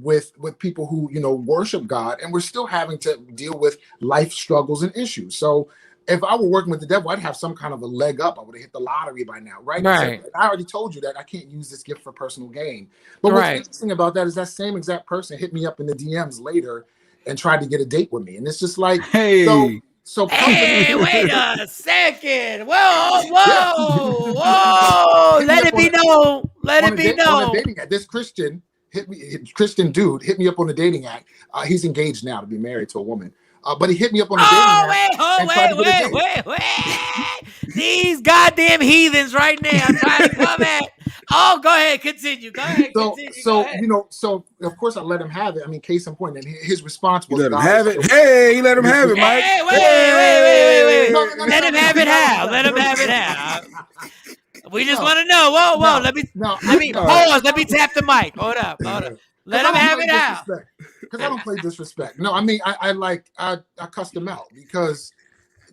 with people who worship God, and we're still having to deal with life struggles and issues. So if I were working with the devil, I'd have some kind of a leg up. I would have hit the lottery by now, right? So I already told you that I can't use this gift for personal gain. But what's interesting about that is that same exact person hit me up in the DMs later and tried to get a date with me, and it's just like, hey. So hey, wait a second. Whoa. Let it be known. This Christian dude hit me up on the dating app. He's engaged now to be married to a woman. But he hit me up on the dating app. Wait. These goddamn heathens right now trying to come at. Oh, go ahead, continue. So of course I let him have it. I mean, case in point, and his response was, "Let him have it." Hey, let him have it, Mike. Hey, wait. Let him have it how? Let him have it how? We just want to know. Whoa. Let me pause. Let me tap the mic. Hold up. Let him have it out. Because I don't play disrespect. No, I mean I cuss them out because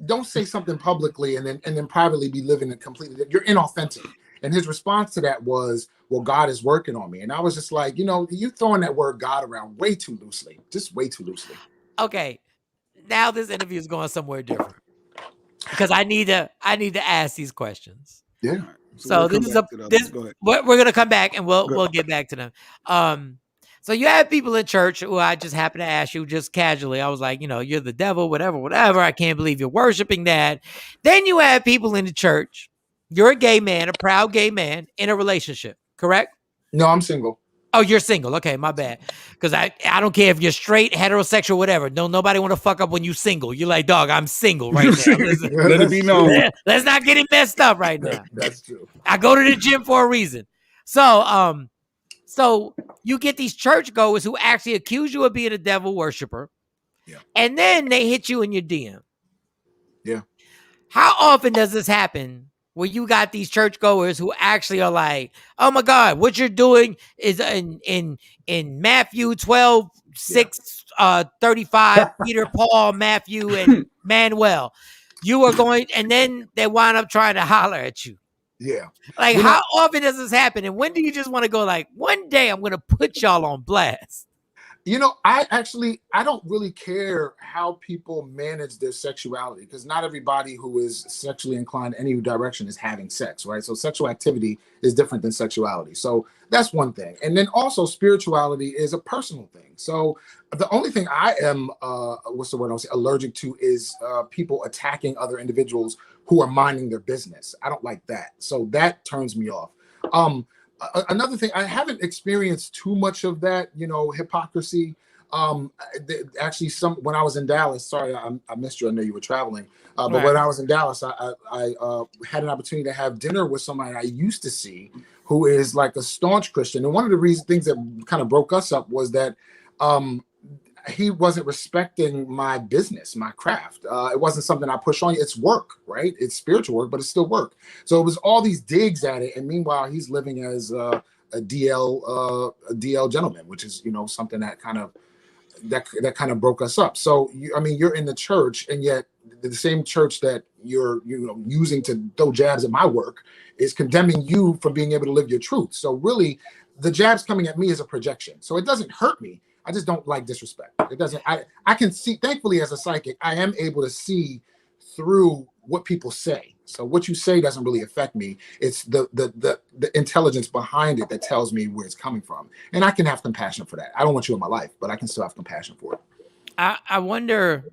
don't say something publicly and then privately be living a completely. You're inauthentic. And his response to that was, well, God is working on me. And I was just like, you throwing that word God around way too loosely, just way too loosely. Okay. Now this interview is going somewhere different because I need to ask these questions. Yeah. So we're going to come back and we'll get back to them. So you have people in church who I just happen to ask you just casually. I was like, you're the devil, whatever. I can't believe you're worshiping that. Then you have people in the church. You're a gay man, a proud gay man in a relationship, correct? No, I'm single. Oh, you're single. Okay, my bad. Because I don't care if you're straight, heterosexual, whatever. No, nobody want to fuck up when you single. You're like, dog, I'm single right now. Let it be known. Let's not get it messed up right now. That's true. I go to the gym for a reason. So you get these churchgoers who actually accuse you of being a devil worshiper. Yeah. And then they hit you in your DM. Yeah. How often does this happen where you got these churchgoers who actually are like, oh my God, what you're doing is in Matthew 12, 6, 35, Peter, Paul, Matthew, and Manuel. You are going, and then they wind up trying to holler at you. Yeah. Like, how often does this happen? And when do you just want to go like, one day I'm going to put y'all on blast? I don't really care how people manage their sexuality because not everybody who is sexually inclined any direction is having sex, right? So sexual activity is different than sexuality. So that's one thing. And then also spirituality is a personal thing. So the only thing I am, allergic to is people attacking other individuals who are minding their business. I don't like that. So that turns me off. Another thing, I haven't experienced too much of that, hypocrisy. Actually, when I was in Dallas, sorry, I missed you. I know you were traveling. But when I was in Dallas, I had an opportunity to have dinner with somebody I used to see who is like a staunch Christian. And one of the things that kind of broke us up was that he wasn't respecting my business, my craft. It wasn't something I push on you. It's work, right? It's spiritual work, but it's still work. So it was all these digs at it. And meanwhile, he's living as a DL gentleman, which is, something that kind of broke us up. So, you're in the church, and yet the same church that you're, using to throw jabs at my work is condemning you for being able to live your truth. So really, the jabs coming at me is a projection. So it doesn't hurt me. I just don't like disrespect. It doesn't. I can see. Thankfully, as a psychic, I am able to see through what people say. So what you say doesn't really affect me. It's the intelligence behind it that tells me where it's coming from, and I can have compassion for that. I don't want you in my life, but I can still have compassion for it. I wonder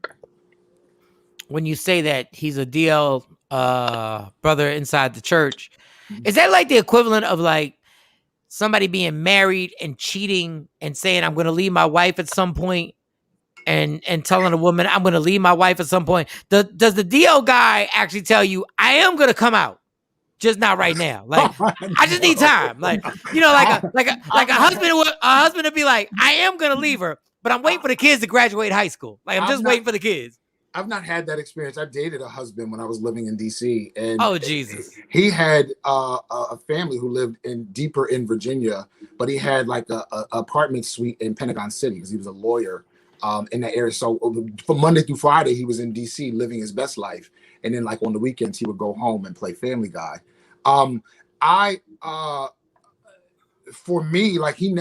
when you say that he's a DL brother inside the church, is that like the equivalent of like somebody being married and cheating and saying, I'm going to leave my wife at some point, and telling a woman, I'm going to leave my wife at some point? Does the DL guy actually tell you, I am going to come out, just not right now? Like, I just need time. Like, like a husband would be like, I am going to leave her, but I'm waiting for the kids to graduate high school. Like, I'm just waiting for the kids. I've not had that experience. I dated a husband when I was living in DC, and oh Jesus, he had a family who lived deeper in Virginia, but he had like a apartment suite in Pentagon City because he was a lawyer in that area. So from Monday through Friday, he was in DC living his best life, and then like on the weekends, he would go home and play Family Guy. For me, like he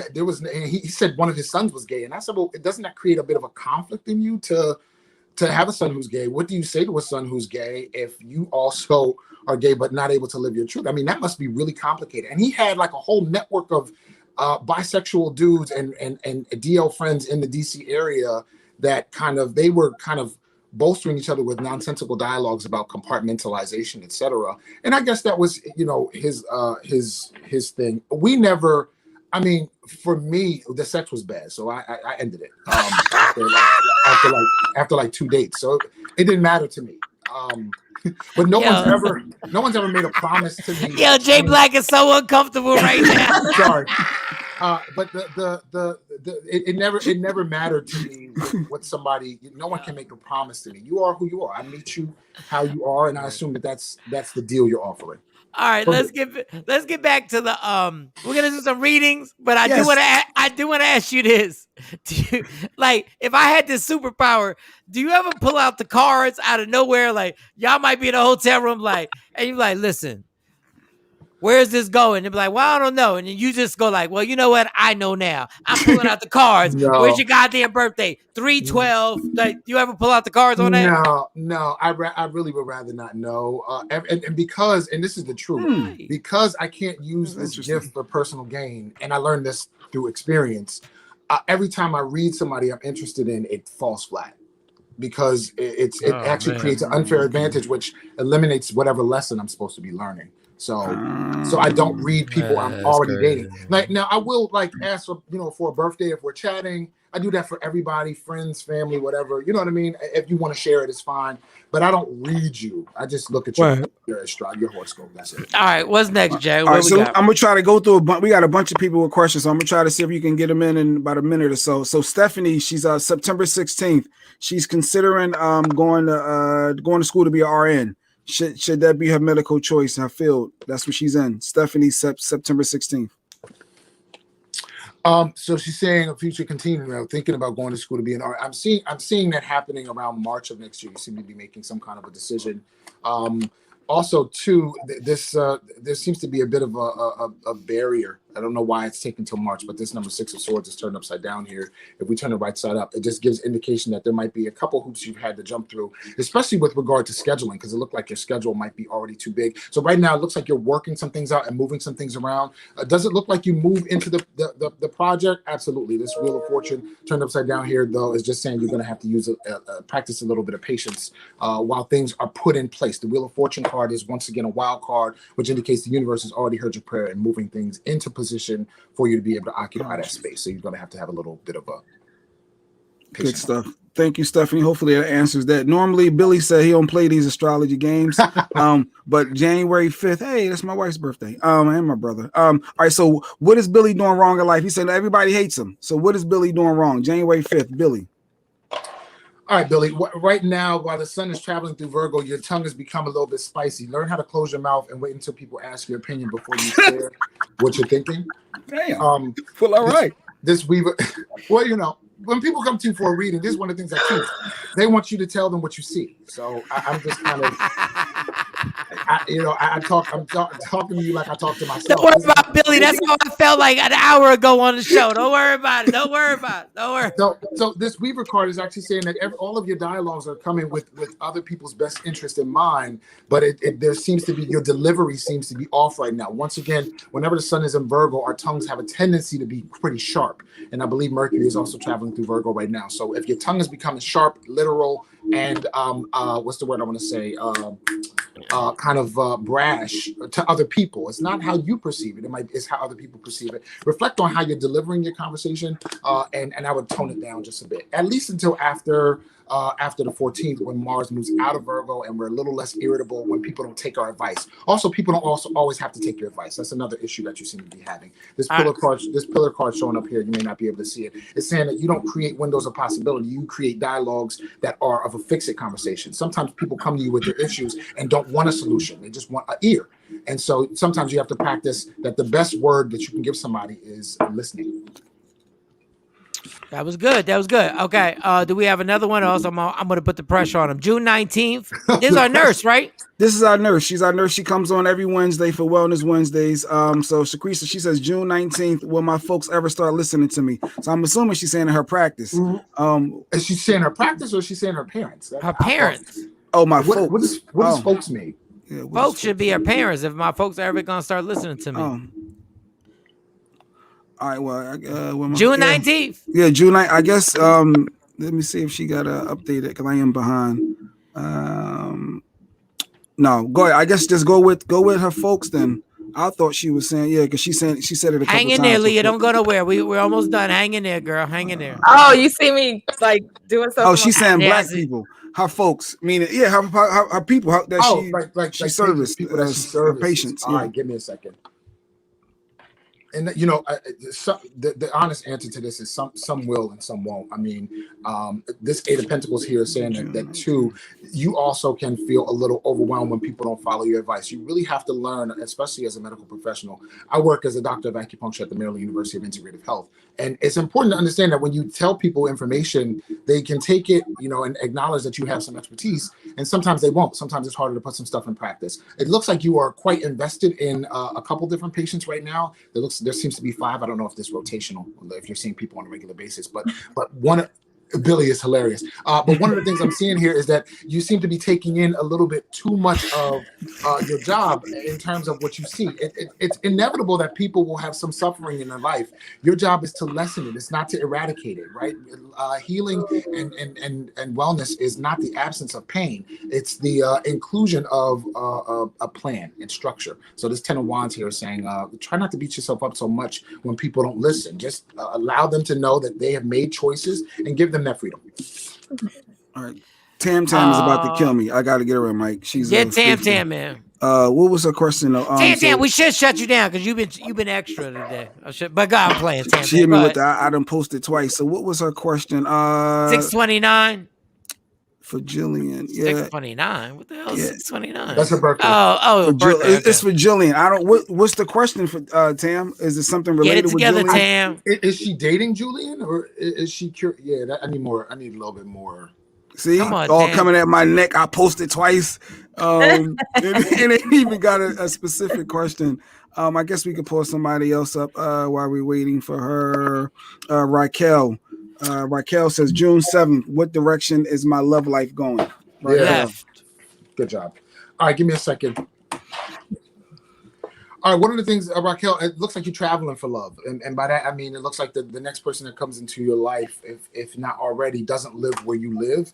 said one of his sons was gay, and I said, well, doesn't that create a bit of a conflict in you to have a son who's gay? What do you say to a son who's gay if you also are gay but not able to live your truth? I mean, that must be really complicated. And he had like a whole network of bisexual dudes and DL friends in the DC area that they were bolstering each other with nonsensical dialogues about compartmentalization, etc. And I guess that was, his thing. We never. I mean, for me, the sex was bad, so I ended it after like 2 dates. So it didn't matter to me. But no one's ever made a promise to me. Yo, Jay Black is so uncomfortable right now. Sorry. But it never mattered to me what somebody. No one can make a promise to me. You are who you are. I meet you how you are, and I assume that's the deal you're offering. All right, let's get back to the we're gonna do some readings, but I do want to ask you this. Do you, like, if I had this superpower, do you ever pull out the cards out of nowhere? Like, y'all might be in a hotel room, like, and you're like, listen, where's this going? They'll be like, well, I don't know. And then you just go like, well, you know what? I know now. I'm pulling out the cards. No. Where's your goddamn birthday? 3/12. Like, you ever pull out the cards on that? No. I really would rather not know. And because, and this is the truth, because I can't use this gift for personal gain, and I learned this through experience. Every time I read somebody I'm interested in, it falls flat. Because it actually creates an unfair advantage, which eliminates whatever lesson I'm supposed to be learning. So I don't read people I'm already dating. Like, now I will ask for a birthday if we're chatting. I do that for everybody, friends, family, whatever. You know what I mean? If you want to share it, it's fine. But I don't read you. I just look at your horoscope. That's it. All right, what's next, Jay? All right, so I'm gonna try to go through we got a bunch of people with questions, so I'm gonna try to see if you can get them in about a minute or so. So Stephanie, she's September 16th. She's considering going to school to be an RN. Should that be her medical choice, her field? That's what she's in. Stephanie, September 16th. So she's saying a future continuing, thinking about going to school to be an RN. I'm seeing that happening around March of next year. You seem to be making some kind of a decision. Also, too, there seems to be a bit of a barrier. I don't know why it's taken till March, but this number 6 of swords is turned upside down here. If we turn it right side up, it just gives indication that there might be a couple hoops you've had to jump through, especially with regard to scheduling, because it looked like your schedule might be already too big. So right now, it looks like you're working some things out and moving some things around. Does it look like you move into the project? Absolutely. This Wheel of Fortune turned upside down here, though, is just saying you're going to have to use practice a little bit of patience while things are put in place. The Wheel of Fortune card is once again a wild card, which indicates the universe has already heard your prayer and moving things into position for you to be able to occupy that space. So you're going to have a little bit of a good stuff. Thank you, Stephanie. Hopefully that answers that. Normally, Billy said he don't play these astrology games, but January 5th, hey, that's my wife's birthday, and my brother. All right, so what is Billy doing wrong in life? He said everybody hates him. So what is Billy doing wrong? January 5th, Billy. All right, Billy. Right now, while the sun is traveling through Virgo, your tongue has become a little bit spicy. Learn how to close your mouth and wait until people ask your opinion before you share what you're thinking. Damn. Well, all right. This Weaver. Well, when people come to you for a reading, this is one of the things I teach. They want you to tell them what you see. So I'm just kind of, I'm talking to you like I talk to myself. Don't worry about Billy. That's how I felt like an hour ago on the show. Don't worry about it. Don't worry about it. So this Weaver card is actually saying that all of your dialogues are coming with other people's best interest in mind, but there seems to be, your delivery seems to be off right now. Once again, whenever the sun is in Virgo, our tongues have a tendency to be pretty sharp. And I believe Mercury is also traveling through Virgo right now. So if your tongue is becoming sharp, literal, and what's the word I want to say? Kind of brash to other people. It's not how you perceive it. It's how other people perceive it. Reflect on how you're delivering your conversation, and I would tone it down just a bit, at least until after the 14th, when Mars moves out of Virgo and we're a little less irritable when people don't take our advice. Also, people don't also always have to take your advice. That's another issue that you seem to be having. This pillar card showing up here, you may not be able to see it. It's saying that you don't create windows of possibility. You create dialogues that are of a fix-it conversation. Sometimes people come to you with their issues and don't want a solution. They just want an ear. And so sometimes you have to practice that the best word that you can give somebody is listening. That was good. Okay. Do we have another one? Also, I'm going to put the pressure on him. June 19th. This is our nurse, right? This is our nurse. She's our nurse. She comes on every Wednesday for Wellness Wednesdays. So Shakrisa, she says June 19th, will my folks ever start listening to me? So I'm assuming she's saying her practice. Is she saying her practice or is she saying her parents? Her parents. Oh, my folks. What does folks mean? Yeah, folks should be her parents if my folks are ever going to start listening to me. All right, well, June 19th. Yeah, June 9th. I guess. Let me see if she got updated because I am behind. No, go ahead. I guess just go with her folks then. I thought she was saying because she said it a couple times. Hang in there, Leah. Don't go nowhere. We're almost done. Hang in there, girl. Hang in there. Oh, you see me doing something? Oh, she's saying black people. Her folks, meaning her people she serviced people that she serviced. patients. All right, give me a second. And you know, the honest answer to this is some will and some won't. I mean, this Eight of Pentacles here is saying that too. You also can feel a little overwhelmed when people don't follow your advice. You really have to learn, especially as a medical professional. I work as a doctor of acupuncture at the Maryland University of Integrative Health, and it's important to understand that when you tell people information, they can take it, you know, and acknowledge that you have some expertise, and sometimes they won't. Sometimes it's harder to put some stuff in practice. It looks like you are quite invested in a couple different patients right now. There seems to be 5. I don't know if this is rotational, if you're seeing people on a regular basis, but one. Billy is hilarious. But one of the things I'm seeing here is that you seem to be taking in a little bit too much of your job in terms of what you see. It's inevitable that people will have some suffering in their life. Your job is to lessen it. It's not to eradicate it, right? Healing and wellness is not the absence of pain. It's the inclusion of a plan and structure. So this 10 of Wands here is saying, try not to beat yourself up so much when people don't listen. Just allow them to know that they have made choices and give them that freedom. All right. Tam is about to kill me. I got to get her in, Mike. She's Tam, man. What was her question though? Tam, we should shut you down because you've been extra today. But God, I'm playing Tam. She hit me with the I done posted twice. So what was her question? 629 for Jillian. Yeah. 629. What the hell is 629? That's her birthday. Oh, birthday. It's for Jillian. I don't. What's the question for Tam? Is it something related with Jillian? Tam? Is she dating Julian or is she? Yeah, I need more. I need a little bit more. See, all coming at my neck. I posted twice, and it even got a specific question. I guess we could pull somebody else up while we're waiting for her. Raquel. Raquel says June 7th. What direction is my love life going? Right. Left. Good job. All right, give me a second. All right, one of the things, Raquel, it looks like you're traveling for love. And by that, I mean, it looks like the next person that comes into your life, if not already, doesn't live where you live.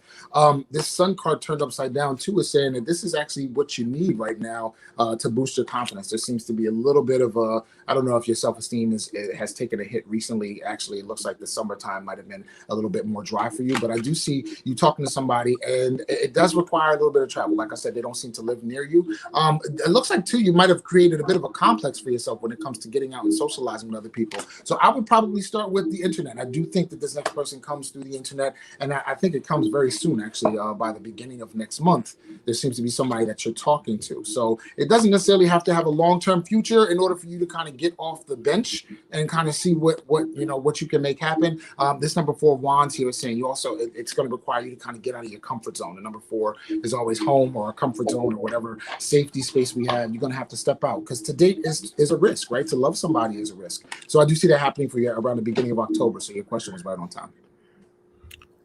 This Sun card turned upside down, too, is saying that this is actually what you need right now to boost your confidence. There seems to be a little bit of a, I don't know if your self-esteem has taken a hit recently. Actually, it looks like the summertime might have been a little bit more dry for you. But I do see you talking to somebody, and it does require a little bit of travel. Like I said, they don't seem to live near you. It looks like, too, you might have created a bit of a complex for yourself when it comes to getting out and socializing with other people. So I would probably start with the internet. I do think that this next person comes through the internet, and I think it comes very soon, actually, by the beginning of next month. There seems to be somebody that you're talking to. So it doesn't necessarily have to have a long-term future in order for you to kind of get off the bench and kind of see what you can make happen. This number 4 of Wands here is saying you also, it's going to require you to kind of get out of your comfort zone. The number 4 is always home or a comfort zone or whatever safety space we have. You're going to have to step out because to date is a risk, right? To love somebody is a risk. So I do see that happening for you around the beginning of October. So your question was right on time.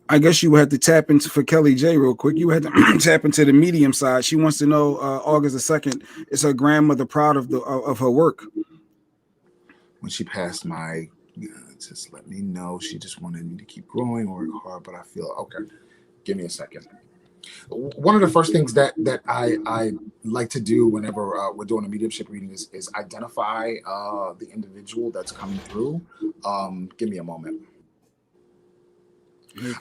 I guess you had to tap into for Kelly J real quick. You had to tap into the medium side. She wants to know August 2nd. Is her grandmother proud of her work? When she passed my, just let me know. She just wanted me to keep growing, work hard, but I feel okay. Give me a second. One of the first things that I like to do whenever we're doing a mediumship reading is identify the individual that's coming through. Give me a moment.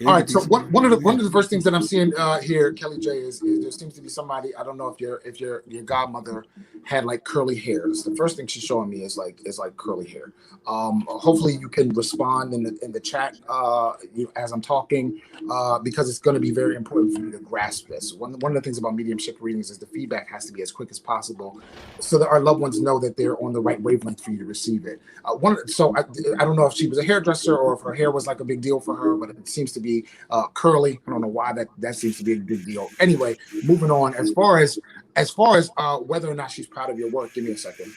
All right, so one of the first things that I'm seeing here, Kelly J, is there seems to be somebody. I don't know if your godmother had like curly hairs. The first thing she's showing me is like curly hair. Hopefully you can respond in the chat as I'm talking because it's going to be very important for you to grasp this. One of the things about mediumship readings is the feedback has to be as quick as possible so that our loved ones know that they're on the right wavelength for you to receive it. So I don't know if she was a hairdresser or if her hair was like a big deal for her, but it seems to be curly. I don't know why that seems to be a big deal. Anyway, moving on. As far as whether or not she's proud of your work, give me a second.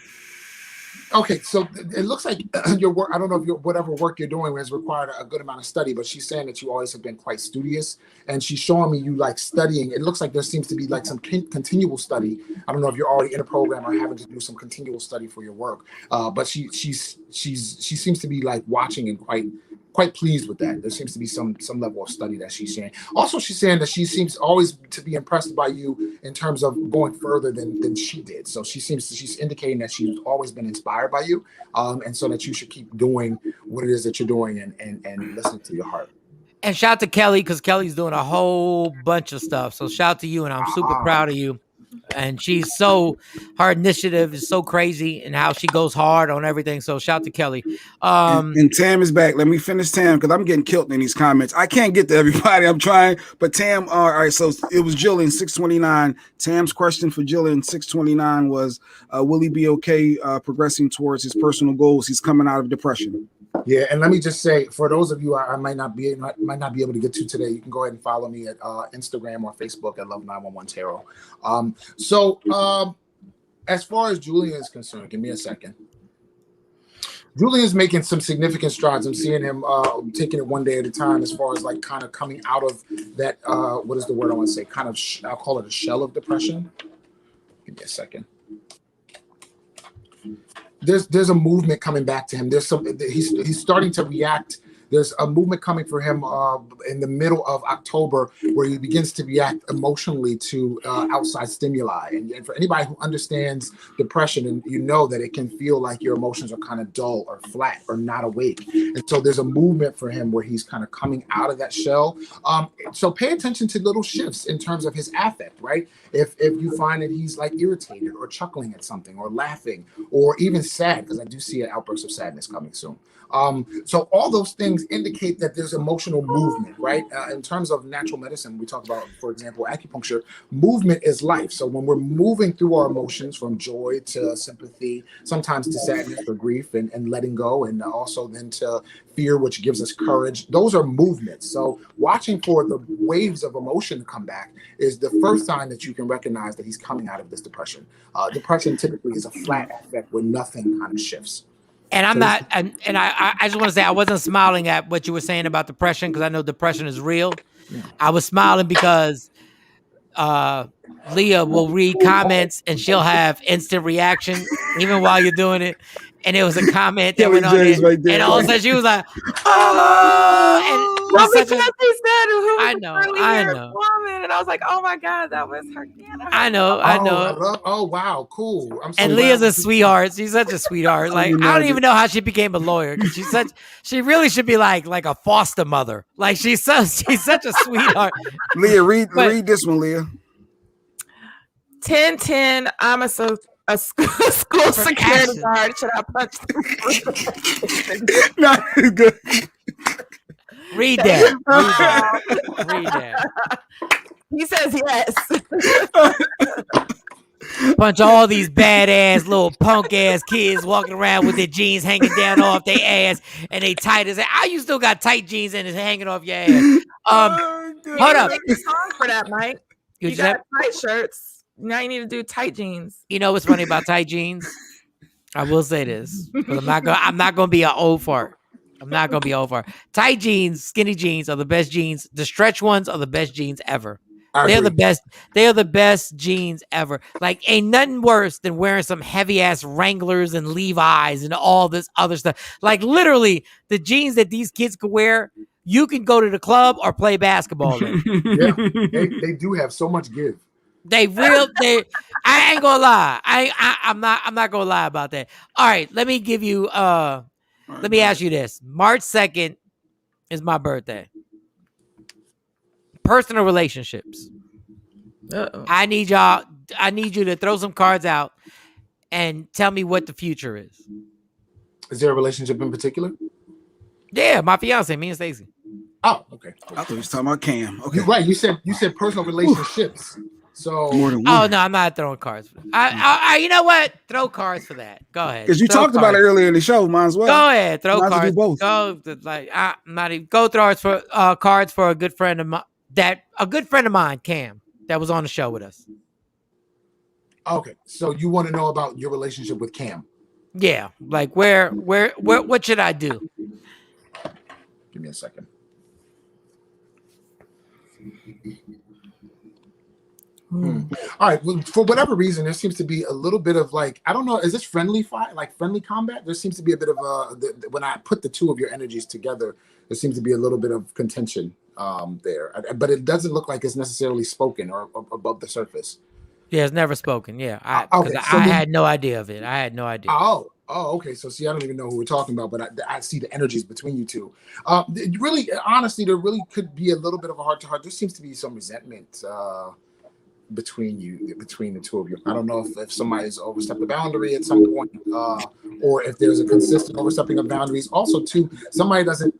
Okay, so it looks like your work, I don't know if whatever work you're doing has required a good amount of study, but she's saying that you always have been quite studious, and she's showing me you like studying. It looks like there seems to be like some continual study. I don't know if you're already in a program or having to do some continual study for your work, but she seems to be like watching and quite pleased with that. There seems to be some level of study that she's sharing. Also, she's saying that she seems always to be impressed by you in terms of going further than she did. So she's indicating that she's always been inspired by you, and so that you should keep doing what it is that you're doing and listening to your heart. And shout out to Kelly because Kelly's doing a whole bunch of stuff. So shout out to you, and I'm super proud of you. And her initiative is so crazy and how she goes hard on everything. So shout to Kelly. And Tam is back. Let me finish Tam because I'm getting killed in these comments. I can't get to everybody. I'm trying, but Tam. All right, so it was Jillian 629. Tam's question for Jillian 629 was, will he be okay progressing towards his personal goals? He's coming out of depression. Yeah, and let me just say, for those of you I might not be able to get to today, you can go ahead and follow me at Instagram or Facebook at Love911 Tarot. As far as Julian is concerned, give me a second. Julian is making some significant strides. I'm seeing him taking it one day at a time, as far as like kind of coming out of that. What is the word I want to say? Kind of, I'll call it a shell of depression. Give me a second. There's a movement coming back to him. He's starting to react. There's a movement coming for him in the middle of October where he begins to react emotionally to outside stimuli. And for anybody who understands depression, and you know that it can feel like your emotions are kind of dull or flat or not awake. And so there's a movement for him where he's kind of coming out of that shell. So pay attention to little shifts in terms of his affect, right? If you find that he's like irritated or chuckling at something or laughing or even sad, because I do see an outburst of sadness coming soon. So all those things indicate that there's emotional movement, right? In terms of natural medicine, we talk about, for example, acupuncture. Movement is life. So when we're moving through our emotions from joy to sympathy, sometimes to sadness or grief and letting go, and also then to fear, which gives us courage, those are movements. So watching for the waves of emotion to come back is the first sign that you can recognize that he's coming out of this depression. Depression typically is a flat effect where nothing kind of shifts. And I just want to say I wasn't smiling at what you were saying about depression because I know depression is real. Yeah. I was smiling because Leah will read comments and she'll have instant reaction even while you're doing it. And it was a comment that went on it, right there. And all of a sudden she was like, "Oh!" And I know. And I was like, "Oh my God, that was her." I know. Oh wow, cool. I'm so and Leah's a sweetheart. She's such a sweetheart. Like I don't even know how she became a lawyer because she really should be like a foster mother. Like she's such a sweetheart. Leah, read this one, Leah. 10-10. I'm a school security guard. Should I punch them? No, good. Read that. Read that. He says yes. Punch all these badass little punk ass kids walking around with their jeans hanging down off their ass and they tight as how you still got tight jeans and it's hanging off your ass. Hold up. Make a song for that, Mike. You got tight shirts. Now you need to do tight jeans. You know what's funny about tight jeans? I will say this, but I'm not gonna be an old fart. I'm not gonna be old fart. Tight jeans, skinny jeans are the best jeans. The stretch ones are the best jeans ever. They're the best. They are the best jeans ever. Like, ain't nothing worse than wearing some heavy ass Wranglers and Levi's and all this other stuff. Like, literally, the jeans that these kids could wear, you can go to the club or play basketball in. Yeah, they do have so much give. I ain't gonna lie. I'm not gonna lie about that. All right, let me give you. Let me ask you this: March 2nd is my birthday. Personal relationships. Uh-oh. I need you to throw some cards out and tell me what the future is. Is there a relationship in particular? Yeah, my fiance, me and Stacey. Oh, okay. I thought you was talking about Cam. Okay, right. You said personal relationships. So, oh no, I'm not throwing cards. I you know what? Throw cards for that. Go ahead. Because you talked about it earlier in the show. Might as well. Go ahead. Throw cards. Go I'm not even go throw cards for a good friend of mine. A good friend of mine, Cam, that was on the show with us. Okay, so you want to know about your relationship with Cam? Yeah, like where, what should I do? Give me a second. All right. Well, for whatever reason, there seems to be a little bit of like, I don't know, is this friendly fight, like friendly combat? There seems to be a bit of when I put the two of your energies together, there seems to be a little bit of contention there, but it doesn't look like it's necessarily spoken or above the surface. Yeah, it's never spoken. Yeah, I had no idea of it. I had no idea. Oh, okay. So see, I don't even know who we're talking about, but I see the energies between you two. Really, honestly, there really could be a little bit of a heart to heart. There seems to be some resentment between the two of you. I don't know if somebody's overstepped the boundary at some point, or if there's a consistent overstepping of boundaries. Also, too, somebody doesn't,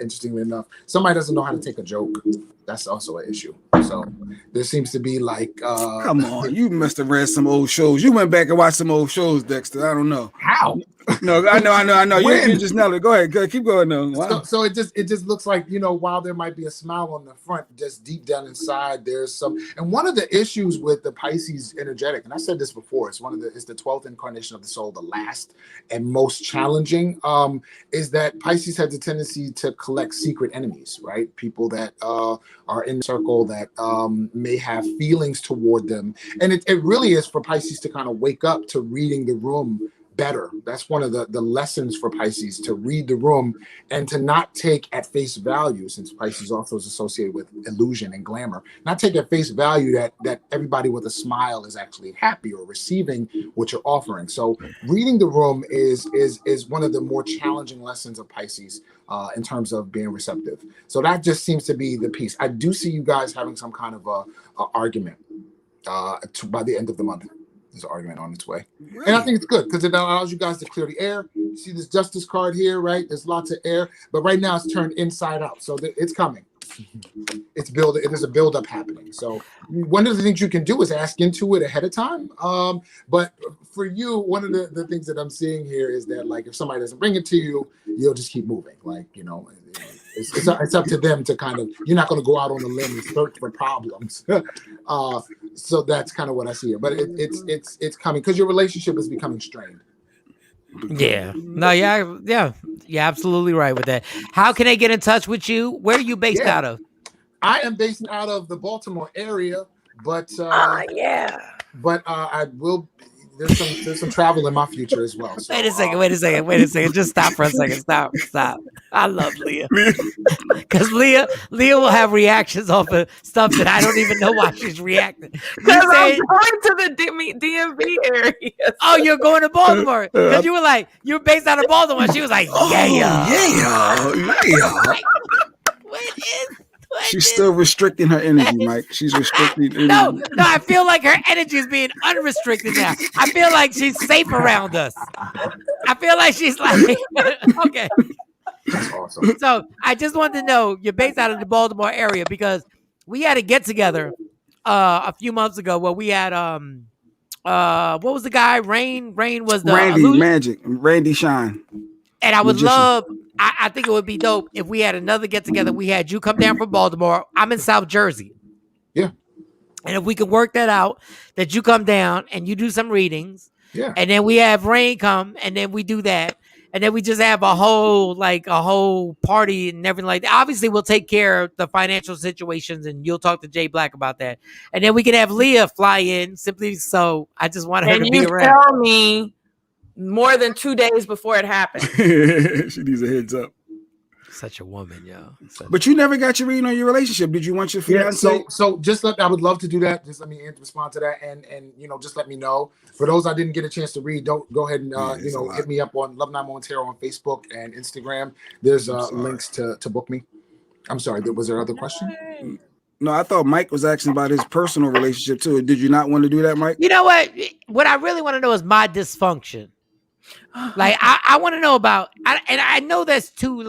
interestingly enough, somebody doesn't know how to take a joke. That's also an issue. So there seems to be like, come on, you must have read some old shows. You went back and watched some old shows, Dexter. I don't know how. No, I know. You just know it. Go ahead, keep going though. Wow. So it just looks like, while there might be a smile on the front, just deep down inside there's some. And one of the issues with the Pisces energetic, and I said this before, it's the 12th incarnation of the soul, the last and most challenging, is that Pisces has a tendency to collect secret enemies, right? People that are in the circle that may have feelings toward them, and it really is for Pisces to kind of wake up to reading the room better. That's one of the lessons for Pisces, to read the room and to not take at face value, since Pisces also is associated with illusion and glamour, not take at face value that everybody with a smile is actually happy or receiving what you're offering. So reading the room is one of the more challenging lessons of Pisces in terms of being receptive. So that just seems to be the piece. I do see you guys having some kind of a argument by the end of the month. There's an argument on its way. Really? And I think it's good because it allows you guys to clear the air. You see this justice card here, right? There's lots of air, but right now it's turned inside out. So it's coming. It's building. There's a buildup happening. So one of the things you can do is ask into it ahead of time. But for you, one of the things that I'm seeing here is that, like, if somebody doesn't bring it to you, you'll just keep moving. Like, it's up to them to kind of, you're not going to go out on a limb and search for problems. So that's kind of what I see here. But it's coming because your relationship is becoming strained. Yeah. No, yeah. You're absolutely right with that. How can they get in touch with you? Where are you based out of? I am based out of the Baltimore area, but I will. There's some travel in my future as well. So, wait a second. Just stop for a second. Stop. I love Leah. Because Leah will have reactions off of stuff that I don't even know why she's reacting. Because I'm going to the DMV area. Oh, you're going to Baltimore? Because you were like, you're based out of Baltimore. She was like, yeah. She's still restricting her energy, Mike. She's restricting energy. No, I feel like her energy is being unrestricted now. I feel like she's safe around us. I feel like she's like, okay. That's awesome. So I just wanted to know, you're based out of the Baltimore area, because we had a get together a few months ago where we had what was the guy? Rain was the Randy Shine. And I would love, I think it would be dope if we had another get together. We had you come down from Baltimore. I'm in South Jersey. Yeah. And if we could work that out, that you come down and you do some readings. Yeah. And then we have Rain come and then we do that. And then we just have a whole party and everything like that. Obviously, we'll take care of the financial situations and you'll talk to Jay Black about that. And then we can have Leah fly in simply so I just want her to be around. And you tell me more than 2 days before it happened. She needs a heads up. Such a woman, yo. But you never got your reading on your relationship. Did you want your fiance? Yeah, so just I would love to do that. Just let me respond to that, and just let me know. For those I didn't get a chance to read, don't go ahead and hit me up on Love Not Momentary on Facebook and Instagram. There's links to book me. I'm sorry. Was there other question? No, I thought Mike was asking about his personal relationship too. Did you not want to do that, Mike? You know what? What I really want to know is my dysfunction. Like I want to know about, and I know that's too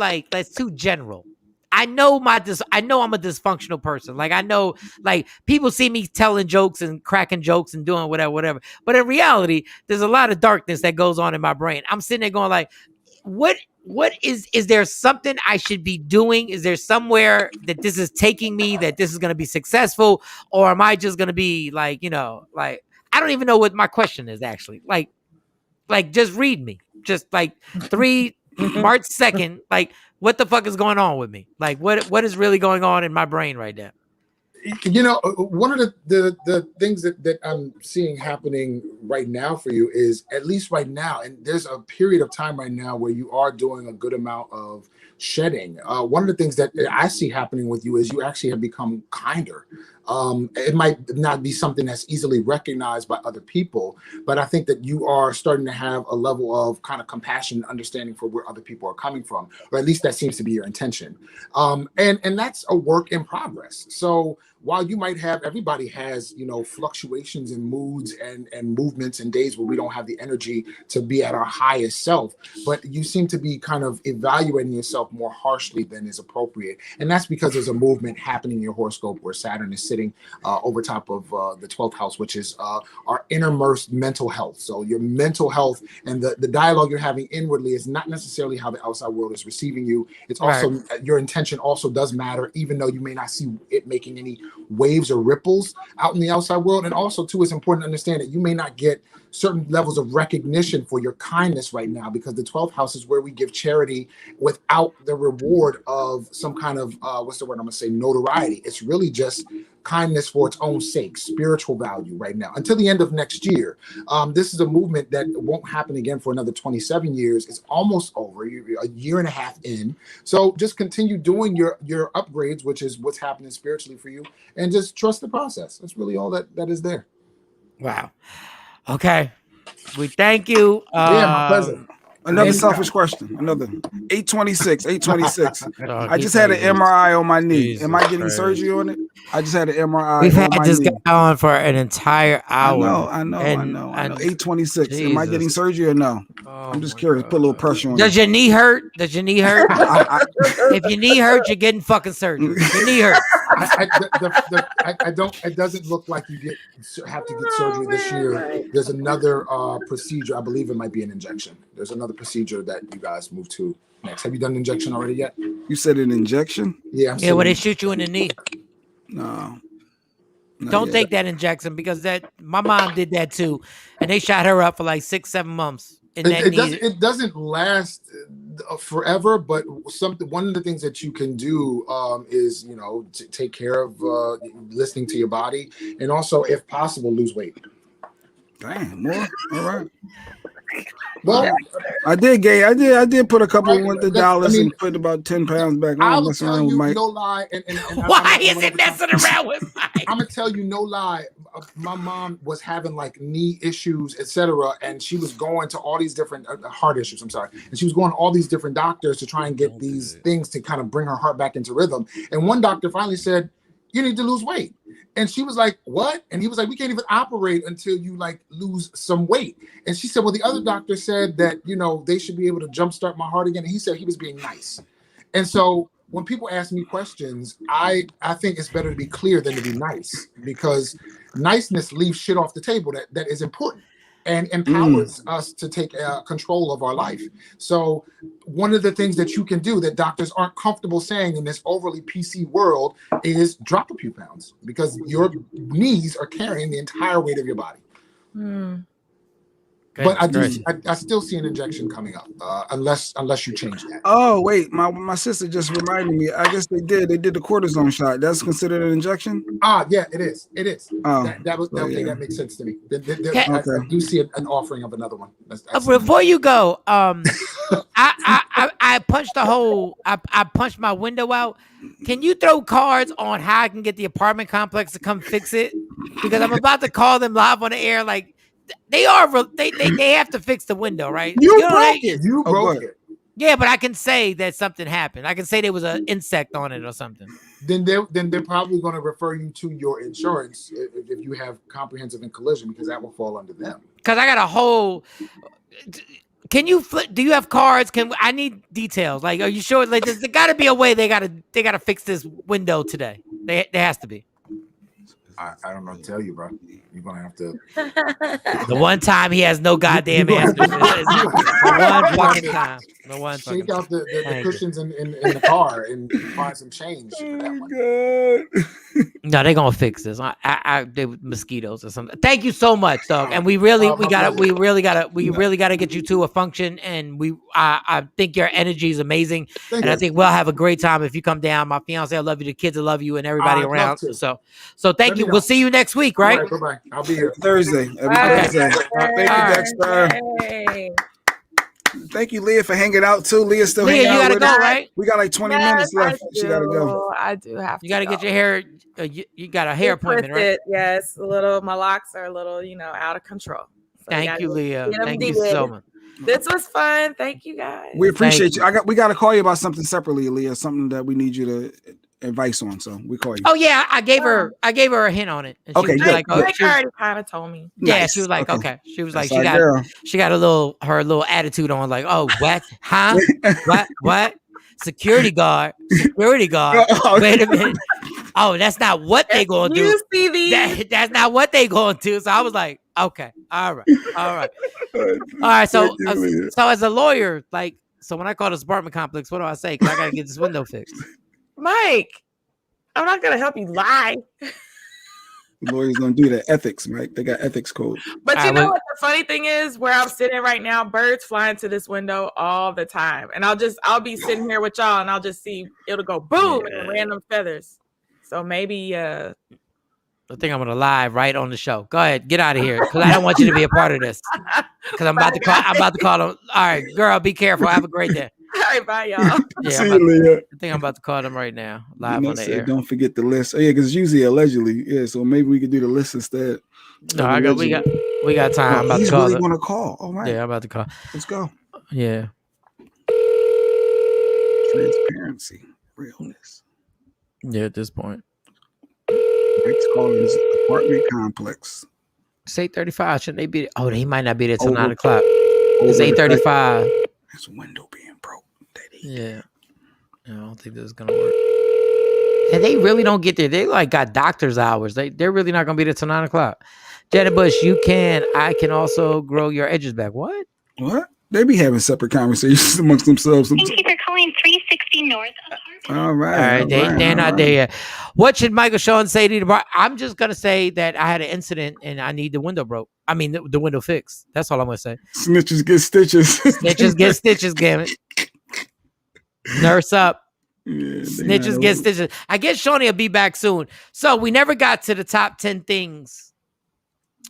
general. I know I'm a dysfunctional person. Like I know, like people see me telling jokes and cracking jokes and doing whatever. But in reality, there's a lot of darkness that goes on in my brain. I'm sitting there going like, what is there something I should be doing? Is there somewhere that this is taking me, that this is going to be successful? Or am I just going to be like, I don't even know what my question is actually. Like, just read me. Just like 3 March 2nd. Like, what the fuck is going on with me? Like, what is really going on in my brain right now? One of the things that I'm seeing happening right now for you is, at least right now, and there's a period of time right now where you are doing a good amount of shedding. One of the things that I see happening with you is you actually have become kinder. It might not be something that's easily recognized by other people, but I think that you are starting to have a level of kind of compassion and understanding for where other people are coming from, or at least that seems to be your intention. And that's a work in progress. So while you might have, everybody has, fluctuations in moods and movements and days where we don't have the energy to be at our highest self, but you seem to be kind of evaluating yourself more harshly than is appropriate. And that's because there's a movement happening in your horoscope where Saturn is sitting over top of the 12th house, which is our innermost mental health. So your mental health and the dialogue you're having inwardly is not necessarily how the outside world is receiving you. It's also your intention also does matter, even though you may not see it making any waves or ripples out in the outside world. And also too, it's important to understand that you may not get certain levels of recognition for your kindness right now, because the 12th house is where we give charity without the reward of some kind of notoriety. It's really just kindness for its own sake, spiritual value right now until the end of next year. This is a movement that won't happen again for another 27 years. It's almost over. You're a year and a half in. So just continue doing your upgrades, which is what's happening spiritually for you, and just trust the process. That's really all that is there. Wow. Okay. We thank you. Yeah, my pleasure. Another selfish question. Another 826. I just had an MRI on my knee. Am I getting surgery on it? I just had an MRI. We've on had my this knee. guy on for an entire hour. I know. 826. Am I getting surgery or no? I'm just curious. Put a little pressure on. Does your knee hurt? If your knee hurts, you're getting fucking surgery. Your knee hurts. I don't. It doesn't look like you have to get surgery this year. There's another procedure. I believe it might be an injection. There's another procedure that you guys move to next. Have you done an injection already yet? You said an injection? Yeah. Where they shoot you in the knee. No. Don't take that injection, because my mom did that too, and they shot her up for like 6-7 months. It doesn't last forever, but one of the things that you can do is to take care of listening to your body, and also, if possible, lose weight. Damn, more. All right. Well, I did put a couple of $100 and put about 10 pounds back on. I'll tell you no lie. And why is it messing around with Mike? I'm gonna tell you no lie. My mom was having like knee issues, etc., and she was going to all these different heart issues. I'm sorry, and she was going to all these different doctors to try and get these things to kind of bring her heart back into rhythm. And one doctor finally said, "You need to lose weight." And she was like, "What?" And he was like, "We can't even operate until you like lose some weight." And she said, "Well, the other doctor said that, they should be able to jumpstart my heart again." And he said he was being nice. And so when people ask me questions, I think it's better to be clear than to be nice, because niceness leaves shit off the table that is important and empowers us to take control of our life. So one of the things that you can do that doctors aren't comfortable saying in this overly PC world is drop a few pounds, because your knees are carrying the entire weight of your body. But I still see an injection coming up, unless you change that. Oh wait, my sister just reminded me. I guess they did the cortisone shot. That's considered an injection? Yeah, it is. Oh, that makes sense to me. I do see an offering of another one. Before you go, I punched a hole. I punched my window out. Can you throw cards on how I can get the apartment complex to come fix it? Because I'm about to call them live on the air. Like, they have to fix the window, right? You broke it. You broke it. Yeah, but I can say that something happened. I can say there was an insect on it or something. Then they're probably going to refer you to your insurance if you have comprehensive and collision, because that will fall under them. Because I got a whole. Can you do you have cards? I need details? Like, are you sure? Like, there's got to be a way they gotta fix this window today. There has to be. I don't know what to tell you, bro. You're gonna have to. The one time he has no goddamn answers. The one fucking time. Shake out the cushions in the car and find some change for that one. No, they're gonna fix this. They mosquitoes or something. Thank you so much, dog. And we really gotta get you to a function. And I think your energy is amazing. I think we'll have a great time if you come down. My fiance, I love you. The kids, I love you, and everybody around. So thank you. We'll see you next week, right? All right, bye-bye. I'll be here Thursday. Thursday. Thank you, Dexter. Thank you, Leah, for hanging out too. Leah's still hanging out. You gotta go, right? We got like 20 minutes left. She gotta go. I do have to. You gotta get your hair. You got a hair appointment, right? Yes, my locks are a little, out of control. So thank you, Leah. Thank you so much. This was fun. Thank you, guys. We appreciate you. We got to call you about something separately, Leah. Something that we need you to advice on, so we call you. Oh yeah, I gave her a hint on it. And okay, she was like, oh, she already kind of told me. Yeah, nice. she was like, okay. She was That's like, she got her little attitude on, like, oh, what? Huh? what? Security guard. Wait a minute. Oh, that's not what they gonna do. You see these? That's not what they gonna do. So I was like, okay, all right. So as a lawyer, like, so when I call this apartment complex, what do I say? Because I gotta get this window fixed. Mike, I'm not gonna help you lie. Lawyers don't do that. Ethics, Mike. They got ethics code. But you know what the funny thing is? Where I'm sitting right now, birds fly into this window all the time, and I'll be sitting here with y'all, and I'll just see it'll go boom and random feathers. So maybe I think I'm gonna lie right on the show. Go ahead, get out of here, because I don't want you to be a part of this. Because I'm about to call them. All right, girl, be careful. Have a great day. All right, bye, y'all. Yeah, See you, Leah. I think I'm about to call them right now, live on the air. Don't forget the list. Oh yeah, because usually allegedly, yeah. So maybe we could do the list instead. No, we got time. I'm about to call. He's really going to call. All right. Yeah, I'm about to call. Let's go. Yeah. Transparency, realness. Yeah, at this point. Mike's calling his apartment complex. It's 8:35. Shouldn't they be? Oh, they might not be there till 9 o'clock. It's 8:35. His window being broke. Yeah. I don't think this is gonna work. And they really don't get there. They like got doctor's hours. They're really not gonna be there till 9 o'clock. Janet Bush, I can also grow your edges back. What? They be having separate conversations amongst themselves. Thank you for calling 360 North. All right. They're not there yet. What should Michael Shawn say to the bar? I'm just gonna say that I had an incident and I need the window broke. I mean the window fixed. That's all I'm gonna say. Snitches get stitches. Snitches get stitches, damn it. Nurse up. Yeah, snitches get stitches. I guess Shawnee will be back soon. So we never got to the top 10 things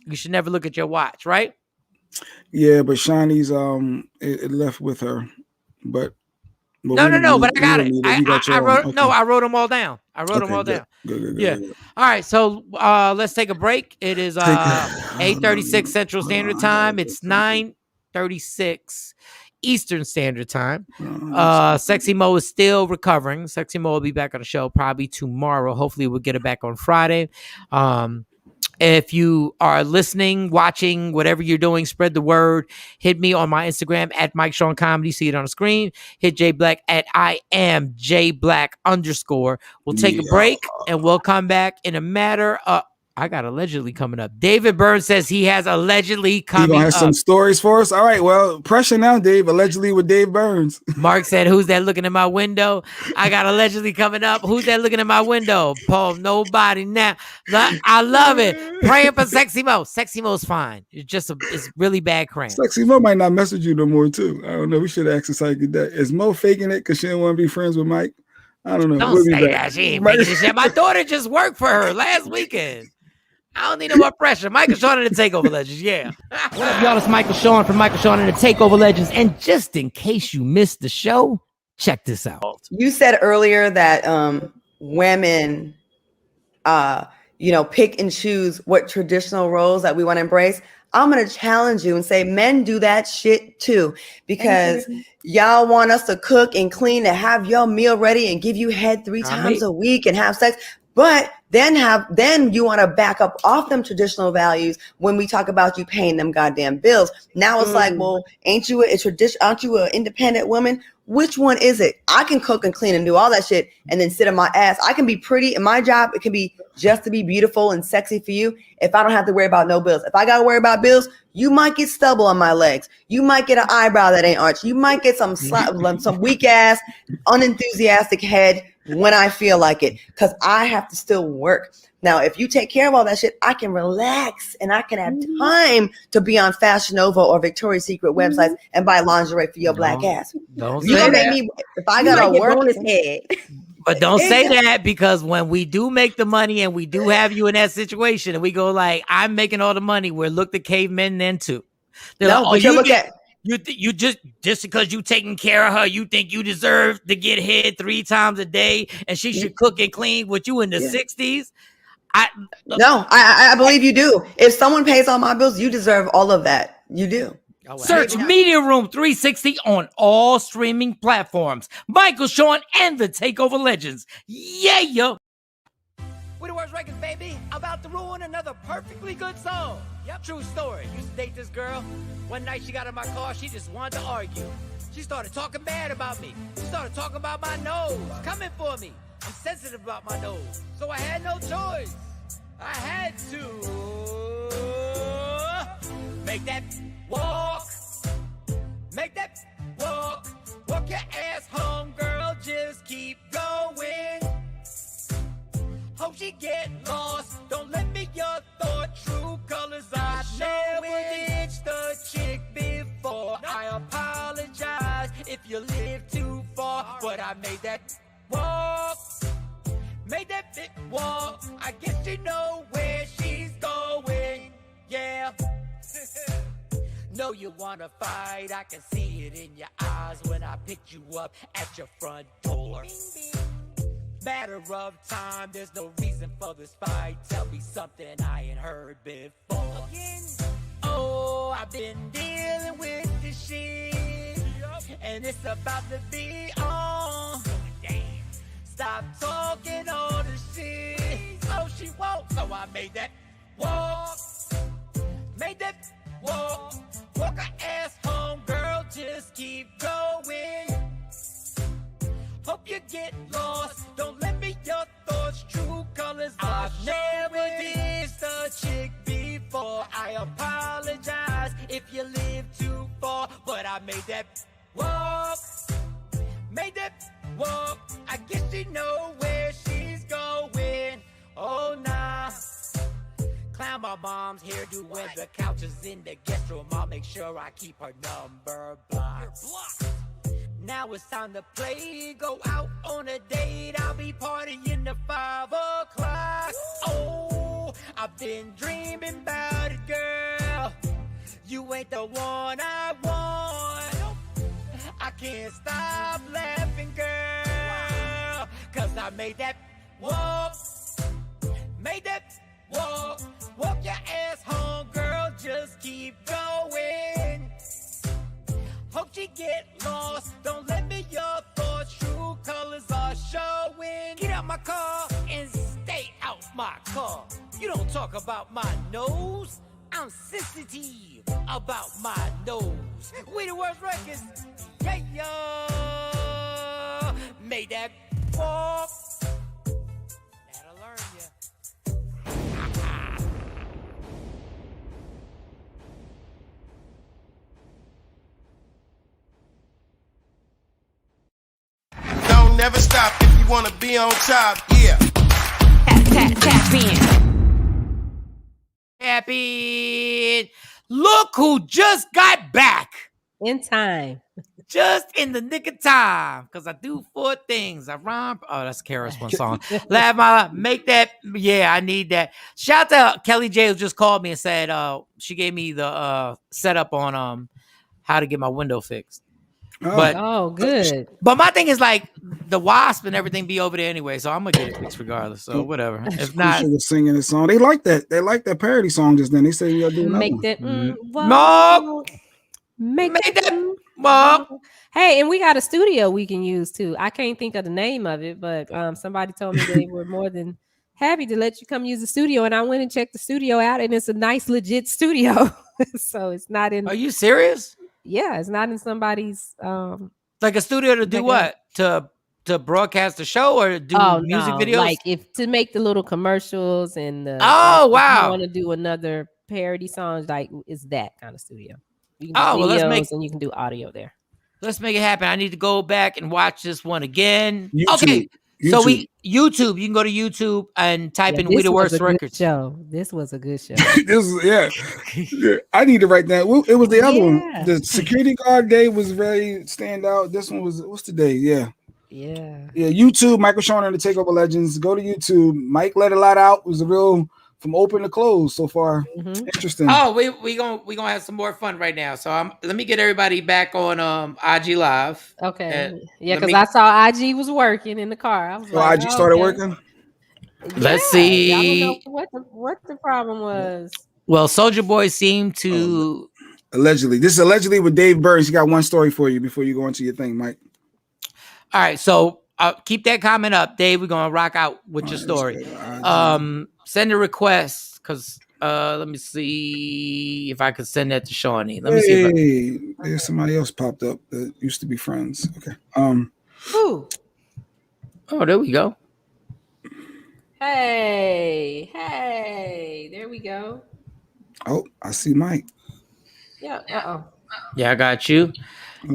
you should never look at your watch, right? Yeah, but Shawnee's it left with her. But but I got it. I wrote them all down. Good. All right, so let's take a break. It is 8:36 Central Standard Time. It's 9:36 Eastern Standard Time. Sexy Mo is still recovering. Sexy Mo will be back on the show probably tomorrow. Hopefully we'll get it back on Friday. If you are listening, watching, whatever you're doing, spread the word. Hit me on my Instagram at Mike Shawn Comedy. See it on the screen. Hit J Black at I am J Black _. We'll take a break and we'll come back in a matter of. I got allegedly coming up. David Burns says he has allegedly coming up. You gonna have some stories for us? All right, well, pressure now, Dave. Allegedly with Dave Burns. Mark said, who's that looking in my window? I got allegedly coming up. Who's that looking in my window? Paul, nobody now. I love it. Praying for Sexy Mo. Sexy Mo's fine. It's really bad cramp. Sexy Mo might not message you no more, too. I don't know. We should ask us how you get that. Is Mo faking it because she didn't want to be friends with Mike? I don't know. Don't say that. She ain't making this shit. My daughter just worked for her last weekend. I don't need no more pressure. Michael Shawn and the Takeover Legends, yeah. What up, y'all? It's Michael Shawn from Michael Shawn and the Takeover Legends. And just in case you missed the show, check this out. You said earlier that women, pick and choose what traditional roles that we want to embrace. I'm going to challenge you and say men do that shit too, because y'all want us to cook and clean and have your meal ready and give you head 3 times a week and have sex. But then you want to back up off them traditional values when we talk about you paying them goddamn bills. Now it's like, well, aren't you an independent woman? Which one is it? I can cook and clean and do all that shit and then sit on my ass. I can be pretty in my job. It can be just to be beautiful and sexy for you if I don't have to worry about no bills. If I got to worry about bills, you might get stubble on my legs. You might get an eyebrow that ain't arched. You might get some weak ass, unenthusiastic head when I feel like it, because I have to still work. Now, if you take care of all that shit, I can relax and I can have time to be on Fashion Nova or Victoria's Secret websites and buy lingerie for your black ass. Don't you say gonna that. make me if I gotta work on his head. But don't say that, because when we do make the money and we do have you in that situation and we go like, I'm making all the money, we're looked at cavemen then too. They're no, like, but you look at you just because you taking care of her, you think you deserve to get head 3 times a day and she should cook and clean with you in the 60s. I believe you do. If someone pays all my bills, you deserve all of that. You do. Search Media Room 360 on all streaming platforms. Michael, Shawn, and the Takeover Legends. Yeah, yo. With the worst records, baby. About to ruin another perfectly good song. Yep, true story. Used to date this girl. One night she got in my car. She just wanted to argue. She started talking bad about me. She started talking about my nose. Coming for me. I'm sensitive about my nose. So I had no choice. I had to make that walk. Make that walk. Walk your ass home, girl. Just keep going. Hope she get lost. Don't let me your thought. True colors. I never ditched the chick before. I apologize if you live too far, but I made that walk. Made that big walk. I guess you know where she's going. Yeah. Know you wanna fight. I can see it in your eyes when I picked you up at your front door. Matter of time, there's no reason for this fight. Tell me something I ain't heard before. Oh, I've been dealing with this shit, and it's about to be on. Stop talking all the shit. Oh, she won't, so I made that walk. Made that walk. Walk her ass home, girl, just keep going. Hope you get lost. Don't let me your thoughts. True colors. I've never dissed a chick before. I apologize if you live too far, but I made that walk. Made that walk. I guess you know where she's going. Oh, nah. Clown my mom's hairdo when the couch is in the guest room. I'll make sure I keep her number blocked. Now it's time to play. Go out on a date. I'll be partying till 5 o'clock. Oh, I've been dreaming about it, girl. You ain't the one I want. I can't stop laughing, girl, 'cause I made that walk. Made that walk. Walk your ass home, girl. Just keep going. Hope she get lost. Don't let me your thoughts. True colors are showing. Get out my car and stay out my car. You don't talk about my nose. I'm sensitive about my nose. We the worst records. Yeah, yo. Made that walk. That'll learn ya. Don't never stop if you wanna be on top. Yeah. Tap in. Happy. Look who just got back. In time. Just in the nick of time. Because I do 4 things. I rhyme. Oh, that's Kara's one song. Laugh my life. Make that. Yeah, I need that. Shout out to Kelly J, who just called me and said she gave me the setup on how to get my window fixed. But good. But my thing is like the wasp and everything be over there anyway, so I'm gonna get it fixed regardless. So whatever. If not, singing this song, they like that. They like that parody song just then. They say you'll do make that make that walk. Hey, and we got a studio we can use too. I can't think of the name of it, but somebody told me they were more than happy to let you come use the studio, and I went and checked the studio out, and it's a nice, legit studio. So it's not in. Are you serious? Yeah, it's not in somebody's like a studio to do what? To broadcast the show or do music videos? Like if to make the little commercials and the wow. If you want to do another parody songs, like it's that kind of studio. You can do videos, let's make and you can do audio there. Let's make it happen. I need to go back and watch this one again. YouTube. Okay. So you can go to YouTube and type in We the Worst Records. Show. This was a good show. Yeah. I need to write that. It was the other one. The security guard day was very stand out. This one was what's the day? Yeah. YouTube, Michael Shawn and the Takeover Legends. Go to YouTube. Mike let a lot out. It was a real from open to close so far. Interesting. Oh, we gonna have some more fun right now. So let me get everybody back on IG Live. Okay. Yeah, because I saw IG was working in the car. I was like, IG started working. Let's see. I don't know what the problem was. Well, Soulja Boy seemed to Allegedly. This is allegedly with Dave Burns. He got one story for you before you go into your thing, Mike. All right, so keep that comment up, Dave. We're gonna rock out with your story. Send a request because let me see if I could send that to Shawnee. Let me see. There's somebody else popped up that used to be friends. Okay. Who? Oh, there we go. Hey, there we go. Oh, I see Mike. Yeah. Yeah, I got you.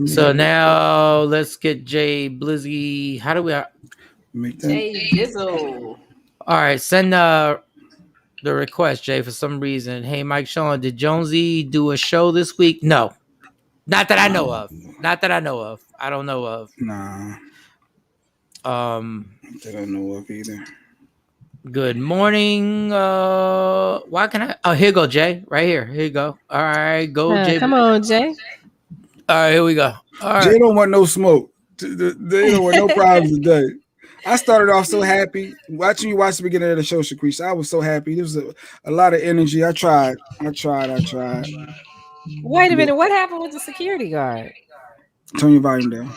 So now let's get Jay Blizzy. How do we make that? Jay Dizzle. All right, send the request, Jay, for some reason. Hey, Mike, Shawn, did Jonesy do a show this week? No. Not that I know of. I don't know of. Nah. That I know of either. Good morning. Why can I? Oh, here you go, Jay. Right here. Here you go. All right, go, Jay. Come on, Jay. All right, here we go. All right. Jay don't want no smoke. They don't want no problems today. I started off so happy watching you watch the beginning of the show, Shaquisha. I was so happy. There was a lot of energy. I tried. Wait a minute. What happened with the security guard? Turn your volume down.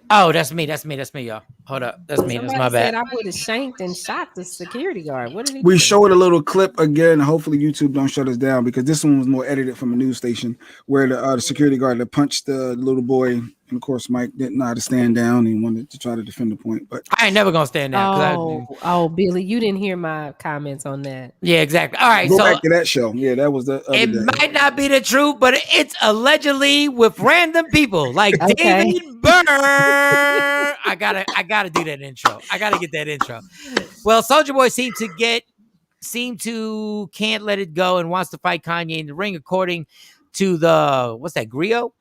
Oh, that's me, y'all. Hold up. That's me. Somebody that's my bad. said I would have shanked and shot the security guard. What did he We do? showed a little clip again. Hopefully YouTube don't shut us down because this one was more edited from a news station where the security guard that punched the little boy. And of course, Mike didn't know how to stand down. He wanted to try to defend the point, but I ain't never gonna stand down. Oh, Billy, you didn't hear my comments on that. Yeah, exactly. All right, go back to that show. Yeah, that was the other it day. might not be the truth, but it's allegedly with random people like David Byrne. I gotta do that intro. I gotta get that intro. Well, Soulja Boy seemed to can't let it go and wants to fight Kanye in the ring, according to the Griot?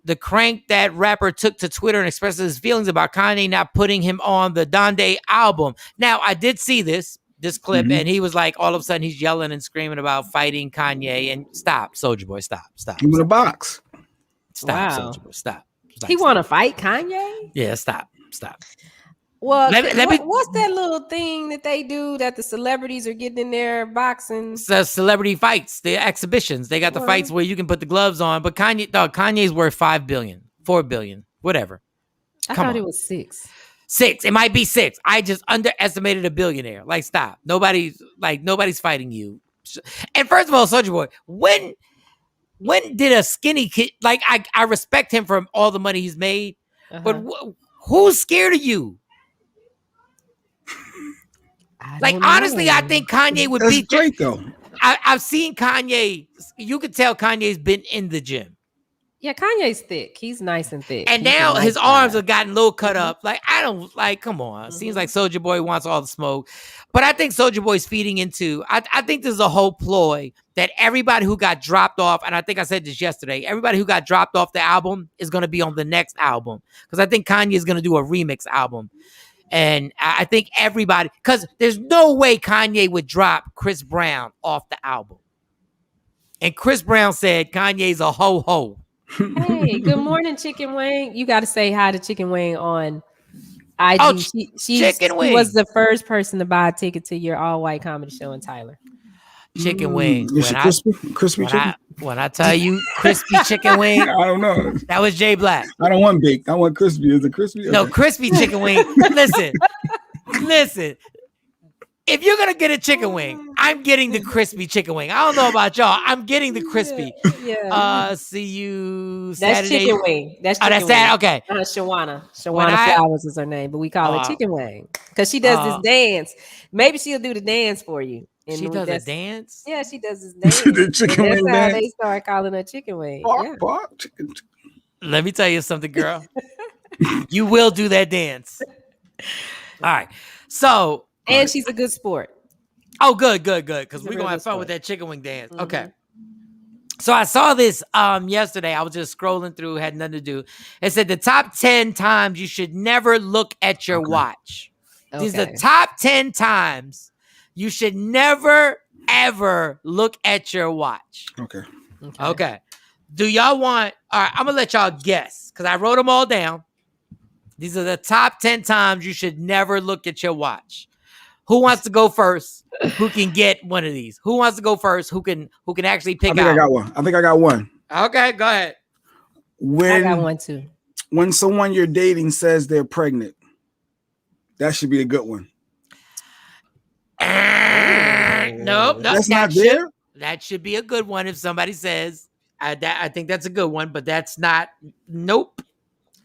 The crank that rapper took to Twitter and expressed his feelings about Kanye not putting him on the Donda album. Now, I did see this clip, and he was like, all of a sudden, he's yelling and screaming about fighting Kanye. And stop, Soulja Boy, stop. Give him a box. Stop, Soulja Boy, stop. He want to fight Kanye? Yeah, stop. Well, what's that little thing that they do that the celebrities are getting in there boxing? So celebrity fights, the exhibitions. They got the fights where you can put the gloves on. But Kanye's worth $5 billion, $4 billion, whatever. I thought it was 6. 6. It might be 6. I just underestimated a billionaire. Like, stop. Nobody's fighting you. And first of all, Soulja Boy, when did a skinny kid, like, I respect him for all the money he's made, but who's scared of you? Like, honestly, I think Kanye would beat great though. I've seen Kanye. You could tell Kanye's been in the gym. Yeah, Kanye's thick. He's nice and thick. And now his arms have gotten a little cut up. Like, come on. Seems like Soulja Boy wants all the smoke. But I think Soulja Boy's feeding into, I think there's a whole ploy that everybody who got dropped off, and I think I said this yesterday, everybody who got dropped off the album is going to be on the next album. Because I think Kanye is going to do a remix album. And I think everybody, because there's no way Kanye would drop Chris Brown off the album. And Chris Brown said Kanye's a ho-ho. Hey, good morning, Chicken Wing. You got to say hi to Chicken Wing on IG. Oh, she was the first person to buy a ticket to your all-white comedy show in Tyler. Chicken wing. Crispy chicken? When I tell you crispy chicken wing, I don't know. That was Jay Black. I don't want baked. I want crispy. Is it crispy? Okay. No, crispy chicken wing. Listen. If you're gonna get a chicken wing, I'm getting the crispy chicken wing. I don't know about y'all. I'm getting the crispy. Yeah. See you That's Saturday. chicken wing. That's chicken wing. Sad. Okay. Shawana Flowers is her name, but we call it chicken wing because she does this dance. Maybe she'll do the dance for you. And she does a dance? Yeah, she does this dance. The chicken wing that's how dance. they start calling her chicken wing. Bark, chicken. Let me tell you something, girl. You will do that dance. All right. So. And she's a good sport. Oh, good. Because we're going to have fun with that chicken wing dance. Mm-hmm. Okay. So I saw this yesterday. I was just scrolling through, had nothing to do. It said the top 10 times you should never look at your watch. These are the top 10 times you should never, ever look at your watch. Okay. Do y'all want... All right, I'm going to let y'all guess because I wrote them all down. These are the top 10 times you should never look at your watch. Who wants to go first? Who can get one of these? Who wants to go first? Who can actually pick out? I think I got one. Okay, go ahead. I got one too. When someone you're dating says they're pregnant, that should be a good one. Nope, that's not there. That should be a good one if somebody says. I think that's a good one, but that's not. Nope.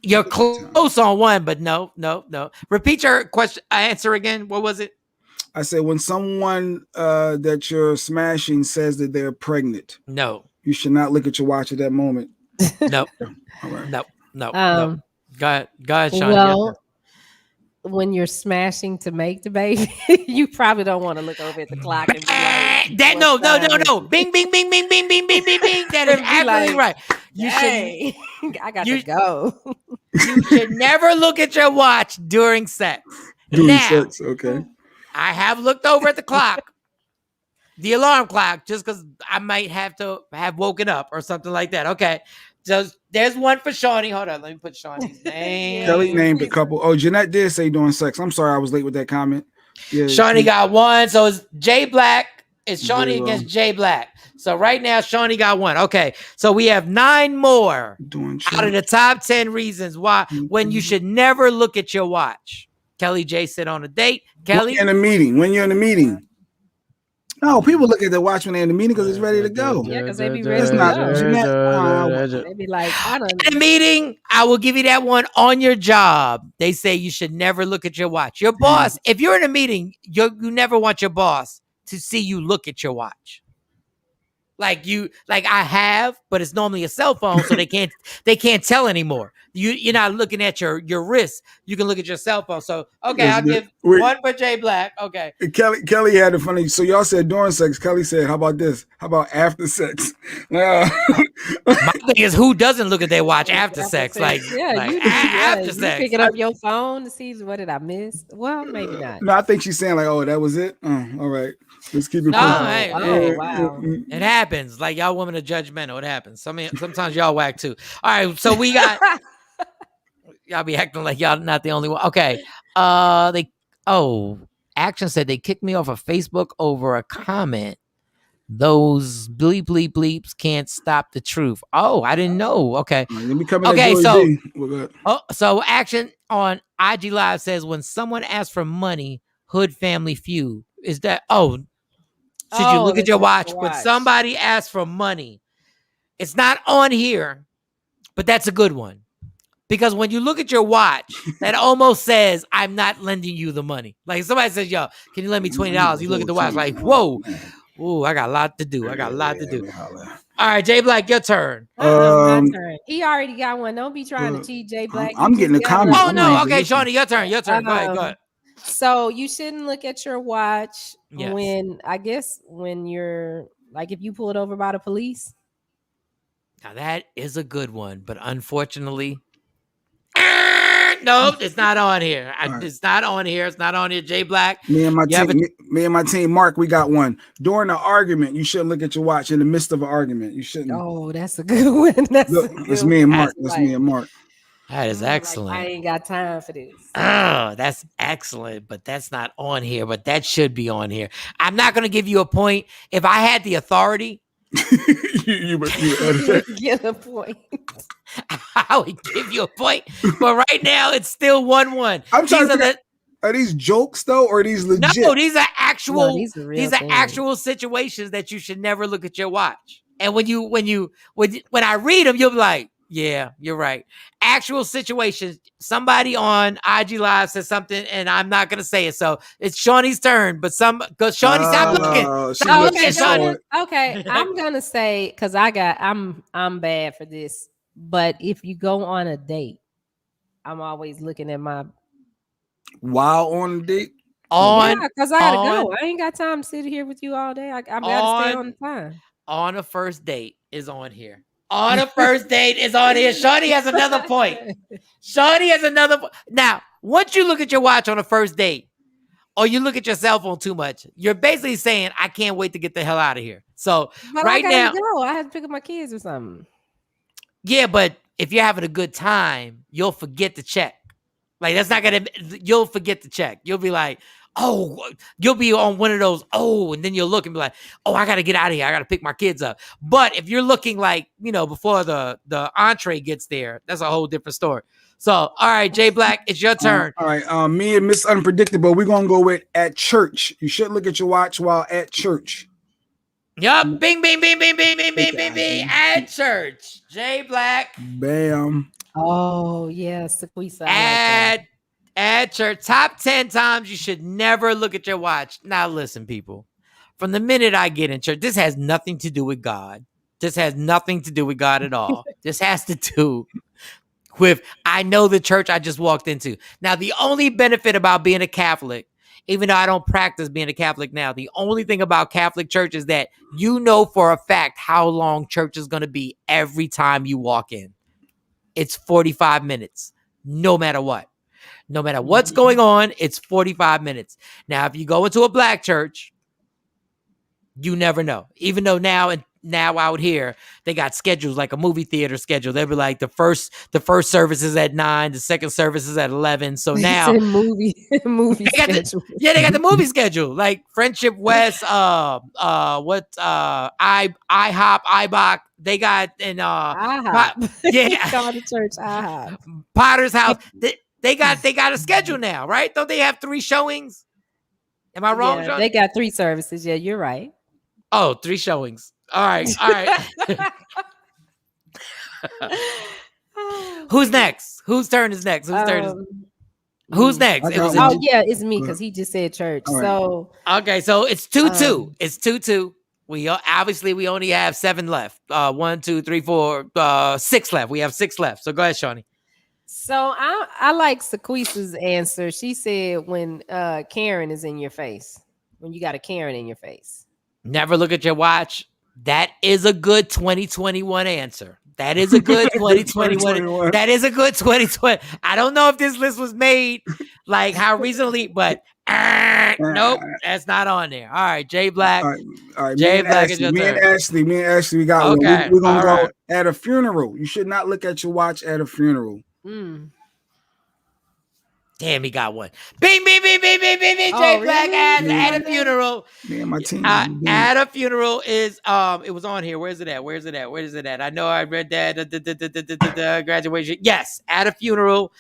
You're close on one, but no. Repeat your answer again. What was it? I said when someone that you're smashing says that they're pregnant. No. You should not look at your watch at that moment. Nope. All right. No. Go ahead, Shawn. Well, when you're smashing to make the baby, you probably don't want to look over at the clock and be like, no. Bing, bing, bing, bing, bing, bing, bing, bing, bing. That is absolutely right. You should. I got to go. You should never look at your watch during sex. Sex, okay. I have looked over at the clock, the alarm clock, just because I might have to have woken up or something like that. Okay. So there's one for Shawnee. Hold on, let me put Shawnee's name. Kelly named a couple. Oh, Jeanette did say during sex. I'm sorry, I was late with that comment. Yeah, Shawnee got one. So it's Jay Black. It's Shawnee against Jay Black. So right now, Shawnee got one. Okay. So we have 9 more out of the top 10 reasons why when you should never look at your watch. Kelly J said on a date. Kelly? When you're in a meeting. No, people look at their watch when they're in the meeting because it's ready to go. Yeah, because they be ready to go. They be like, I don't know. In a meeting, I will give you that one on your job. They say you should never look at your watch. Your boss, if you're in a meeting, you never want your boss to see you look at your watch. Like I have, but it's normally a cell phone, so they can't tell anymore. You're not looking at your wrist. You can look at your cell phone. So okay, I'll give one for Jay Black. Okay. Kelly had a funny. So y'all said during sex. Kelly said, "How about this? How about after sex?" My thing is, who doesn't look at their watch after sex? Like after sex, picking up your phone to see what did I miss? Well, maybe not. No, I think she's saying like, "Oh, that was it." All right. Let's keep it. Wow. It happens. Like y'all women are judgmental. It happens. Sometimes y'all whack too. All right. So we got y'all be acting like y'all not the only one. Okay. Action said they kicked me off of Facebook over a comment. Those bleeps can't stop the truth. Oh, I didn't know. Okay. So Action on IG Live says when someone asks for money, Hood Family Feud. Is that should you look at your watch? When somebody asks for money, it's not on here, but that's a good one. Because when you look at your watch, that almost says, I'm not lending you the money. Like somebody says, yo, can you lend me $20? You look at the watch like, whoa. Ooh, I got a lot to do. All right, Jay Black, your turn. My turn. He already got one. Don't be trying to cheat, Jay Black. I'm getting a comment. Oh, no. Okay, Shawnee, your turn. Go ahead. So you shouldn't look at your watch when you're like, if you pull it over by the police. Now that is a good one, but unfortunately, nope, it's not on here. It's not on here. It's not on here. Jay Black. Me and my team, Mark, we got one. During an argument, you shouldn't look at your watch in the midst of an argument. You shouldn't. Oh, that's a good one. That's me and Mark. That's me and Mark. That is excellent. Like, I ain't got time for this. Oh, that's excellent, but that's not on here, but that should be on here. I'm not going to give you a point. If I had the authority, you get a point. I would give you a point, but right now it's still 1-1. I'm trying to are these jokes though, or are these legit? No, these are actual. No, these are actual situations that you should never look at your watch. And when I read them, you'll be like, yeah, you're right. Actual situations. Somebody on IG Live said something, and I'm not gonna say it. So it's Shawnee's turn, but Shawnee, stop looking. Okay, I'm gonna say because I'm bad for this. But if you go on a date, I'm always looking at my while on a date. Because I gotta go. I ain't got time to sit here with you all day. I gotta stay on the time. On a first date is on here. On a first date is on here. Shawnee has another point. Now, once you look at your watch on a first date, or you look at your cell phone too much, you're basically saying, I can't wait to get the hell out of here. So but right now, I have to pick up my kids or something. Yeah, but if you're having a good time, you'll forget to check. Like that's not you'll forget to check. You'll be like, oh, you'll be on one of those, oh, and then you'll look and be like, oh, I got to get out of here. I got to pick my kids up. But if you're looking like, before the entree gets there, that's a whole different story. So, all right, Jay Black, it's your turn. All right, me and Miss Unpredictable, we're going to go with at church. You should look at your watch while at church. Yup. Bing, bing, bing, bing, bing, bing, bing, bing, bing. At church. Jay Black. Bam. Oh, yeah. Sequisa. At church. Top 10 times you should never look at your watch. Now, listen, people. From the minute I get in church, this has nothing to do with God. This has nothing to do with God at all. This has to do with, I know the church I just walked into. Now, the only benefit about being a Catholic, even though I don't practice being a Catholic now, the only thing about Catholic church is that you know for a fact how long church is going to be every time you walk in. It's 45 minutes, no matter what. No matter what's going on, it's 45 minutes. Now, if you go into a black church, you never know. Even though now out here, they got schedules like a movie theater schedule. They'll be like the first service is at 9, the second service is at 11. So now movie schedule. They got the movie schedule. Like Friendship West, IHOP, IBOC. They got in IHOP. Call the church IHOP. Potter's House. They got a schedule now, right? Don't they have 3 showings? Am I wrong, John? They got 3 services. Yeah, you're right. Oh, 3 showings. All right. Who's next? Whose turn is next? Who's next? It's me because he just said church. Right. So so it's 2-2. It's 2-2. We only have 7 left. 1, 2, 3, 4, 6 left. We have 6 left. So go ahead, Shawnee. So I like Sequisa's answer. She said when Karen is in your face, when you got a Karen in your face. Never look at your watch. That is a good 2021 answer. That is a good 2021. That is a good 2020. I don't know if this list was made like how recently, but nope, that's not on there. All right, Jay Black. All right, Jay Black is your turn. Me and Ashley, we got one. We're gonna go at a funeral. You should not look at your watch at a funeral. Damn, he got one. Bing, bing, bing, bing, bing, bing, bing. Jay Black at a funeral. Man, my team. At a funeral is it was on here. Where's it at? I know I read that graduation. Yes, at a funeral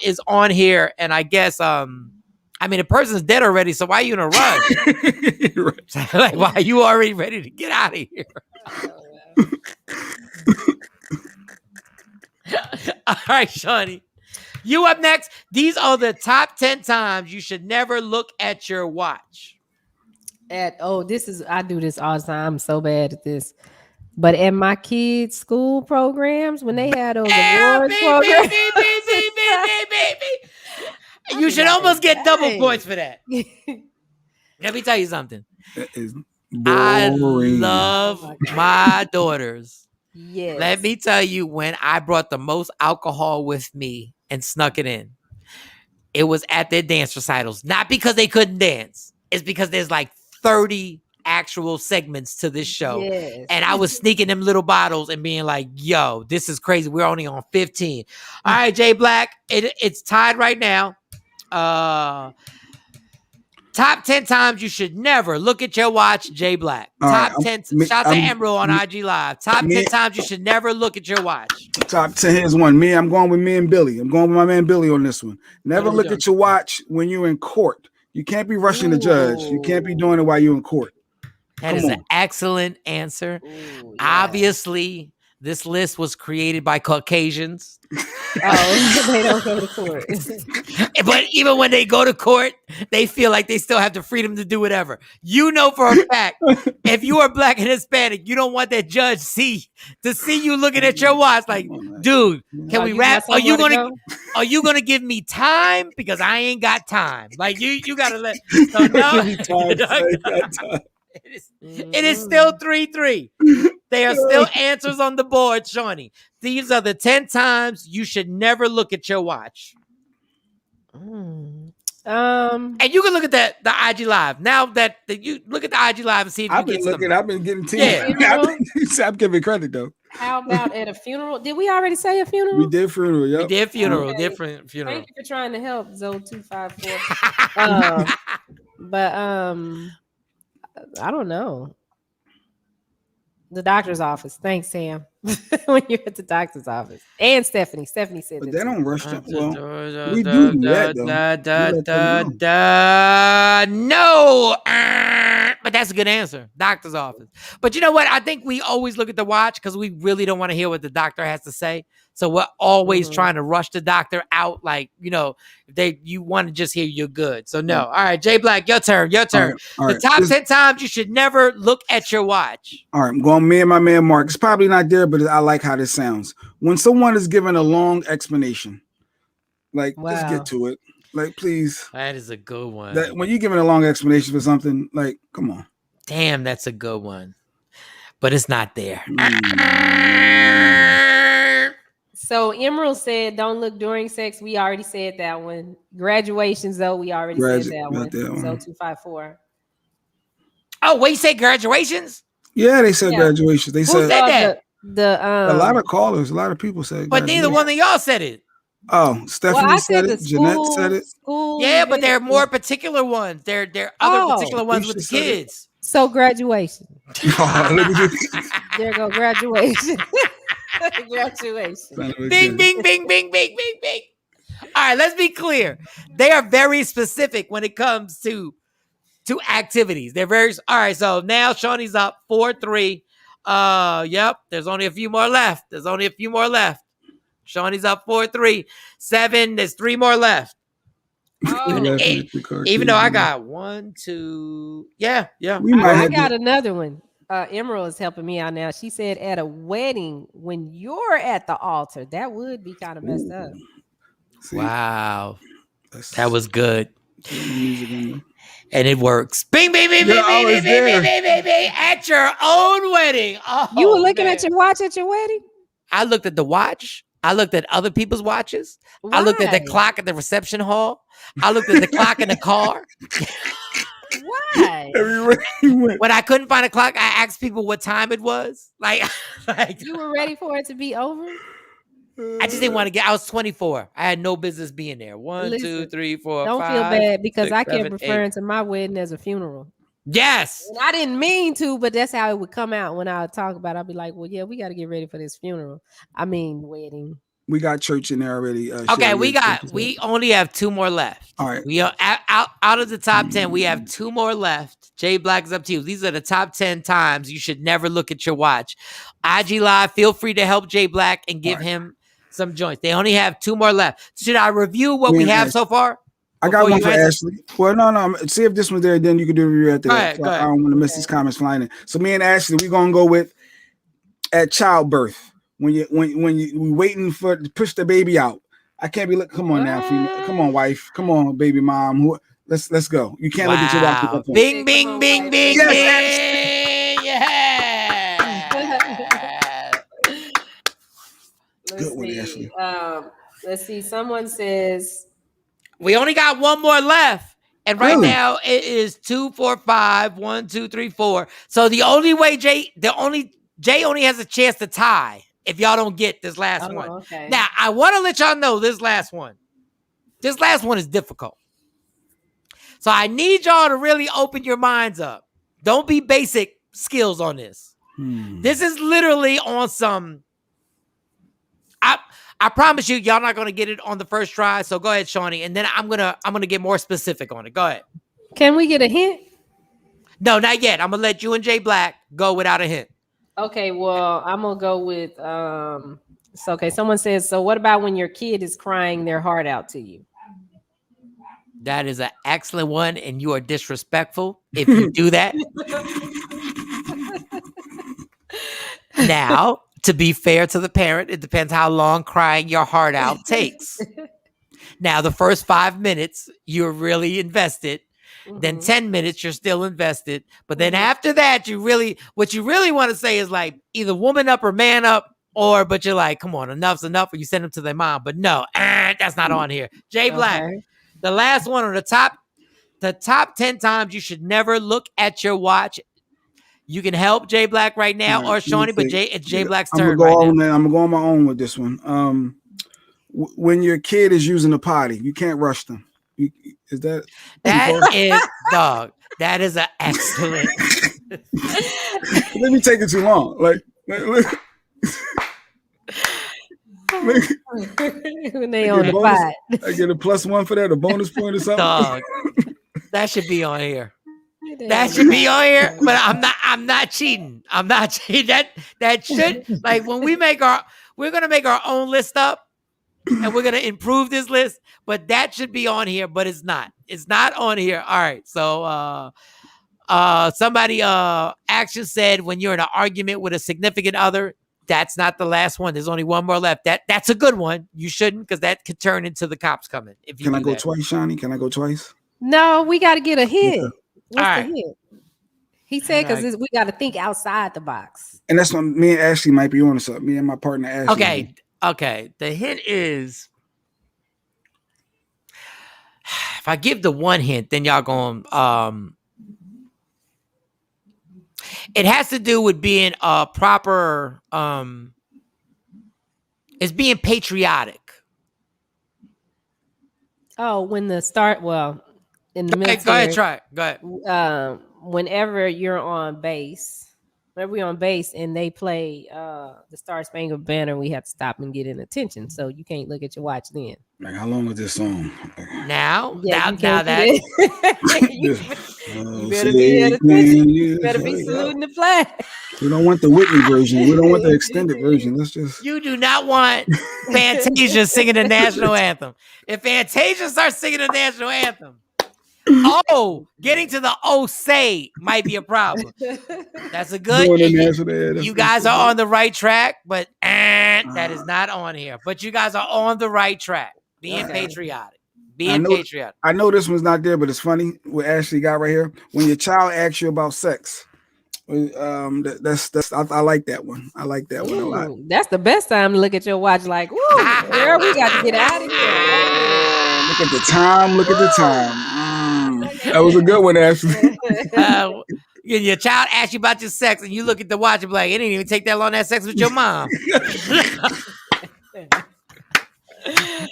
is on here, and I guess the person's dead already. So why are you in a rush? Like, why are you already ready to get out of here? All right, Shawnee. You up next. These are the top 10 times you should never look at your watch. I do this all the time. I'm so bad at this. But at my kids' school programs, when they had those awards programs, you should almost get double points for that. Let me tell you something. That is I love my daughters. Yes. Let me tell you, when I brought the most alcohol with me and snuck it in, it was at their dance recitals. Not because they couldn't dance. It's because there's like 30 actual segments to this show. Yes. And I was sneaking them little bottles and being like, yo, this is crazy. We're only on 15. All right, Jay Black, it's tied right now. Top 10 times you should never look at your watch, Jay Black. Top 10. Shout out to Emerald on IG Live. Top 10 times you should never look at your watch. Top 10. Here's one. I'm going with me and Billy. I'm going with my man Billy on this one. Never look at your watch when you're in court. You can't be rushing the judge. You can't be doing it while you're in court. That is an excellent answer. Obviously, this list was created by Caucasians. They don't go to court. But even when they go to court, they feel like they still have the freedom to do whatever. You know for a fact, if you are Black and Hispanic, you don't want that judge to see you looking at your watch like, dude, can we wrap? Are you gonna give me time? Because I ain't got time. Like you gotta let. So no, it is still 3-3. There are still answers on the board, Shawnee. These are the 10 times you should never look at your watch. And you can look at the IG Live. Now that you look at the IG Live and see if I've been getting teams. I'm giving credit though. How about at a funeral? Did we already say a funeral? We did funeral. Yep. We did funeral. Okay. Different funeral. Thank you for trying to help, Zoe254. But I don't know. The doctor's office. Thanks, Sam. When you're at the doctor's office. And Stephanie. Stephanie said But that they don't rush them. Well, Da, we da, do da, that, though. No. But that's a good answer. Doctor's office. But you know what? I think we always look at the watch because we really don't want to hear what the doctor has to say. So we're always trying to rush the doctor out. Like, you know, you want to just hear you're good. So no. All right, Jay Black, your turn. Your turn. All right. The top 10 times you should never look at your watch. All right, I'm going me and my man Mark. It's probably not there, but I like how this sounds. When someone is given a long explanation, like, let's get to it. Like, please. That is a good one. When you're giving a long explanation for something, like, come on. Damn, that's a good one. But it's not there. So Emerald said, don't look during sex. We already said that one. Graduations, though, we already said that one. So 254. Oh, wait, you say graduations? Yeah, they said graduations. They said that? A lot of callers, a lot of people said but neither one of y'all said it. Oh, Stephanie said it. Jeanette said it. Yeah, but there are more particular ones. There are other particular ones with the kids. So graduation. There go graduation. Graduation. Bing, bing, bing, bing, bing, bing, bing. All right, let's be clear. They are very specific when it comes to activities. They're very all right. So now Shawnee's up 4-3. Yep. There's only a few more left. Shawnee's up 4-3. 7. There's 3 more left. Even though I got 1, 2. Yeah. I got another one. Emerald is helping me out now. She said at a wedding, when you're at the altar, that would be kind of messed up. Wow. That was good. And it works. Bing, bing, bing, bing, bing, bing, bing, bing, bing, bing, at your own wedding. Oh, you were looking at your watch at your wedding? I looked at the watch. I looked at other people's watches. Why? I looked at the clock at the reception hall. I looked at the clock in the car. Why? When I couldn't find a clock, I asked people what time it was. Like you were ready for it to be over? I just didn't want to I was 24. I had no business being there. 1, 2, 3, 4, don't 5. Feel bad because 6, I kept 7, referring 8. to my wedding as a funeral. Yes. And I didn't mean to, but that's how it would come out when I would talk about it. I'd be like, well, yeah, we got to get ready for this funeral. I mean, wedding. We got church in there already. Okay, we only have 2 more left. All right. We are out of the top 10. We have 2 more left. Jay Black is up to you. These are the top 10 times you should never look at your watch. IG Live, feel free to help Jay Black and give him some joints. They only have 2 more left. Should I review what we have so far? I got one for Ashley. Well, no. See if this one's there, then you can do a review after that. Go ahead. I don't want to miss these comments flying in. So me and Ashley, we're gonna go with at childbirth. When you waiting for to push the baby out. I can't be come on now, female. Come on, wife. Come on, baby mom. Let's go. You can't look at your watch at that point. Bing, bing, bing, bing, yes, bing. Yeah. Good one, Ashley. Let's see. Someone says we only got 1 more left. And right now it is 2, 4, 5, 1, 2, 3, 4. So the only way Jay only has a chance to tie if y'all don't get this last one. Okay. Now, I want to let y'all know this last one. This last one is difficult. So I need y'all to really open your minds up. Don't be basic skills on this. This is literally on some. I promise you, y'all not gonna get it on the first try. So go ahead, Shawnee, and then I'm gonna get more specific on it. Go ahead. Can we get a hint? No, not yet. I'm gonna let you and Jay Black go without a hint. Okay, well, I'm gonna go with so okay, someone says, so what about when your kid is crying their heart out to you? That is an excellent one, and you are disrespectful if you do that. Now, to be fair to the parent, it depends how long crying your heart out takes. Now, the first 5 minutes, you're really invested. Then 10 minutes, you're still invested. But then after that, what you really want to say is like either woman up or man up, but you're like, come on, enough's enough, or you send them to their mom. But no, that's not on here. Jay Black, the last one on the top 10 times you should never look at your watch. You can help Jay Black right now or Shawnee, but it's Jay Black's turn I'm gonna right now. I'm gonna go on my own with this one. When your kid is using a potty, you can't rush them. Is that is dog? That is an excellent. Let me take it too long. Like when they on the pot. I get a +1 for that, a bonus point or something. Dog. That should be on here. That should be on here, but I'm not cheating. I'm not cheating. That should, like, when we're gonna make our own list up and we're gonna improve this list, but that should be on here, but it's not. It's not on here. All right. So somebody Action said when you're in an argument with a significant other, that's not the last one. There's only one more left. That's a good one. You shouldn't, because that could turn into the cops coming. If you Can I go twice, Shawnee? Can I go twice? No, we got to get a hit. Okay. What's the hit? He said because we got to think outside the box. And that's what me and Ashley might be on something. Me and my partner Ashley. Okay. The hint is, if I give the one hint, then y'all going it has to do with being a proper it's being patriotic. Oh, when the start, well, in the military. Go ahead, try it. Go ahead. Whenever you're on base, whenever we're on base and they play the Star Spangled Banner, we have to stop and get in attention. So you can't look at your watch then. Like, how long was this song? Now you that you better be at attention. You better be saluting the flag. We don't want the Whitney version. We don't want the extended version. Let's just. You do not want Fantasia singing the national anthem. If Fantasia starts singing the national anthem, getting to the say might be a problem. That's a good. You guys are on the right track, but that is not on here. But you guys are on the right track. Being patriotic. Patriotic. I know this one's not there, but it's funny what Ashley got right here. When your child asks you about sex. That's I like that one. I like that one a lot. That's the best time to look at your watch. Like, woo, girl, we got to get out of here. Look at the time. Look at the time. That was a good one, Ashley. Your child asks you about your sex, and you look at the watch and be like, "It didn't even take that long to have sex with your mom."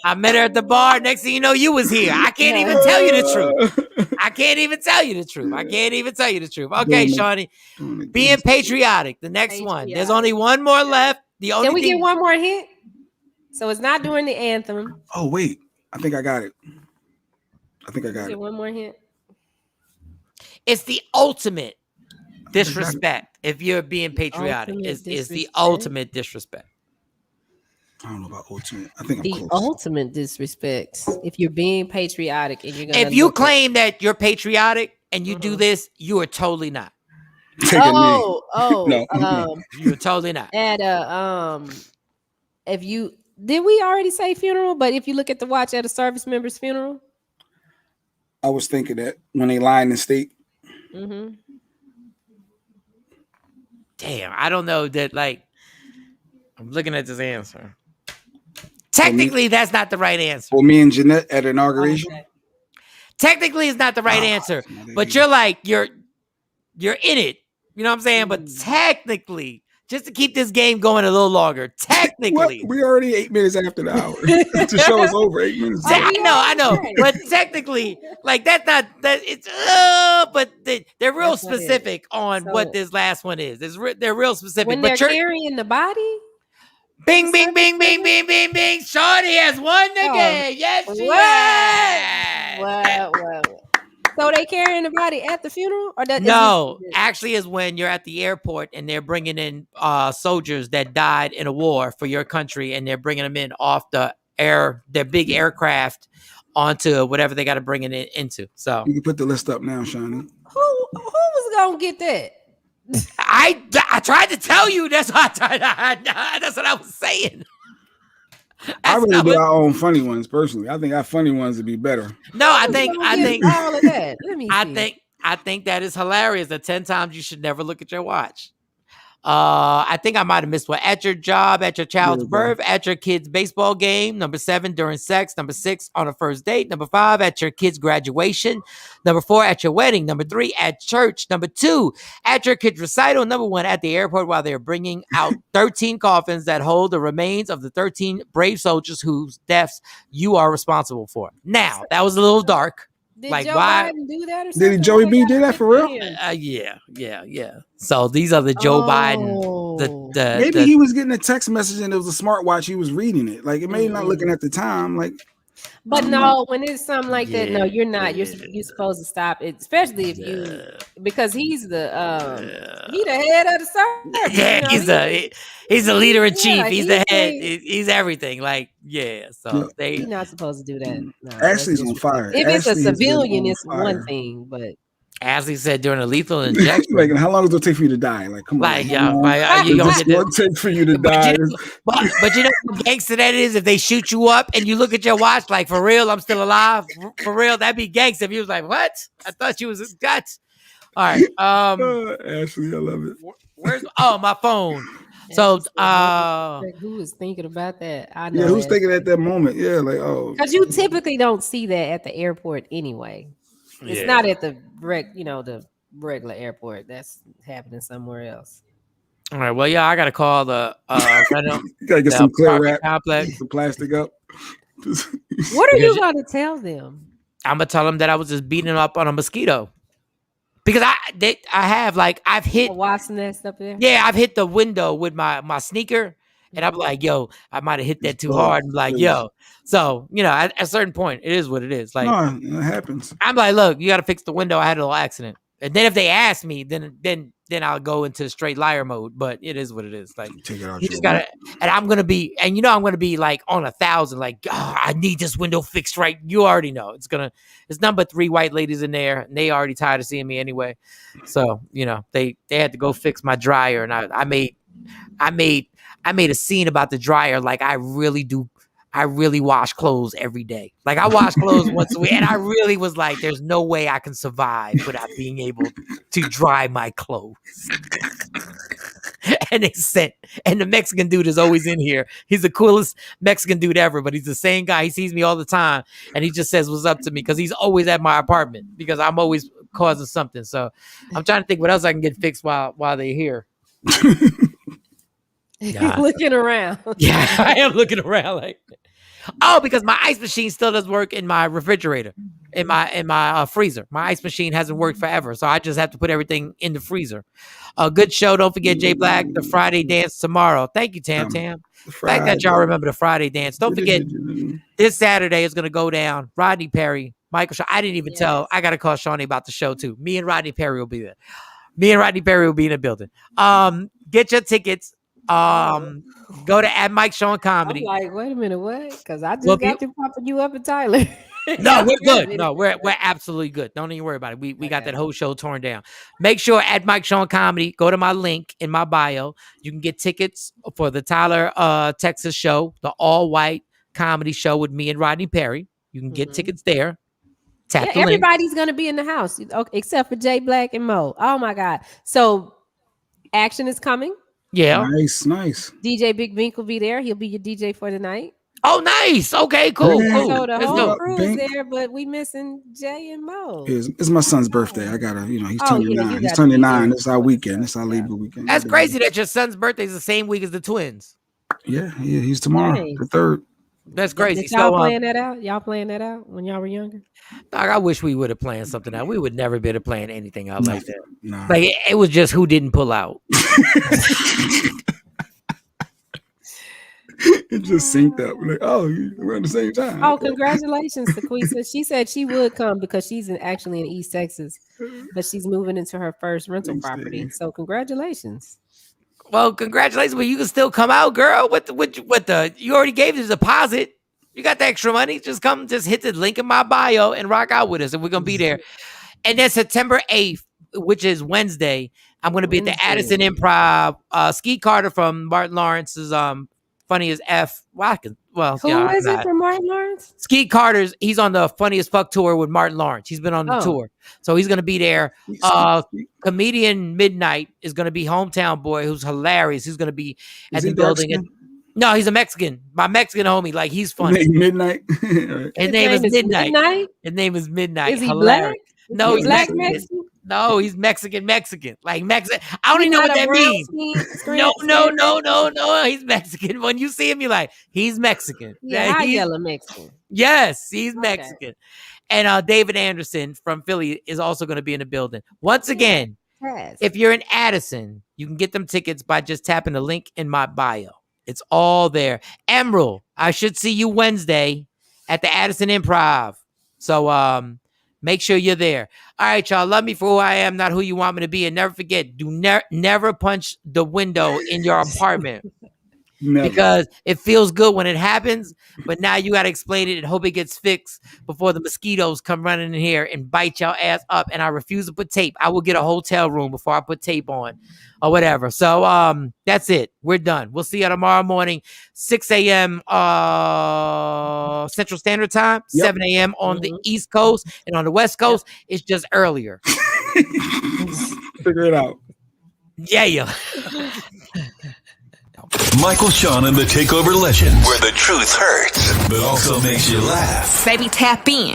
I met her at the bar. Next thing you know, you was here. I can't even tell you the truth. I can't even tell you the truth. Okay, Shawnee. Being patriotic. The next one. There's only one more left. Can we get one more hint? So it's not during the anthem. Oh, wait. I think I got it. Get one more hint. It's the ultimate disrespect. If you're being patriotic, it's the ultimate disrespect. I don't know about ultimate. I think I'm the close. Ultimate disrespect. If you're being patriotic and you're gonna, if you claim that you're patriotic and you do this, you are totally not. No. You're totally not. At if you did we already say funeral? But if you look at the watch at a service member's funeral, I was thinking that when they lie in the state. Mm-hmm. Damn, I don't know that. Like, I'm looking at this answer. Technically, that's not the right answer. Well, me and Jeanette at inauguration. Okay. Technically, it's not the right answer, but you're like you're in it. You know what I'm saying? But technically, just to keep this game going a little longer, technically, we already 8 minutes after the hour. The show is over 8 minutes. I know, but technically, like that's not that. It's but they're real specific on what this last one is. They're real specific. When they're carrying the body. Bing, bing, bing, bing, bing, bing, bing. Shorty has won the game. Yes, she has. Well. So they carrying the body at the funeral? Or no, actually is when you're at the airport and they're bringing in soldiers that died in a war for your country, and they're bringing them in off their big aircraft onto whatever they got to bring it into. So you can put the list up now, Shawnee. Who was gonna get that? I tried to tell you. That's what that's what I was saying. I really do our own funny ones personally. I think our funny ones would be better. No, I think all of that. Let me see. I think that is hilarious. That 10 times you should never look at your watch. I think I might have missed one. At your job, at your child's birth, at your kid's baseball game. Number 7, during sex. Number 6, on a first date. Number 5, at your kid's graduation. Number 4, at your wedding. Number 3, at church. Number 2, at your kid's recital. Number 1, at the airport while they're bringing out 13 coffins that hold the remains of the 13 brave soldiers whose deaths you are responsible for. Now, that was a little dark. Did like, Joe why Biden do that or something? Did Joey B do that for real? Yeah. So these are the Joe Biden. Maybe he was getting a text message and it was a smartwatch. He was reading it. Like, it may not looking at the time. Like, but no, when it's something like that, no, you're not. You're supposed to stop it, especially if you, because he's the head of the service. Yeah, you know, he's the leader in chief. like, he's the head. He's everything. Like, so you're not supposed to do that. No, Ashley's on fire. If it's Ashley a civilian, it's one thing, but. Ashley said during a lethal injection. Like, how long does it take for you to die? Like, come on. You gonna get it take for you to die. But you know what gangster that is? If they shoot you up and you look at your watch, like, for real, I'm still alive. For real, that'd be gangster. If you was like, what? I thought you was guts. All right. Ashley, I love it. Where's my phone? So who was thinking about that? I know. Yeah, who's thinking at that moment? Yeah, like, because you typically don't see that at the airport anyway. It's not at the the regular airport. That's happening somewhere else. All right. Well, I gotta call the you gotta get some clear wrap, complex, the plastic up. What are you gonna tell them? I'm gonna tell them that I was just beating up on a mosquito because I've hit a wasp nest up there. Yeah, I've hit the window with my sneaker. And I'm like, yo, I might have hit that too hard. I'm like, yo. So, at a certain point, it is what it is. Like, it happens. I'm like, look, you got to fix the window. I had a little accident. And then if they ask me, then I'll go into straight liar mode. But it is what it is. Like, you just gotta. And I'm gonna be, I'm gonna be like on 1,000. Like, I need this window fixed right. You already know it's number 3 white ladies in there, and they already tired of seeing me anyway. So they had to go fix my dryer, and I made a scene about the dryer. Like, I really wash clothes every day. Like, I wash clothes once a week. And I really was like, there's no way I can survive without being able to dry my clothes. And and the Mexican dude is always in here. He's the coolest Mexican dude ever, but he's the same guy. He sees me all the time. And he just says, what's up to me? Because he's always at my apartment because I'm always causing something. So I'm trying to think what else I can get fixed while they're here. Looking around. Yeah, I am looking around like, because my ice machine still doesn't work in my refrigerator, in my freezer. My ice machine hasn't worked forever, so I just have to put everything in the freezer. Good show. Don't forget Jay Black, the Friday dance tomorrow. Thank you, Tam. The fact that y'all remember the Friday dance. Don't forget, this Saturday is going to go down. Rodney Perry, Michael Shaw. I didn't even tell. I got to call Shawnee about the show too. Me and Rodney Perry will be there. Me and Rodney Perry will be in the building. Get your tickets. Go to @MikeShawn Comedy. I'm like, wait a minute, what? Because I just got to popping you up in Tyler. No, we're good. No, we're absolutely good. Don't even worry about it. We got that whole show torn down. Make sure @MikeShawn Comedy. Go to my link in my bio. You can get tickets for the Tyler, Texas show, the all-white comedy show with me and Rodney Perry. You can get tickets there. Tap the link. Everybody's gonna be in the house, except for Jay Black and Mo. Oh my God! So action is coming. Yeah. Nice. DJ Big Bink will be there. He'll be your DJ for the night. Oh, nice. Okay, cool. So the whole crew is there, but we missing Jay and Mo. It's my son's birthday. I gotta, he's turning 9. He's turning 9. It's our weekend. It's our Labor weekend. That's crazy that your son's birthday is the same week as the twins. Yeah, he's tomorrow, the 3rd. That's crazy. Did y'all playing that out? Y'all playing that out when y'all were younger? Dog, I wish we would have planned something out. We would never be able to plan anything out like that. No. Like it was just who didn't pull out. It just synced up. Like, we're at the same time. Oh, congratulations to Quisa. She said she would come because she's actually in East Texas, but she's moving into her first rental property. So congratulations. Well, congratulations, but you can still come out, girl. What the you already gave the deposit. You got the extra money. Just hit the link in my bio and rock out with us, and we're gonna be there. And then September 8th, which is Wednesday, I'm gonna be at the Addison Improv. Ski Carter from Martin Lawrence's Funny as F. Well, Well, Who yeah, is it from Martin Lawrence? Skeet Carter's. He's on the Funniest Fuck tour with Martin Lawrence. He's been on the tour, so he's gonna be there. Comedian Midnight is gonna be Hometown Boy, who's hilarious. He's gonna be at the building. No, he's a Mexican. My Mexican homie. Like, he's funny. Midnight. His name is Midnight. His name is Midnight. Is he hilarious. black? No, he's black Mexican. No, he's Mexican. Like Mexican. I don't even know what that means. No. He's Mexican. When you see him, you're like, he's Mexican. Yeah, he's yellow Mexican. Yes, he's Mexican. And David Anderson from Philly is also going to be in the building. Once again, if you're in Addison, you can get them tickets by just tapping the link in my bio. It's all there. Emerald, I should see you Wednesday at the Addison Improv. So make sure you're there. All right, y'all. Love me for who I am, not who you want me to be. And never forget, do never punch the window in your apartment. Never. Because it feels good when it happens, but now you got to explain it and hope it gets fixed before the mosquitoes come running in here and bite your ass up. And I refuse to put tape. I will get a hotel room before I put tape on or whatever. So that's it. We're done. We'll see you tomorrow morning, 6 a.m. Central Standard Time, 7 a.m. on the East Coast, and on the West Coast, it's just earlier. Figure it out. Yeah. Michael, Shawn, and the Takeover Legends, where the truth hurts, but also makes you laugh. Baby, tap in.